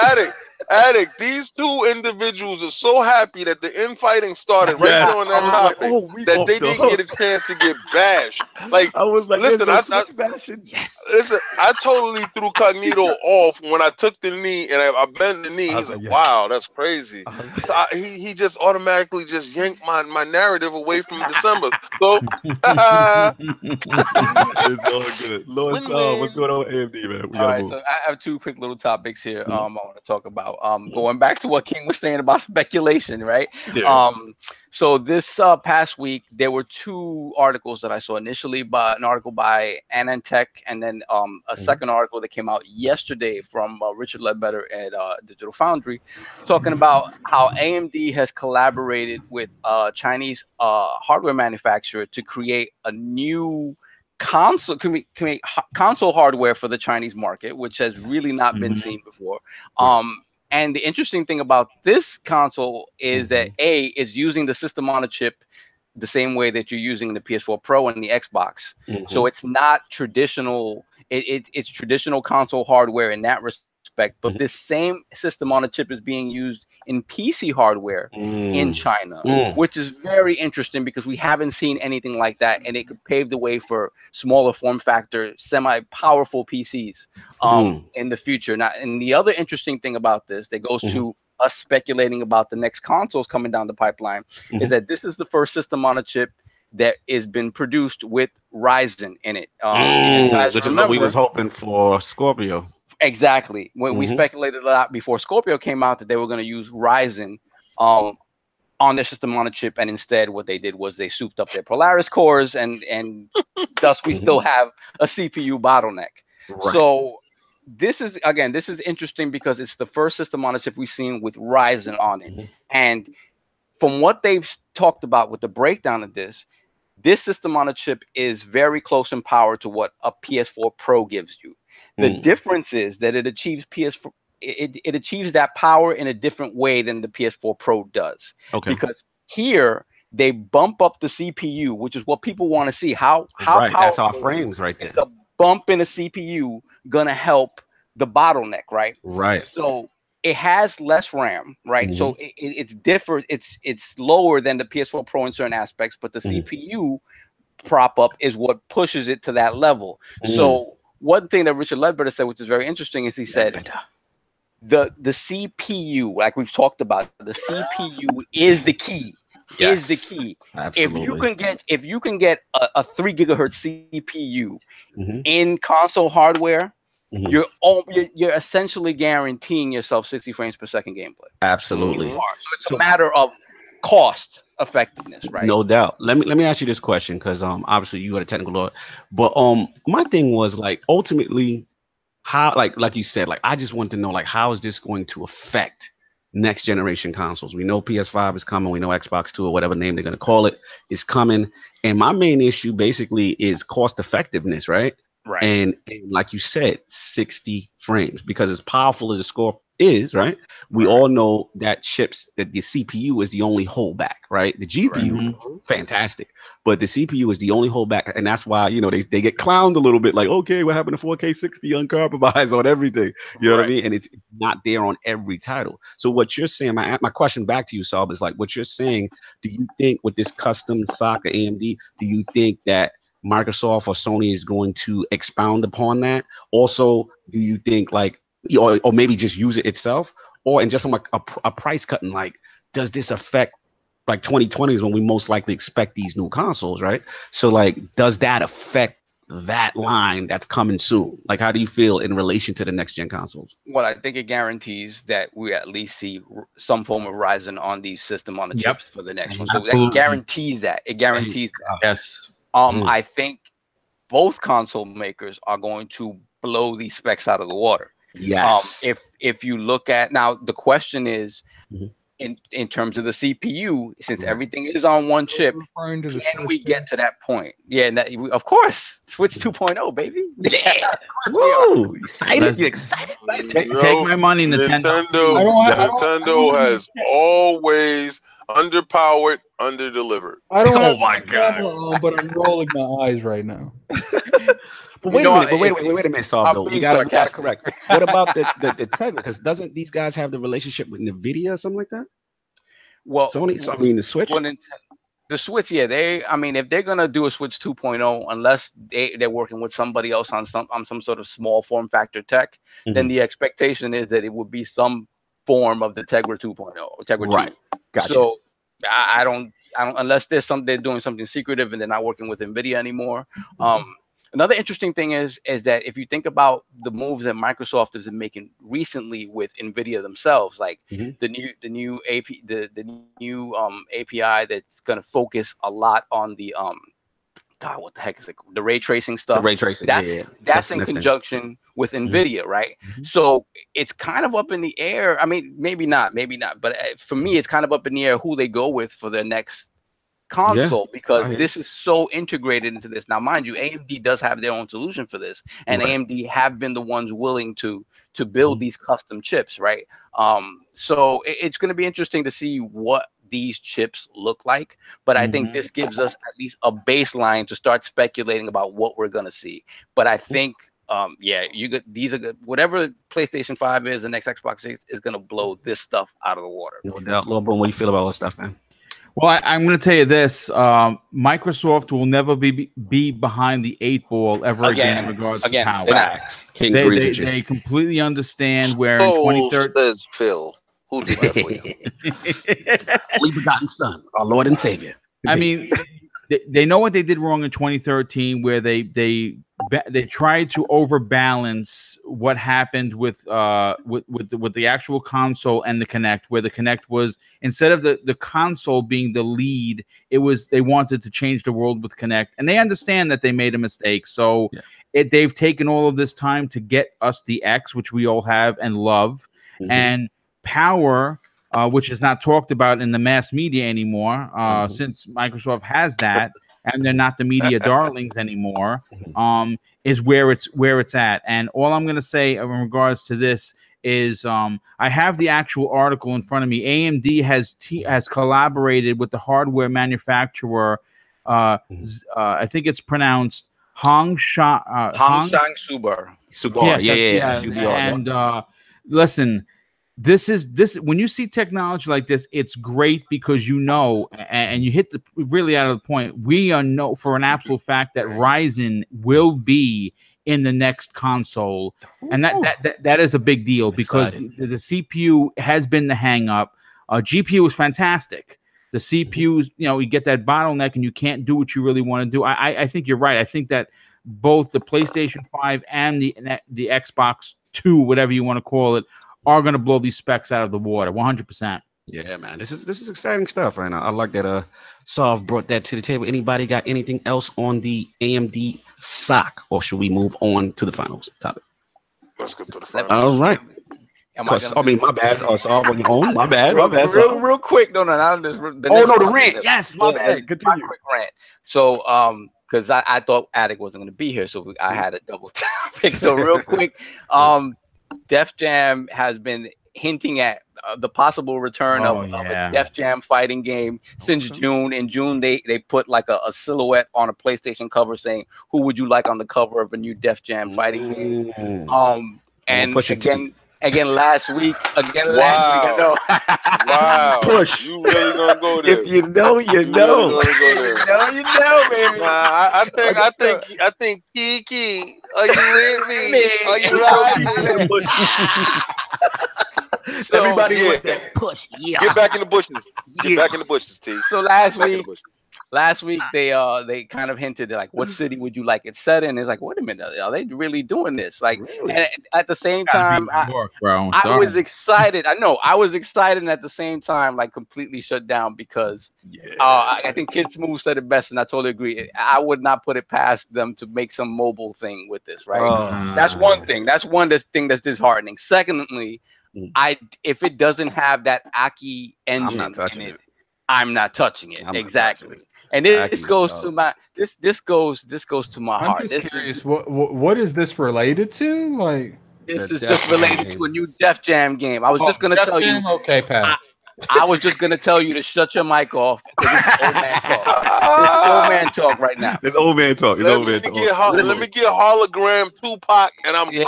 Addict, these two individuals are so happy that the infighting started right there on that topic that they didn't get a chance to get bashed. Like, I was like, listen, listen, I totally threw Cognito off when I took the knee and I bent the knee. He's like, wow, that's crazy. So he just automatically just yanked my narrative away from December. So it's all good. Lord, what's going on with AMD, man? All right, so I have two quick little topics here. I want to talk about. Going back to what King was saying about speculation, right? Yeah. So this past week there were two articles that I saw initially, an article by AnandTech, and then a second article that came out yesterday from Richard Ledbetter at Digital Foundry, talking about how AMD has collaborated with a Chinese hardware manufacturer to create a new console console hardware for the Chinese market, which has really not been seen before. And the interesting thing about this console is that is using the system on a chip the same way that you're using the PS4 Pro and the Xbox. So it's not traditional. It's traditional console hardware in that respect. But this same system on a chip is being used in PC hardware in China, which is very interesting because we haven't seen anything like that, and it could pave the way for smaller form factor, semi-powerful PCs in the future. Now, and the other interesting thing about this that goes to us speculating about the next consoles coming down the pipeline is that this is the first system on a chip that has been produced with Ryzen in it. Which is what we was hoping for Scorpio. Exactly. When we speculated a lot before Scorpio came out that they were going to use Ryzen on their system on a chip, and instead what they did was they souped up their Polaris cores, and thus we still have a CPU bottleneck. Right. So this is interesting because it's the first system on a chip we've seen with Ryzen on it. And from what they've talked about with the breakdown of this system on a chip is very close in power to what a PS4 Pro gives you. The difference is that it achieves it achieves that power in a different way than the PS4 Pro does. Okay. Because here they bump up the CPU, which is what people want to see. How that's our frames right there. The bump in the CPU gonna help the bottleneck, right? Right. So it has less RAM, right? So it's lower than the PS4 Pro in certain aspects, but the CPU prop up is what pushes it to that level. So one thing that Richard Ledbetter said, which is very interesting, is he said the CPU, like we've talked about, the CPU is the key. Is the key. Absolutely. If you can get a 3 gigahertz CPU in console hardware, you're essentially guaranteeing yourself 60 frames per second gameplay. Absolutely. So it's a matter of cost effectiveness, right? No doubt. Let me ask you this question, because obviously you are a technical lawyer, but my thing was like ultimately how like you said, like I just want to know like how is this going to affect next generation consoles? We know PS5 is coming, we know Xbox 2 or whatever name they're going to call it is coming, and my main issue basically is cost effectiveness, right? Right. And like you said, 60 frames, because as powerful as the score is, right? We all know that that the CPU is the only holdback, right? The GPU, fantastic, but the CPU is the only holdback, and that's why they get clowned a little bit, like, okay, what happened to 4K 60 uncompromised on everything? You know what I mean? And it's not there on every title. So what you're saying, my question back to you, Saab, is like what you're saying. Do you think with this custom SOC or AMD, do you think that Microsoft or Sony is going to expound upon that? Also, do you think like, or maybe just use it itself, or and just from a price cutting, like, does this affect like 2020 is when we most likely expect these new consoles, right? So like, does that affect that line that's coming soon? Like, how do you feel in relation to the next gen consoles? Well, I think it guarantees that we at least see some form of Ryzen on the system on the chips for the next one. So that guarantees that. It guarantees that. Yes. I think both console makers are going to blow these specs out of the water. Yes. If you look at now, the question is in terms of the CPU, since everything is on one chip, can we get to that point? Yeah, and of course, Switch 2.0, baby. Yeah. Woo! Excited? You excited? Take my money, Nintendo. Nintendo has always underpowered, underdelivered. I don't oh my god! But I'm rolling my eyes right now. But wait a minute, Saul. Though we got to correct. What about the Tegra? Because doesn't these guys have the relationship with NVIDIA or something like that? Well, Sony. So I mean, the Switch. The Switch, yeah. If they're gonna do a Switch 2.0, unless they're working with somebody else on some sort of small form factor tech, then the expectation is that it would be some form of the Tegra 2.0 or Tegra 2. Gotcha. So I don't unless they're doing something secretive and they're not working with NVIDIA anymore. Another interesting thing is that if you think about the moves that Microsoft has been making recently with NVIDIA themselves, like the new API that's going to focus a lot on the God, what the heck is it? The ray tracing stuff. The ray tracing. That's in conjunction with NVIDIA, right? So it's kind of up in the air. I mean, maybe not. But for me, it's kind of up in the air who they go with for their next console, because this is so integrated into this. Now, mind you, AMD does have their own solution for this, and AMD have been the ones willing to build these custom chips, right? So it's going to be interesting to see what these chips look like, but I think this gives us at least a baseline to start speculating about what we're going to see. But I think these are good. Whatever PlayStation 5 is, the next Xbox 6 is going to blow this stuff out of the water. No doubt. Lord Boom, what do you feel about all this stuff, man? Well, I'm going to tell you this: Microsoft will never be behind the 8 ball ever again in regards to power. They completely understand where in 2013 says Phil, who did that for you? Only begotten Son, our Lord and Savior. I mean, they know what they did wrong in 2013, where they tried to overbalance what happened with the actual console and the Kinect, where the Kinect was, instead of the console being the lead, they wanted to change the world with Kinect, and they understand that they made a mistake. So they've taken all of this time to get us the X, which we all have and love, and power, which is not talked about in the mass media anymore, since Microsoft has that, and they're not the media darlings anymore, is where it's at. And all I'm going to say in regards to this is, I have the actual article in front of me. AMD has collaborated with the hardware manufacturer. I think it's pronounced Hongshang Subar. And listen, this when you see technology like this, it's great because and you hit the really out of the point. We know for an absolute fact that Ryzen will be in the next console, and that is a big deal because the CPU has been the hang up. GPU is fantastic. The CPU, you get that bottleneck and you can't do what you really want to do. I think you're right. I think that both the PlayStation 5 and the Xbox 2, whatever you want to call it, are going to blow these specs out of the water. 100%. Yeah, man. This is exciting stuff right now. I like that Solve brought that to the table. Anybody got anything else on the AMD SOC, or should we move on to the finals topic? Let's get to the finals. All right. My bad. Solve on your own. My bad. Real quick. No, the rant. Yes, my bad. Continue. My quick rant. So, because I thought Attic wasn't going to be here, so I had a double topic. So real quick, Def Jam has been hinting at the possible return of a Def Jam fighting game since June. In June, they put like a silhouette on a PlayStation cover saying, "Who would you like on the cover of a new Def Jam fighting game?" And again last week. I know. Wow. Push. You really gonna go there? If you know, you know. You know, baby. I think Kiki, are you with me? Are you riding? So, everybody with that push. Yeah. Get back in the bushes. Get back in the bushes, T. So last week they kind of hinted like, what city would you like it set in? It's like, wait a minute, are they really doing this? Like, really? And at the same time, I was excited. I was excited, and at the same time, like completely shut down because I think Kid Smooth said it best, and I totally agree. I would not put it past them to make some mobile thing with this, right? That's one thing. That's thing that's disheartening. Secondly, if it doesn't have that Aki engine in it, I'm not touching it. Exactly. And this goes to my heart. I'm just curious, what is this related to? Like, this is just related to a new Def Jam game. I was just gonna tell you. Okay, Pat. I was just gonna tell you to shut your mic off because this is old man talk. This is old man talk right now. It's old man talk. It's old man talk. Let me get hologram Tupac, and I'm good.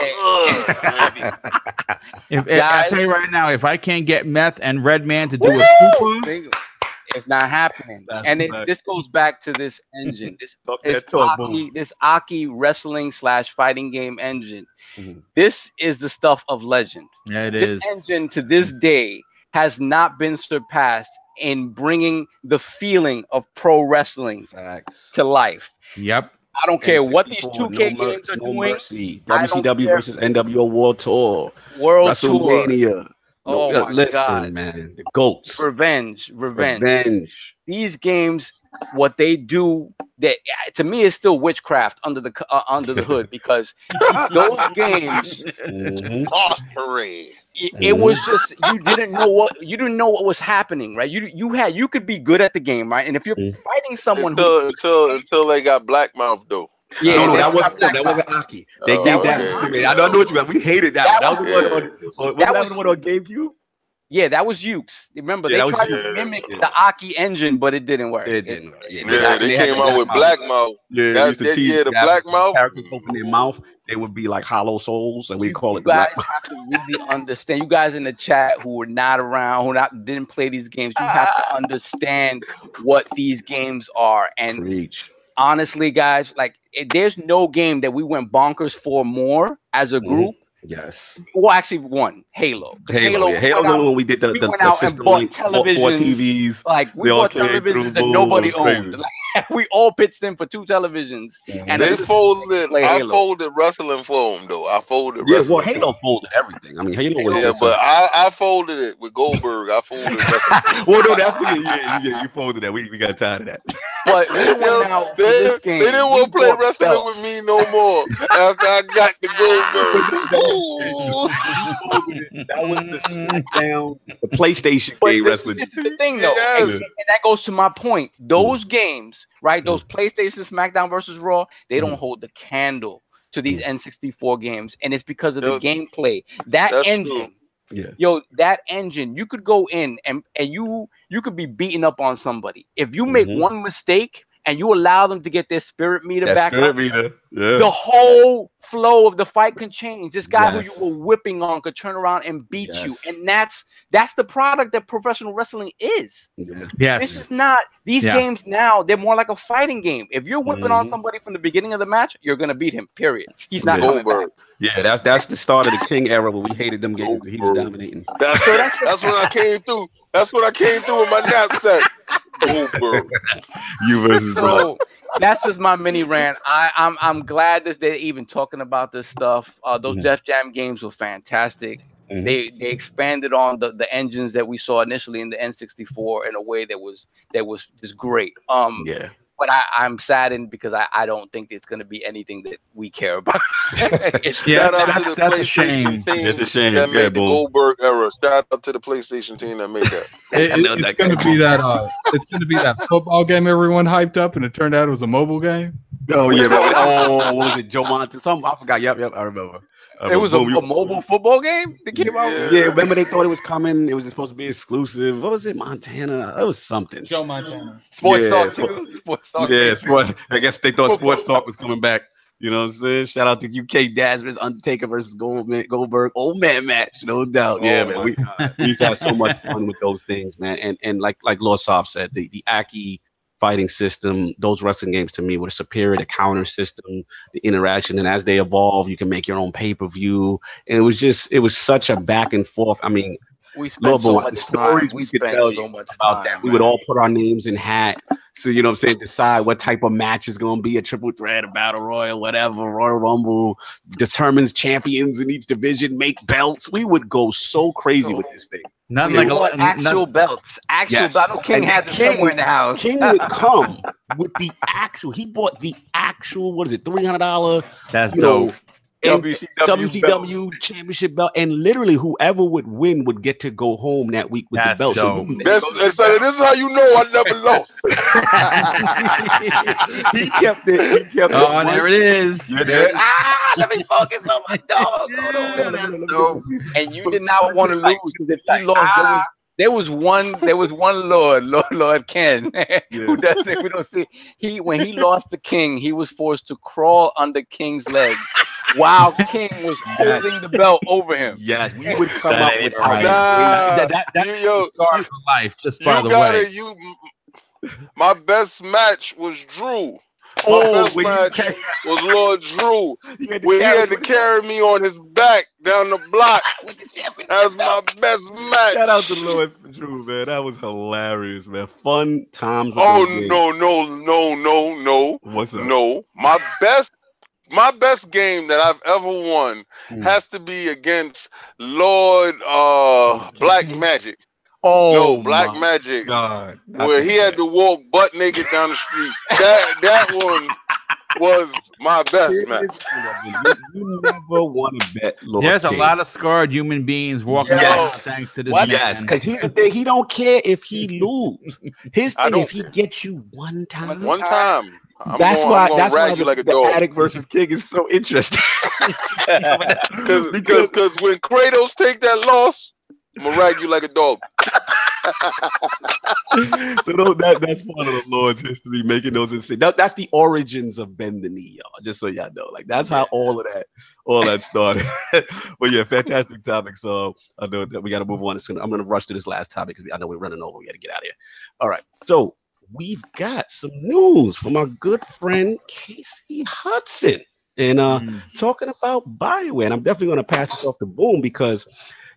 I tell you right now, if I can't get Meth and Redman to do a super, it's not happening. This goes back to this engine. This Aki wrestling / fighting game engine. Mm-hmm. This is the stuff of legend. Yeah, it is. This engine to this day has not been surpassed in bringing the feeling of pro wrestling to life. Yep. I don't care what these 2K games are doing. Mercy. WCW versus NWO World Tour. WrestleMania. Listen, man. The GOATs. Revenge. These games, what they do, that to me is still witchcraft under the hood because those games. It was just you didn't know what was happening, right? You could be good at the game, right? And if you're fighting someone until they got blackmouth though. Yeah, no, that wasn't Aki. They gave that. Okay. I know what you meant. We hated that. That was the one on GameCube. Yeah, that was Ukes. Remember, they tried to mimic the Aki engine, but it didn't work. It didn't work. Yeah, they came out with Blackmouth. Yeah, the Blackmouth. Characters open their mouth, they would be like hollow souls, and we call it the Blackmouth. You guys have to really understand. You guys in the chat who were not around, didn't play these games, you have to understand what these games are. And Preach. Honestly, guys, like there's no game that we went bonkers for more as a group. Yes. Well, actually, one Halo. Halo's the one we did the system bought televisions, 4 TVs. Like we bought televisions that nobody owned. Like, we all pitched in for 2 televisions. And they folded. I folded wrestling for them though. I folded. Wrestling. Well, Halo folded everything. I mean, Halo was. Yeah, but I folded it with Goldberg. I folded wrestling. Well, no, that's what you folded that. We got tired of that. But we went out for this game. They didn't want to play wrestling with me no more after I got the Goldberg. That was the SmackDown, the PlayStation game wrestling. This is the thing, though, and that goes to my point. Those games, right? Those PlayStation SmackDown versus Raw, they don't hold the candle to these N64 games, and it's because of the gameplay. That engine. Yo, that engine, you could go in and you could be beating up on somebody. If you make one mistake, and you allow them to get their spirit meter back up, yeah. the whole flow of the fight can change. This guy who you were whipping on could turn around and beat you, and that's the product that professional wrestling is. Yes. This is not these games now. They're more like a fighting game. If you're whipping on somebody from the beginning of the match, you're gonna beat him. Period. He's not coming back. Yeah, that's the start of the King era where we hated them games. He was dominating. That's when I came through. That's when I came through with my knapsack. Goldberg. You versus so that's just my mini rant. I'm glad that they're even talking about this stuff. Those Def Jam games were fantastic. They expanded on the engines that we saw initially in the N64 in a way that was just great. But I'm saddened because I don't think it's going to be anything that we care about. That's a shame. It's a shame. That made the Goldberg era. Shout out to the PlayStation team that made that. It's going to be that. It's going to be that football game everyone hyped up, and it turned out it was a mobile game. Oh yeah. What was it? Joe Monte? Something I forgot. Yep. I remember. It was a mobile football game that came out. Yeah, remember they thought it was coming. It was supposed to be exclusive. What was it? Montana. It was something. Joe Montana. Sports Talk too. Sports Talk. Yeah, I guess they thought Sports Talk was coming back. You know what I'm saying? Shout out to UK Dasman's Undertaker versus Goldberg. Old man match, no doubt. Yeah, man. We used to have so much fun with those things, man. And like Lord Soft said, the Aki fighting system, those wrestling games to me were superior. The counter system, the interaction, and as they evolve, you can make your own pay-per-view. And it was such a back and forth. I mean, we spent so much time. We spent so much time that. We would all put our names in hat. So, you know what I'm saying, decide what type of match is going to be, a triple threat, a battle royal, whatever, Royal Rumble, determines champions in each division, make belts. We would go so crazy with this thing. Not like actual belts. Actual belts. King had them somewhere in the house. King would come with the actual. He bought the actual. What is it? $300. That's dope. WCW championship belt, and literally whoever would win would get to go home that week with the belt. Dope. This is how you know I never lost. He kept it. Oh, there it is. Let me focus on my dog. And you did not want to lose because if he lost, there was one Lord Ken, who doesn't. We don't see. When he lost the King, he was forced to crawl under King's legs while King was holding the belt over him. Yes, we would come up with that's scar for life. Just by the way, my best match was Drew. My best match was Lord Drew, where he had to carry me on his back down the block. That was my best match. Shout out to Lord Drew, man. That was hilarious, man. Fun times. No. What's up? No, my best game that I've ever won has to be against Lord Black Magic. Black Magic. God. Where he had to walk butt naked down the street. That one was my best match. You never want to bet Lord There's King. A lot of scarred human beings walking around thanks to this. Yes, because here's the thing, he don't care if he lose. His thing, if he gets you one time. That's why the Addict versus King is so interesting. Because when Kratos take that loss, I'm gonna rag you like a dog. So that's part of the Lord's history, making those insane. That's the origins of Bend the Knee, y'all. Just so y'all know, like that's how all that started. But yeah, fantastic topic. So I know that we got to move on. I'm gonna rush to this last topic because I know we're running over. We got to get out of here. All right, so we've got some news from our good friend Casey Hudson, and talking about BioWare. And I'm definitely gonna pass this off to Boom because.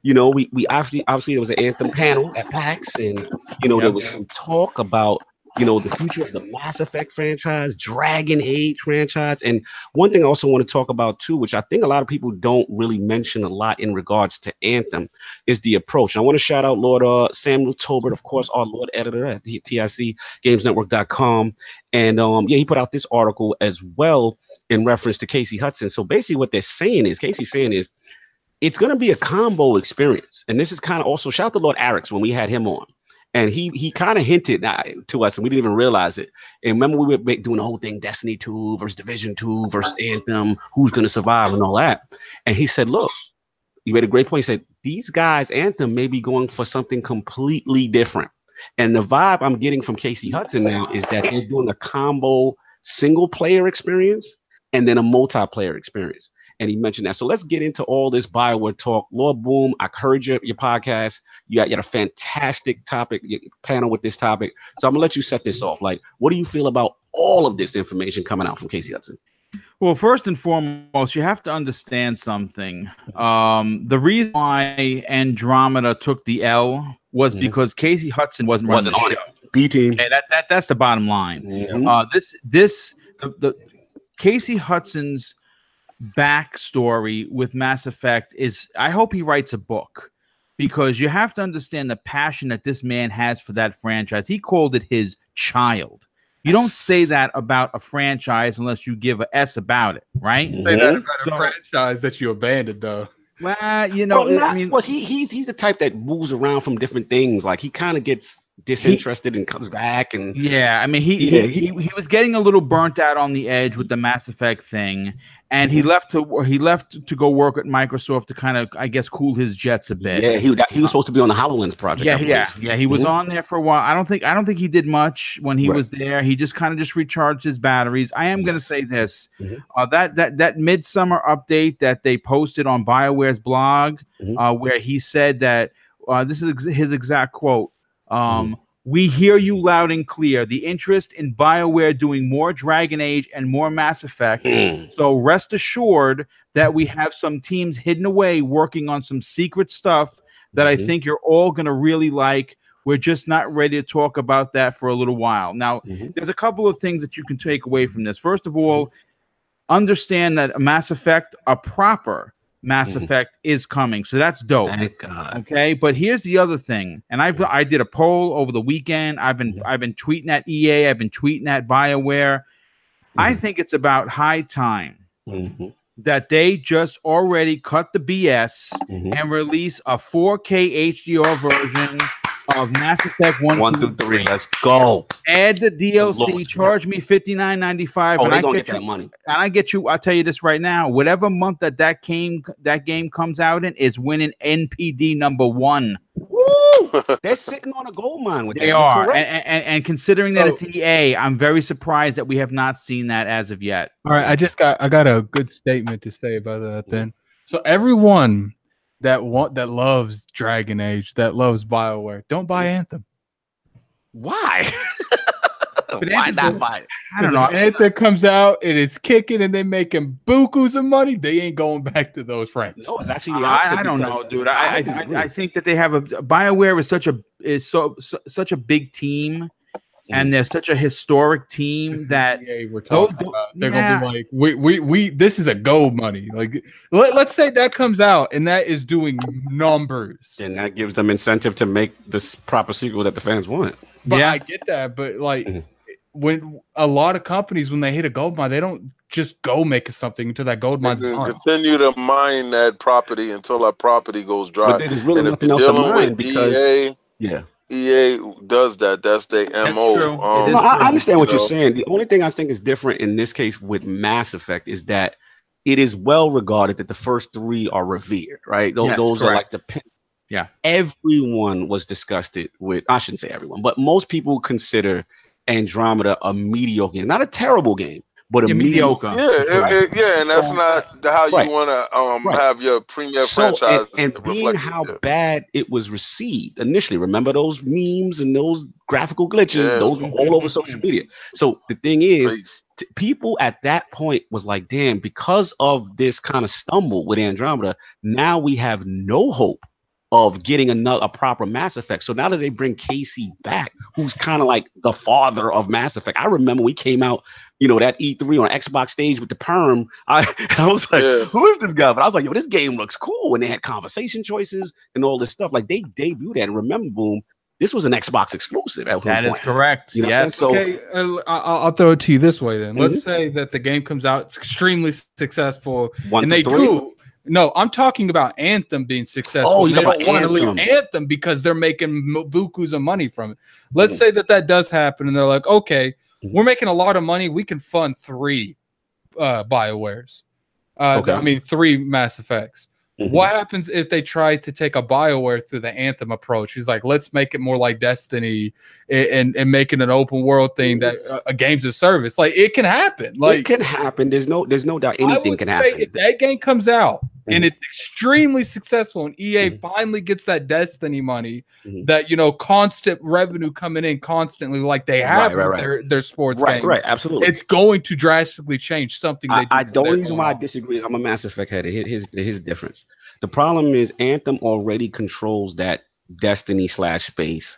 You know, we obviously there was an Anthem panel at PAX, and there was some talk about the future of the Mass Effect franchise, Dragon Age franchise, and one thing I also want to talk about too, which I think a lot of people don't really mention a lot in regards to Anthem, is the approach. And I want to shout out Lord Samuel Tolbert, of course, our Lord editor at the TICGamesNetwork.com, and he put out this article as well in reference to Casey Hudson. So basically, what they're saying is, Casey's saying is, it's going to be a combo experience. And this is kind of also, shout out to Lord Arix when we had him on. And he kind of hinted to us, and we didn't even realize it. And remember, we were doing the whole thing, Destiny 2 versus Division 2 versus Anthem, who's going to survive and all that. And he said, look, you made a great point. He said, these guys, Anthem, may be going for something completely different. And the vibe I'm getting from Casey Hudson now is that they're doing a combo single player experience and then a multiplayer experience. And he mentioned that. So let's get into all this BioWare talk. Lord Boom, I heard your podcast. You had a fantastic topic, your panel with this topic. So I'm gonna let you set this off. Like, what do you feel about all of this information coming out from Casey Hudson? Well, first and foremost, you have to understand something. The reason why Andromeda took the L was because Casey Hudson wasn't on it. B team. Okay, that's the bottom line. The Casey Hudson's backstory with Mass Effect is, I hope he writes a book, because you have to understand the passion that this man has for that franchise. He called it his child. You don't say that about a franchise unless you give an S about it, right? Say that about a franchise that you abandoned, though. Well, you know, I mean, well, he's the type that moves around from different things. Like, he kind of gets disinterested and comes back, and I mean, he was getting a little burnt out on the edge with the Mass Effect thing, and he left to go work at Microsoft to kind of, I guess, cool his jets a bit. Yeah, he was supposed to be on the HoloLens project. Yeah, he was on there for a while. I don't think he did much when he was there. He just kind of recharged his batteries. I am going to say this: that midsummer update that they posted on BioWare's blog, where he said that this is his exact quote. We hear you loud and clear. The interest in BioWare doing more Dragon Age and more Mass Effect. So rest assured that we have some teams hidden away working on some secret stuff that I think you're all going to really like. We're just not ready to talk about that for a little while. Now, there's a couple of things that you can take away from this. First of all, understand that Mass Effect, a proper Mass Effect, is coming, so that's dope. Thank God. Okay, but here's the other thing, and I did a poll over the weekend. I've been tweeting at EA. I've been tweeting at BioWare. I think it's about high time that they just already cut the BS and release a 4K HDR version of Mass Effect 1 through 3. Let's go. Add the DLC. Charge me $59.95. Oh, they're gonna get that money. And I get you. I'll tell you this right now. Whatever month that game comes out in is winning NPD #1. Woo! They're sitting on a gold mine with that. They are. And considering that it's EA, I'm very surprised that we have not seen that as of yet. All right, I got a good statement to say about that then. So everyone that loves Dragon Age, that loves BioWare, don't buy Anthem. Why? Why not buy it? I don't know. Anthem comes out and it's kicking and they making bukus of money. They ain't going back to those friends. No, it's actually the opposite. I don't know, dude. I think that they have BioWare is such a big team. And they're such a historic team that we're talking about. They're gonna be like, we this is a gold money. Like, let's say that comes out and that is doing numbers, and that gives them incentive to make this proper sequel that the fans want. But I get that. But like, when a lot of companies, when they hit a gold mine, they don't just go make something until that gold mine continue to mine that property until that property goes dry. But there's really nothing else to mine because EA does that. That's their MO. I understand what you're saying. The only thing I think is different in this case with Mass Effect is that it is well regarded that the first 3 are revered, right? Those are like the everyone was disgusted with. I shouldn't say everyone, but most people consider Andromeda a mediocre game, not a terrible game, but a mediocre. And that's not how you want to have your premier franchise. And being how bad it was received initially, remember those memes and those graphical glitches? Those were all over social media. So the thing is, people at that point was like, damn, because of this kind of stumble with Andromeda, now we have no hope of getting a proper Mass Effect. So now that they bring Casey back, who's kind of like the father of Mass Effect. I remember we came out, that E3 on Xbox stage with the perm. I was like, who is this guy? But I was like, yo, this game looks cool. And they had conversation choices and all this stuff. Like, they debuted that. And remember, Boom, this was an Xbox exclusive at one point. That is correct. Yes. So, okay, I'll throw it to you this way then. Let's say that the game comes out, it's extremely successful, and they do. No, I'm talking about Anthem being successful. Oh, they don't want to leave Anthem because they're making bukus of money from it. Let's say that does happen, and they're like, okay, we're making a lot of money. We can fund 3 BioWares. I mean, 3 Mass Effects. What happens if they try to take a BioWare through the Anthem approach? He's like, let's make it more like Destiny and make it an open world thing that a games of service. Like, it can happen. Like, it can happen. There's no doubt anything can happen. If that game comes out and it's extremely successful and EA finally gets that Destiny money, that, you know, constant revenue coming in constantly like they have their sports games. Right, absolutely. It's going to drastically change something. The only reason why I disagree is I'm a Mass Effect head. Here's the difference. The problem is Anthem already controls that Destiny / space,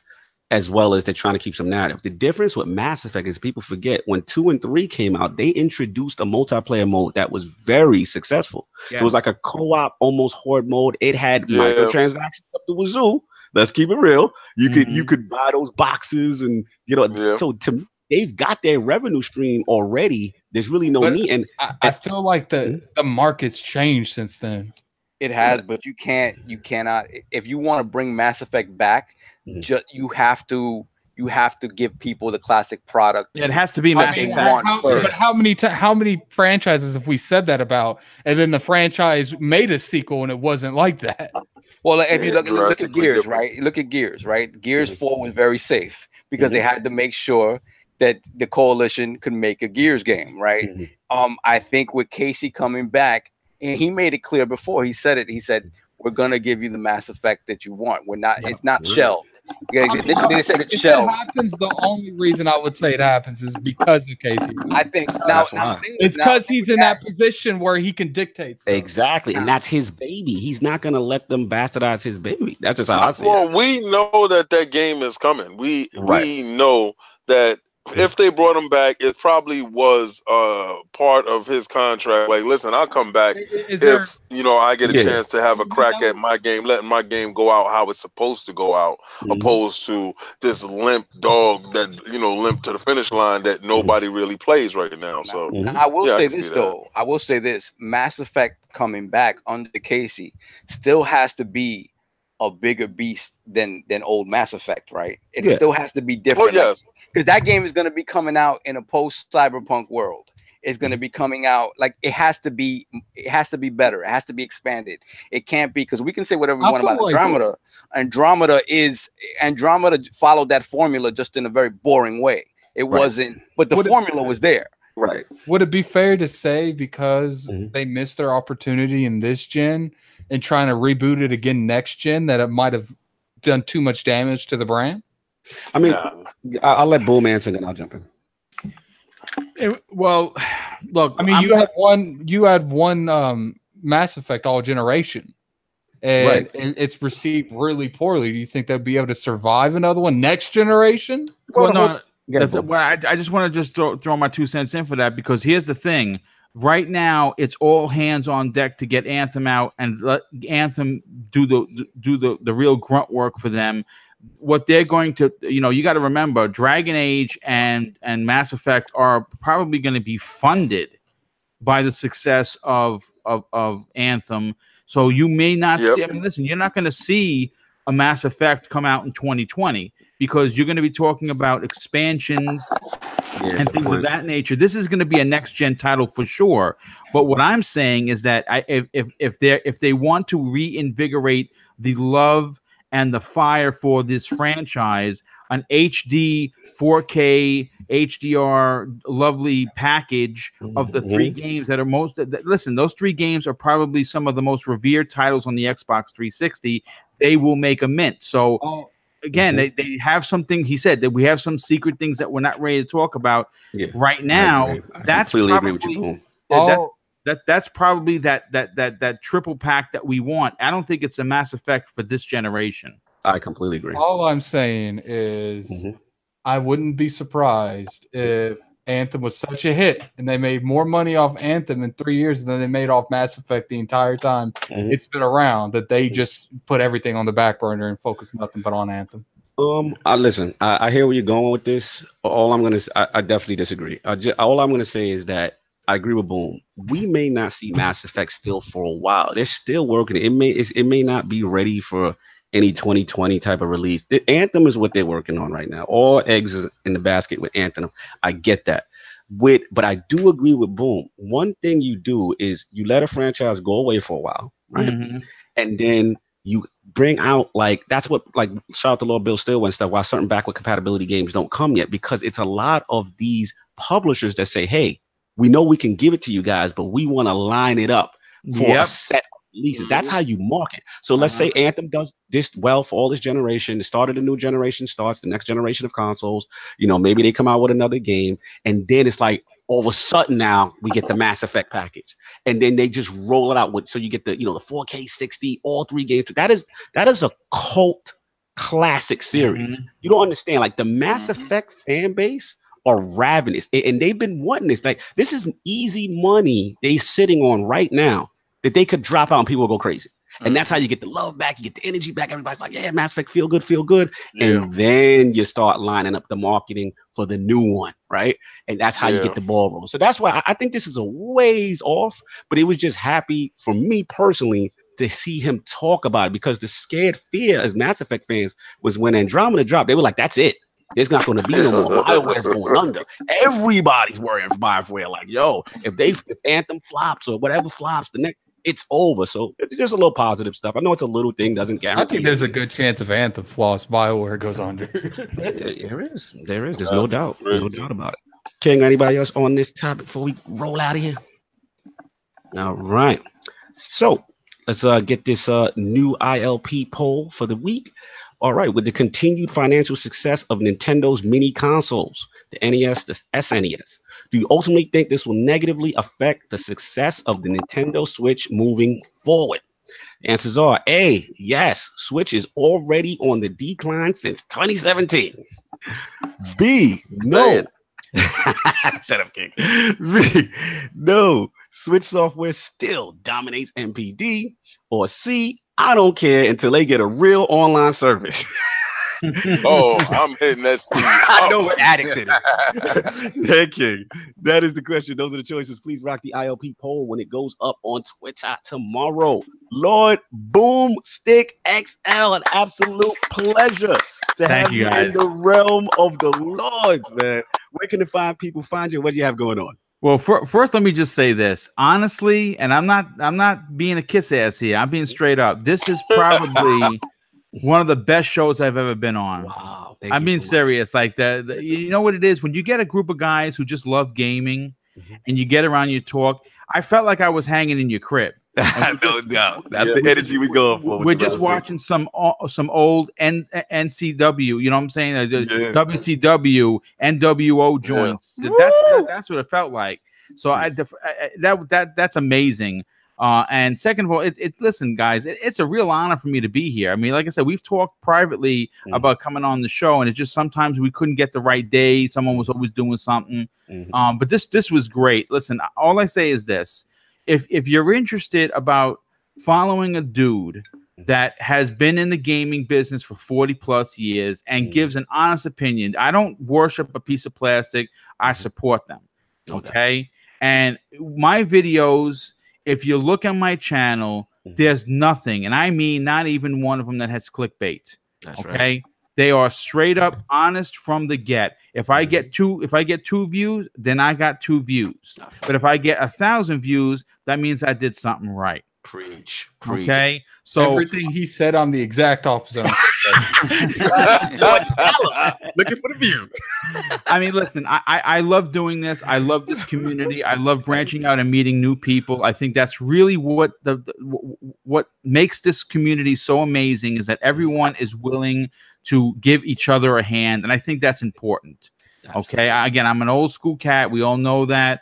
as well as they're trying to keep some narrative. The difference with Mass Effect is people forget when 2 and 3 came out, they introduced a multiplayer mode that was very successful. Yes. It was like a co-op, almost horde mode. It had microtransactions up the wazoo. Let's keep it real. You could buy those boxes and, you know, so to me, they've got their revenue stream already. There's really no need. And I feel like the market's changed since then. It has, but you cannot. If you want to bring Mass Effect back, you have to give people the classic product. Yeah, it has to be Mass Effect. But how many franchises have we said that about? And then the franchise made a sequel and it wasn't like that. Well, if you look at Gears, right? Look at Gears, right? Gears 4 was very safe because they had to make sure that the Coalition could make a Gears game, right? I think with Casey coming back, and he made it clear before. He said it. He said, "We're gonna give you the Mass Effect that you want. We're not. It's not shelved." They said it's shelved. It happens. The only reason I would say it happens is because of Casey. I think now it's because he's in that position where he can dictate stuff. Exactly, and that's his baby. He's not gonna let them bastardize his baby. That's just how I see it. Well, we know that game is coming. We know that. If they brought him back, it probably was part of his contract. Like, listen, I'll come back if I get a chance to have a crack at my game, letting my game go out how it's supposed to go out, opposed to this limp dog that limp to the finish line that nobody really plays right now. So I will say this though. I will say this: Mass Effect coming back under Casey still has to be a bigger beast than old Mass Effect, right? It still has to be different. Oh, yes. Because that game is going to be coming out in a post-cyberpunk world. It's going to be coming out like it has to be better. It has to be expanded. It can't be, because we can say whatever we want about Andromeda. Andromeda followed that formula just in a very boring way. It wasn't, but the formula was there. Right. Would it be fair to say because they missed their opportunity in this gen and trying to reboot it again next gen that it might have done too much damage to the brand? I mean, I'll let Boom answer, then I'll jump in. Well, look, I mean, you had one Mass Effect all generation, and it's received really poorly. Do you think they'll be able to survive another one next generation? Well, no. I just want to throw my 2 cents in for that, because here's the thing. Right now, it's all hands on deck to get Anthem out and let Anthem do the real grunt work for them. What they're going to, you got to remember, Dragon Age and Mass Effect are probably going to be funded by the success of Anthem. So you may not see. I mean, listen, you're not going to see a Mass Effect come out in 2020 because you're going to be talking about expansions and things of that nature. This is going to be a next gen title for sure. But what I'm saying is that if they want to reinvigorate the love and the fire for this franchise, an HD 4K HDR lovely package of the 3 games that are listen, those 3 games are probably some of the most revered titles on the Xbox 360. They will make a mint. So again, they have something. He said that we have some secret things that we're not ready to talk about right now. That's probably that's probably that triple pack that we want. I don't think it's a Mass Effect for this generation. I completely agree. All I'm saying is I wouldn't be surprised if Anthem was such a hit and they made more money off Anthem in 3 years than they made off Mass Effect the entire time it's been around, that they just put everything on the back burner and focus nothing but on Anthem. Listen, I hear where you're going with this. I definitely disagree. All I'm gonna say is that I agree with Boom. We may not see Mass Effect still for a while. They're still working. It may not be ready for any 2020 type of release. The Anthem is what they're working on right now. All eggs is in the basket with Anthem. I get that. But I do agree with Boom. One thing you do is you let a franchise go away for a while, right? And then you bring out like that's what like shout out to Lord Bill Stillwell and stuff. Why certain backward compatibility games don't come yet, because it's a lot of these publishers that say, hey, we know we can give it to you guys, but we want to line it up for a set of releases. That's how you market. So let's say Anthem does this well for all this generation. The start of the new generation starts, the next generation of consoles. You know, maybe they come out with another game, and then it's like all of a sudden now we get the Mass Effect package, and then they just roll it out with, so you get the, you know, the 4K 60, all 3 games. That is a cult classic series. You don't understand, like the Mass Effect fan base are ravenous, and they've been wanting this. Like, this is easy money they sitting on right now that they could drop out and people will go crazy. And that's how you get the love back, you get the energy back. Everybody's like, yeah, Mass Effect, feel good. And then you start lining up the marketing for the new one, right? And that's how you get the ball rolling. So that's why I think this is a ways off, but it was just happy for me personally to see him talk about it, because the scared fear as Mass Effect fans was when Andromeda dropped, they were like, that's it. There's not going to be no more. BioWare's going under. Everybody's worrying for BioWare. Like, yo, if Anthem flops or whatever flops, the next, it's over. So it's just a little positive stuff. I know it's a little thing, doesn't guarantee. I think there's a good chance if Anthem flops, BioWare goes under. There is. There's no doubt. No doubt about it. King, anybody else on this topic before we roll out of here? All right. So let's get this new ILP poll for the week. All right, with the continued financial success of Nintendo's mini consoles, the NES, the SNES, do you ultimately think this will negatively affect the success of the Nintendo Switch moving forward? Answers are A, yes, Switch is already on the decline since 2017. B, no. Shut up, King. B, no, Switch software still dominates NPD. Or C, I don't care until they get a real online service. Oh, I'm hitting that. I know we're addicts in it. Yeah, King. That is the question. Those are the choices. Please rock the ILP poll when it goes up on Twitter tomorrow. Lord BoomStick XL, an absolute pleasure to have you in the realm of the Lords, man. Where can the fine people find you? What do you have going on? Well, first, let me just say this honestly, and I'm not being a kiss ass here. I'm being straight up. This is probably one of the best shows I've ever been on. Wow, I'm being serious. Like you know what it is when you get a group of guys who just love gaming, and you get around, you talk. I felt like I was hanging in your crib. No doubt. That's the energy we go for. We're just watching some old NCW, you know what I'm saying? WCW, NWO joints. That's what it felt like. So that's amazing. And second of all, listen, guys, it's a real honor for me to be here. I mean, like I said, we've talked privately about coming on the show, and it just sometimes we couldn't get the right day. Someone was always doing something. But this was great. Listen, all I say is this. If you're interested about following a dude that has been in the gaming business for 40 plus years and gives an honest opinion, I don't worship a piece of plastic. I support them. Okay. And my videos, if you look on my channel, there's nothing. And I mean, not even one of them that has clickbait. That's okay. Right. They are straight up honest from the get. If I get two views, then I got 2 views. But if I get 1,000 views, that means I did something right. Preach. Okay. So everything he said, I'm the exact opposite. Looking for the view. I mean, listen, I love doing this. I love this community. I love branching out and meeting new people. I think that's really what what makes this community so amazing, is that everyone is willing to give each other a hand. And I think that's important. Absolutely. Okay. Again, I'm an old school cat. We all know that.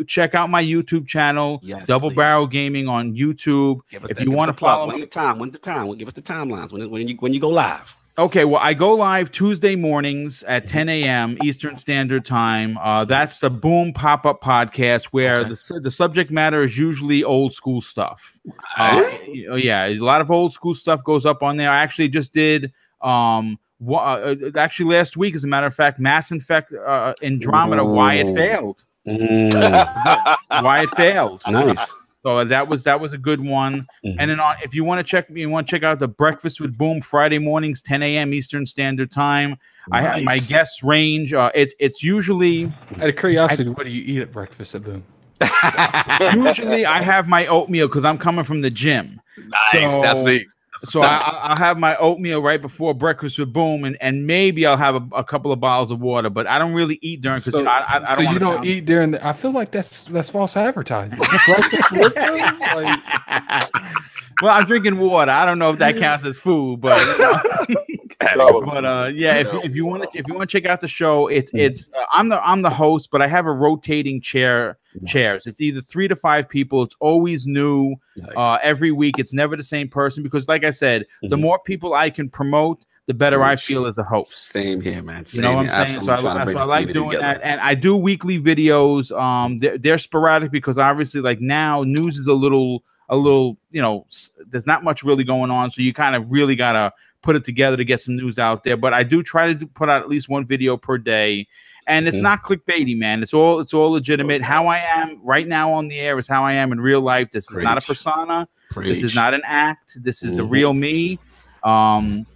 Check out my YouTube channel, Double Barrel Gaming on YouTube. If you want to follow me. When's the time? Give us the timelines. When you go live. Okay, well, I go live Tuesday mornings at 10 a.m. Eastern Standard Time. That's the Boom Pop-Up Podcast, where the subject matter is usually old school stuff. Yeah, a lot of old school stuff goes up on there. I actually just did actually last week, as a matter of fact, Mass Effect Andromeda, why it failed. Why it failed. Nice. So that was a good one. And then if you want to check out the Breakfast with Boom Friday mornings, 10 a.m. Eastern Standard Time. Nice. I have my guest range. It's usually, out of curiosity, what do you eat at breakfast at Boom? Usually I have my oatmeal because I'm coming from the gym. Nice, so, that's me. So I'll have my oatmeal right before breakfast with Boom, and maybe I'll have a couple of bottles of water, but I don't really eat during because I don't. So you don't eat during the. I feel like that's false advertising. Breakfast with them? Like, well, I'm drinking water. I don't know if that counts as food, but yeah. If you want to check out the show, it's I'm the host, but I have a rotating chairs. It's either 3 to 5 people. It's always new. Nice. Every week. It's never the same person because, like I said, the more people I can promote, the better I feel as a host. Same here, man. You know what I'm saying? So I like doing that, and I do weekly videos. They're sporadic because obviously, like now, news is a little. There's not much really going on, so you kind of really gotta put it together to get some news out there. But I do try to put out at least one video per day. And it's not clickbaity, man. It's all legitimate. How I am right now on the air is how I am in real life. This is not a persona. This is not an act. This is the real me. Like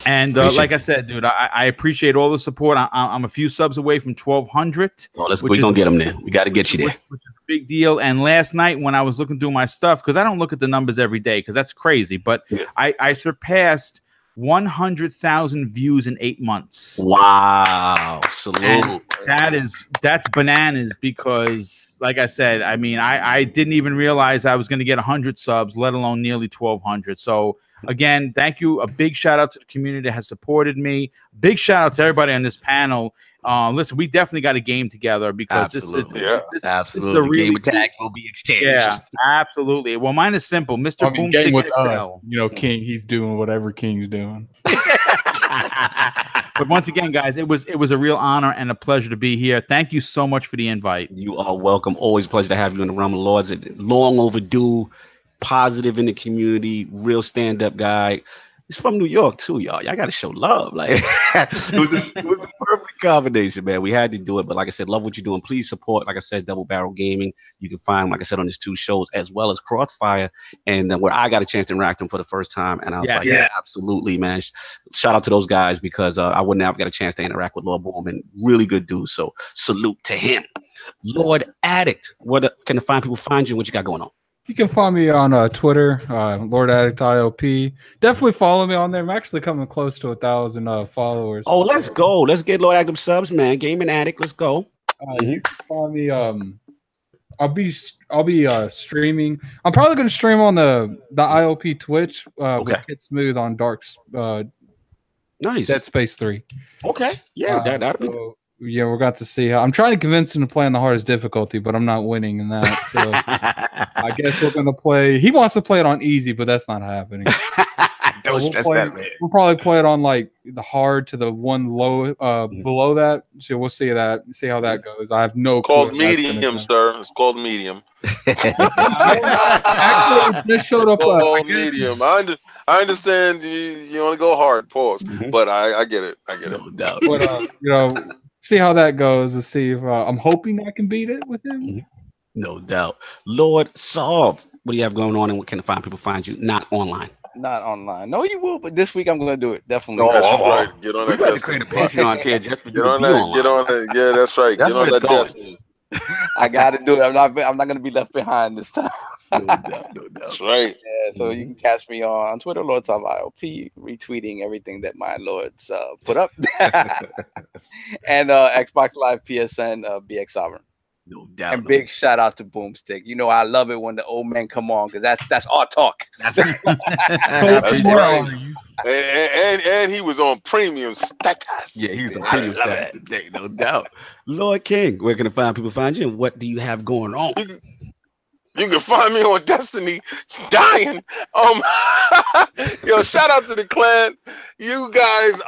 I said, dude, I appreciate all the support. I'm a few subs away from 1,200. Oh, we're gonna get them there. We got to get you there. Which is a big deal. And last night when I was looking through my stuff, because I don't look at the numbers every day, because that's crazy, but I surpassed 100,000 views in 8 months. Wow. Salute. That's bananas because, like I said, I mean, I didn't even realize I was going to get 100 subs, let alone nearly 1,200. So again, thank you. A big shout out to the community that has supported me. Big shout out to everybody on this panel. Listen, we definitely got a game together because absolutely. The game attack will be exchanged. Yeah, absolutely. Well, mine is simple. Mr. BoomStick with King, he's doing whatever King's doing. But once again, guys, it was a real honor and a pleasure to be here. Thank you so much for the invite. You are welcome. Always a pleasure to have you in the Realm of Lords. Long overdue, positive in the community, real stand-up guy. He's from New York too, y'all. Y'all got to show love. Like it was the perfect combination, man. We had to do it, but like I said, love what you're doing. Please support, like I said, Double Barrel Gaming. You can find, like I said, on his 2 shows as well as Crossfire, and where I got a chance to interact with him for the first time, and I was absolutely, man. Shout out to those guys because I wouldn't have got a chance to interact with Lord Boom, and really good dude. So salute to him, Lord Addict. What can the fine people find you? What you got going on? You can find me on Twitter, Lord Addict ILP. Definitely follow me on there. I'm actually coming close to 1,000 followers. Oh, let's go. Let's get Lord Addict subs, man. Gaming Addict. Let's go. You can find me. I'll be streaming. I'm probably going to stream on the ILP Twitch with Kid Smooth on nice. Dead Space 3. Okay. Yeah, that'd be. Yeah, we're got to see how. I'm trying to convince him to play on the hardest difficulty, but I'm not winning in that. So I guess we're gonna play. He wants to play it on easy, but that's not happening. Don't stress that, man. We'll probably play it on like the hard to the one low below that. So we'll see that. See how that goes. I have no. Called medium, sir. It's called medium. Actually, just showed up. Medium. I understand you want to go hard. Pause. But I get it. I get it. No doubt. But see how that goes and see if I'm hoping I can beat it with him. No doubt. Lord Solve, what do you have going on and what can the fine people find you? Not online. Not online. No, you will, but this week I'm going to do it. Definitely. No, that's right. Get on that. We got to create a Patreon tier just for you. Get on that. Yeah, that's right. Get on that Destiny. I got to do it. I'm not going to be left behind this time. No doubt. That's right. Yeah, so you can catch me on Twitter, Lords of ILP, retweeting everything that my lords put up. And Xbox Live, PSN, BX Sovereign. No doubt. And big shout out to BoomStick. You know I love it when the old men come on because that's our talk. That's right. That's right. And he was on premium status. Yeah, he was on premium status today, no doubt. Lord King, where can the fine people find you and what do you have going on? You can find me on Destiny dying. Yo, shout out to the clan. You guys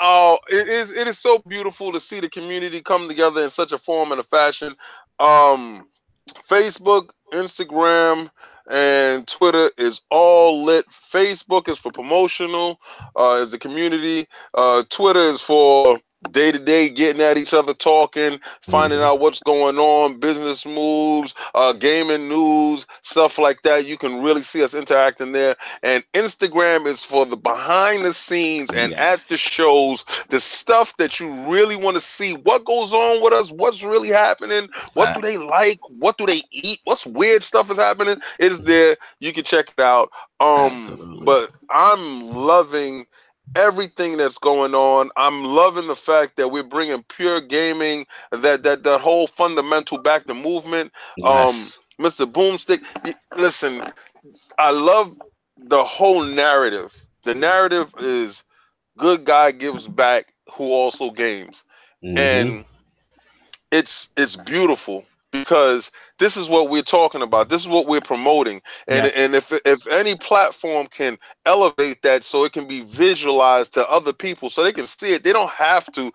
it is so beautiful to see the community come together in such a form and a fashion. Facebook, Instagram, and Twitter is all lit. Facebook is for promotional, is the community. Twitter is for day to day, getting at each other, talking, finding out what's going on, business moves, gaming news, stuff like that. You can really see us interacting there. And Instagram is for the behind the scenes and at the shows, the stuff that you really want to see. What goes on with us? What's really happening? What do they like? What do they eat? What's weird stuff is happening? It is there. You can check it out. But I'm loving everything that's going on. I'm loving the fact that we're bringing pure gaming, that whole fundamental back to movement. Mr. BoomStick, listen, I love the whole narrative. The narrative is good guy gives back who also games. And it's beautiful because this is what we're talking about. This is what we're promoting. And if any platform can elevate that so it can be visualized to other people so they can see it, they don't have to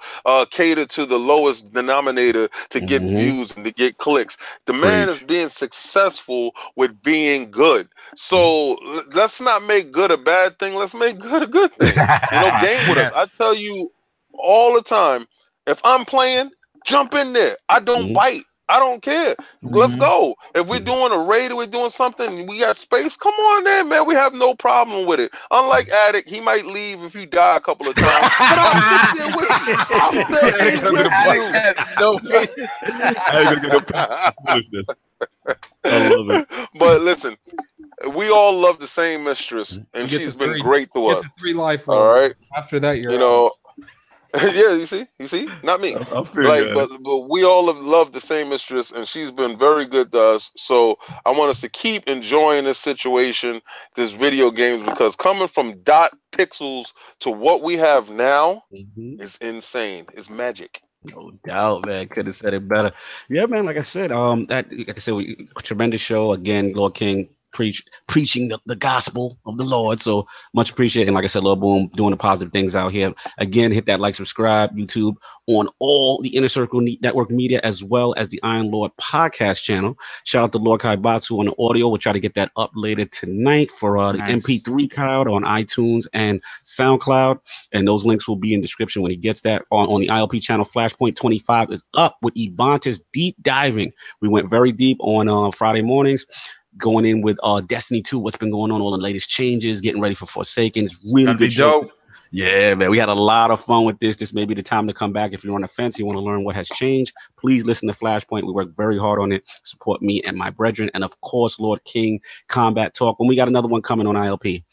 cater to the lowest denominator to get views and to get clicks. The man is being successful with being good. So let's not make good a bad thing. Let's make good a good thing. Game with us. I tell you all the time, if I'm playing, jump in there. I don't bite. I don't care. Let's go. If we're doing a raid or we're doing something, we got space, come on there, man. We have no problem with it. Unlike Addict, he might leave if you die a couple of times. But I'll sit there with you. I'll sit there with you. I love it. But listen, we all love the same mistress, and she's been great to us. 3 life. All right. After that, you're yeah, you see, not me. But we all have loved the same mistress, and she's been very good to us. So I want us to keep enjoying this situation, this video games, because coming from dot pixels to what we have now is insane. It's magic. No doubt, man. Could have said it better. Yeah, man. Like I said, tremendous show again. Lord King preaching the gospel of the Lord. So much appreciated. And like I said, Lord Boom doing the positive things out here. Again, hit that like, subscribe, YouTube on all the Inner Circle Network media, as well as the Iron Lord podcast channel. Shout out to Lord Kaibatsu on the audio. We'll try to get that up later tonight for the MP3 cloud on iTunes and SoundCloud. And those links will be in description when he gets that. On the ILP channel, Flashpoint 25 is up with Ivantis deep diving. We went very deep on Friday mornings, going in with Destiny 2, what's been going on, all the latest changes, getting ready for Forsaken. It's really good show. Dope. Yeah, man, we had a lot of fun with this. This may be the time to come back. If you're on the fence, you want to learn what has changed, please listen to Flashpoint. We work very hard on it. Support me and my brethren. And of course, Lord King Combat Talk. When we got another one coming on ILP.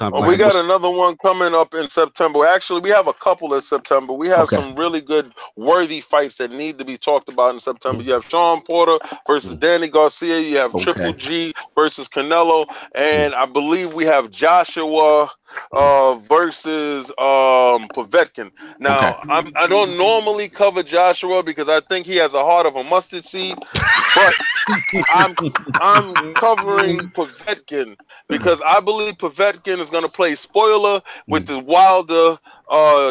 We got another one coming up in September. Actually, we have a couple in September. We have some really good, worthy fights that need to be talked about in September. You have Sean Porter versus Danny Garcia. You have Triple G versus Canelo. And I believe we have Joshua versus Povetkin. Now, I don't normally cover Joshua because I think he has a heart of a mustard seed, but I'm covering Povetkin because I believe Povetkin is going to play spoiler with the Wilder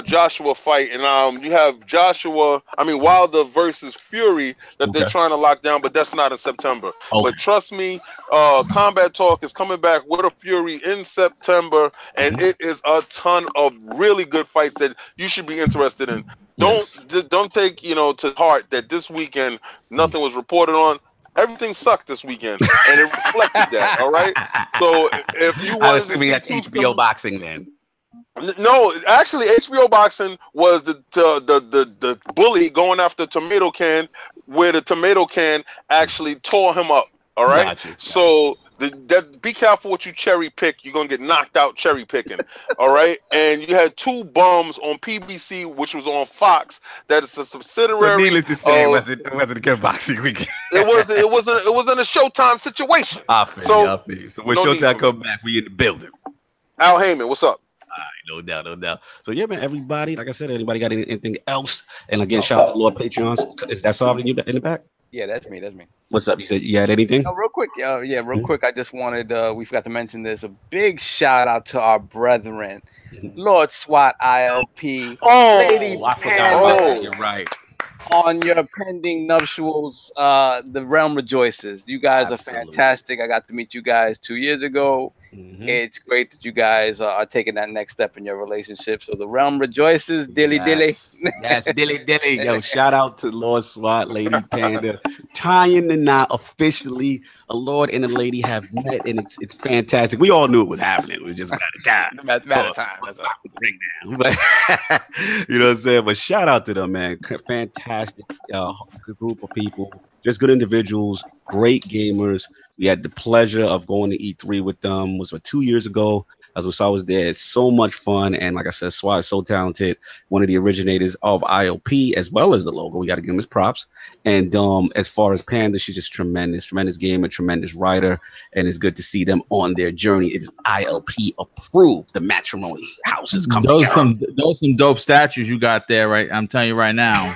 Joshua fight, and you have Wilder versus Fury that they're trying to lock down, but that's not in September. But trust me, Combat Talk is coming back with a Fury in September, and it is a ton of really good fights that you should be interested in. Don't take to heart that this weekend nothing was reported on. Everything sucked this weekend, and it reflected that. All right. So if you want to see HBO boxing, then. No, actually, HBO boxing was the bully going after tomato can, where the tomato can actually tore him up. All right. Gotcha. So be careful what you cherry pick. You're gonna get knocked out cherry picking. All right. And you had 2 bums on PBC, which was on Fox. That is a subsidiary. So needless to say, it wasn't a good boxing weekend. It wasn't a Showtime situation. I feel. So when Showtime come back, we in the building. Al Heyman, what's up? All right, no doubt. So yeah, man, everybody, like I said, anybody got anything else? And again, shout out to Lord Patreons. Is that solving you in the back? Yeah, that's me. What's up? You said you had anything? Real quick. Quick. I just wanted, we forgot to mention this. A big shout out to our brethren, Lord SWAT ILP. Lady I forgot. You're right. On your pending nuptials, the realm rejoices. You guys are fantastic. I got to meet you guys 2 years ago. It's great that you guys are taking that next step in your relationship. So the realm rejoices, dilly dilly. Yes, dilly dilly. Yo, shout out to Lord SWAT, Lady Panda, tying the knot officially. A Lord and a lady have met, and it's fantastic. We all knew it was happening. It was just a matter of time. Let's stop the ring down. But you know what I'm saying? But shout out to them, man. Fantastic group of people, just good individuals, great gamers. We had the pleasure of going to E3 with them. Was 2 years ago. As I was there, it's so much fun, and like I said, SWAT is so talented. One of the originators of ILP, as well as the logo. We got to give him his props. And as far as Panda, she's just tremendous gamer, tremendous writer, and it's good to see them on their journey. It is ILP approved. The matrimony houses come together. Those some dope statues you got there, right? I'm telling you right now.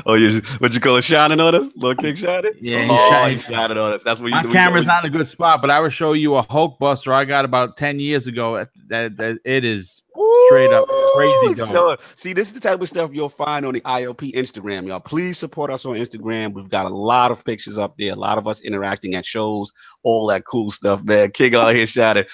Oh, what you call it? Shining on us? Lord King shining? Yeah, he's shining on us. That's what my camera's not in a good spot, but I would show you a Hulk buster I got about 10 years ago. That it is straight up crazy dope. So, see, this is the type of stuff you'll find on the ILP Instagram, y'all. Please support us on Instagram. We've got a lot of pictures up there, a lot of us interacting at shows, all that cool stuff, man. King out here shining.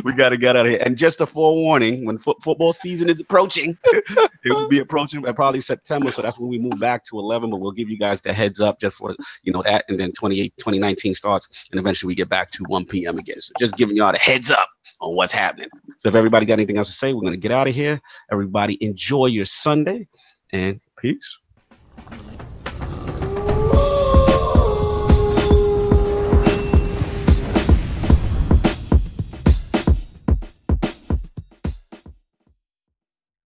We got to get out of here. And just a forewarning, when football season is approaching, it will be approaching at probably September. So that's when we move back to 11. But we'll give you guys the heads up just for, that. And then 2019 starts. And eventually we get back to 1 p.m. again. So just giving y'all the heads up on what's happening. So if everybody got anything else to say, we're going to get out of here. Everybody enjoy your Sunday and peace.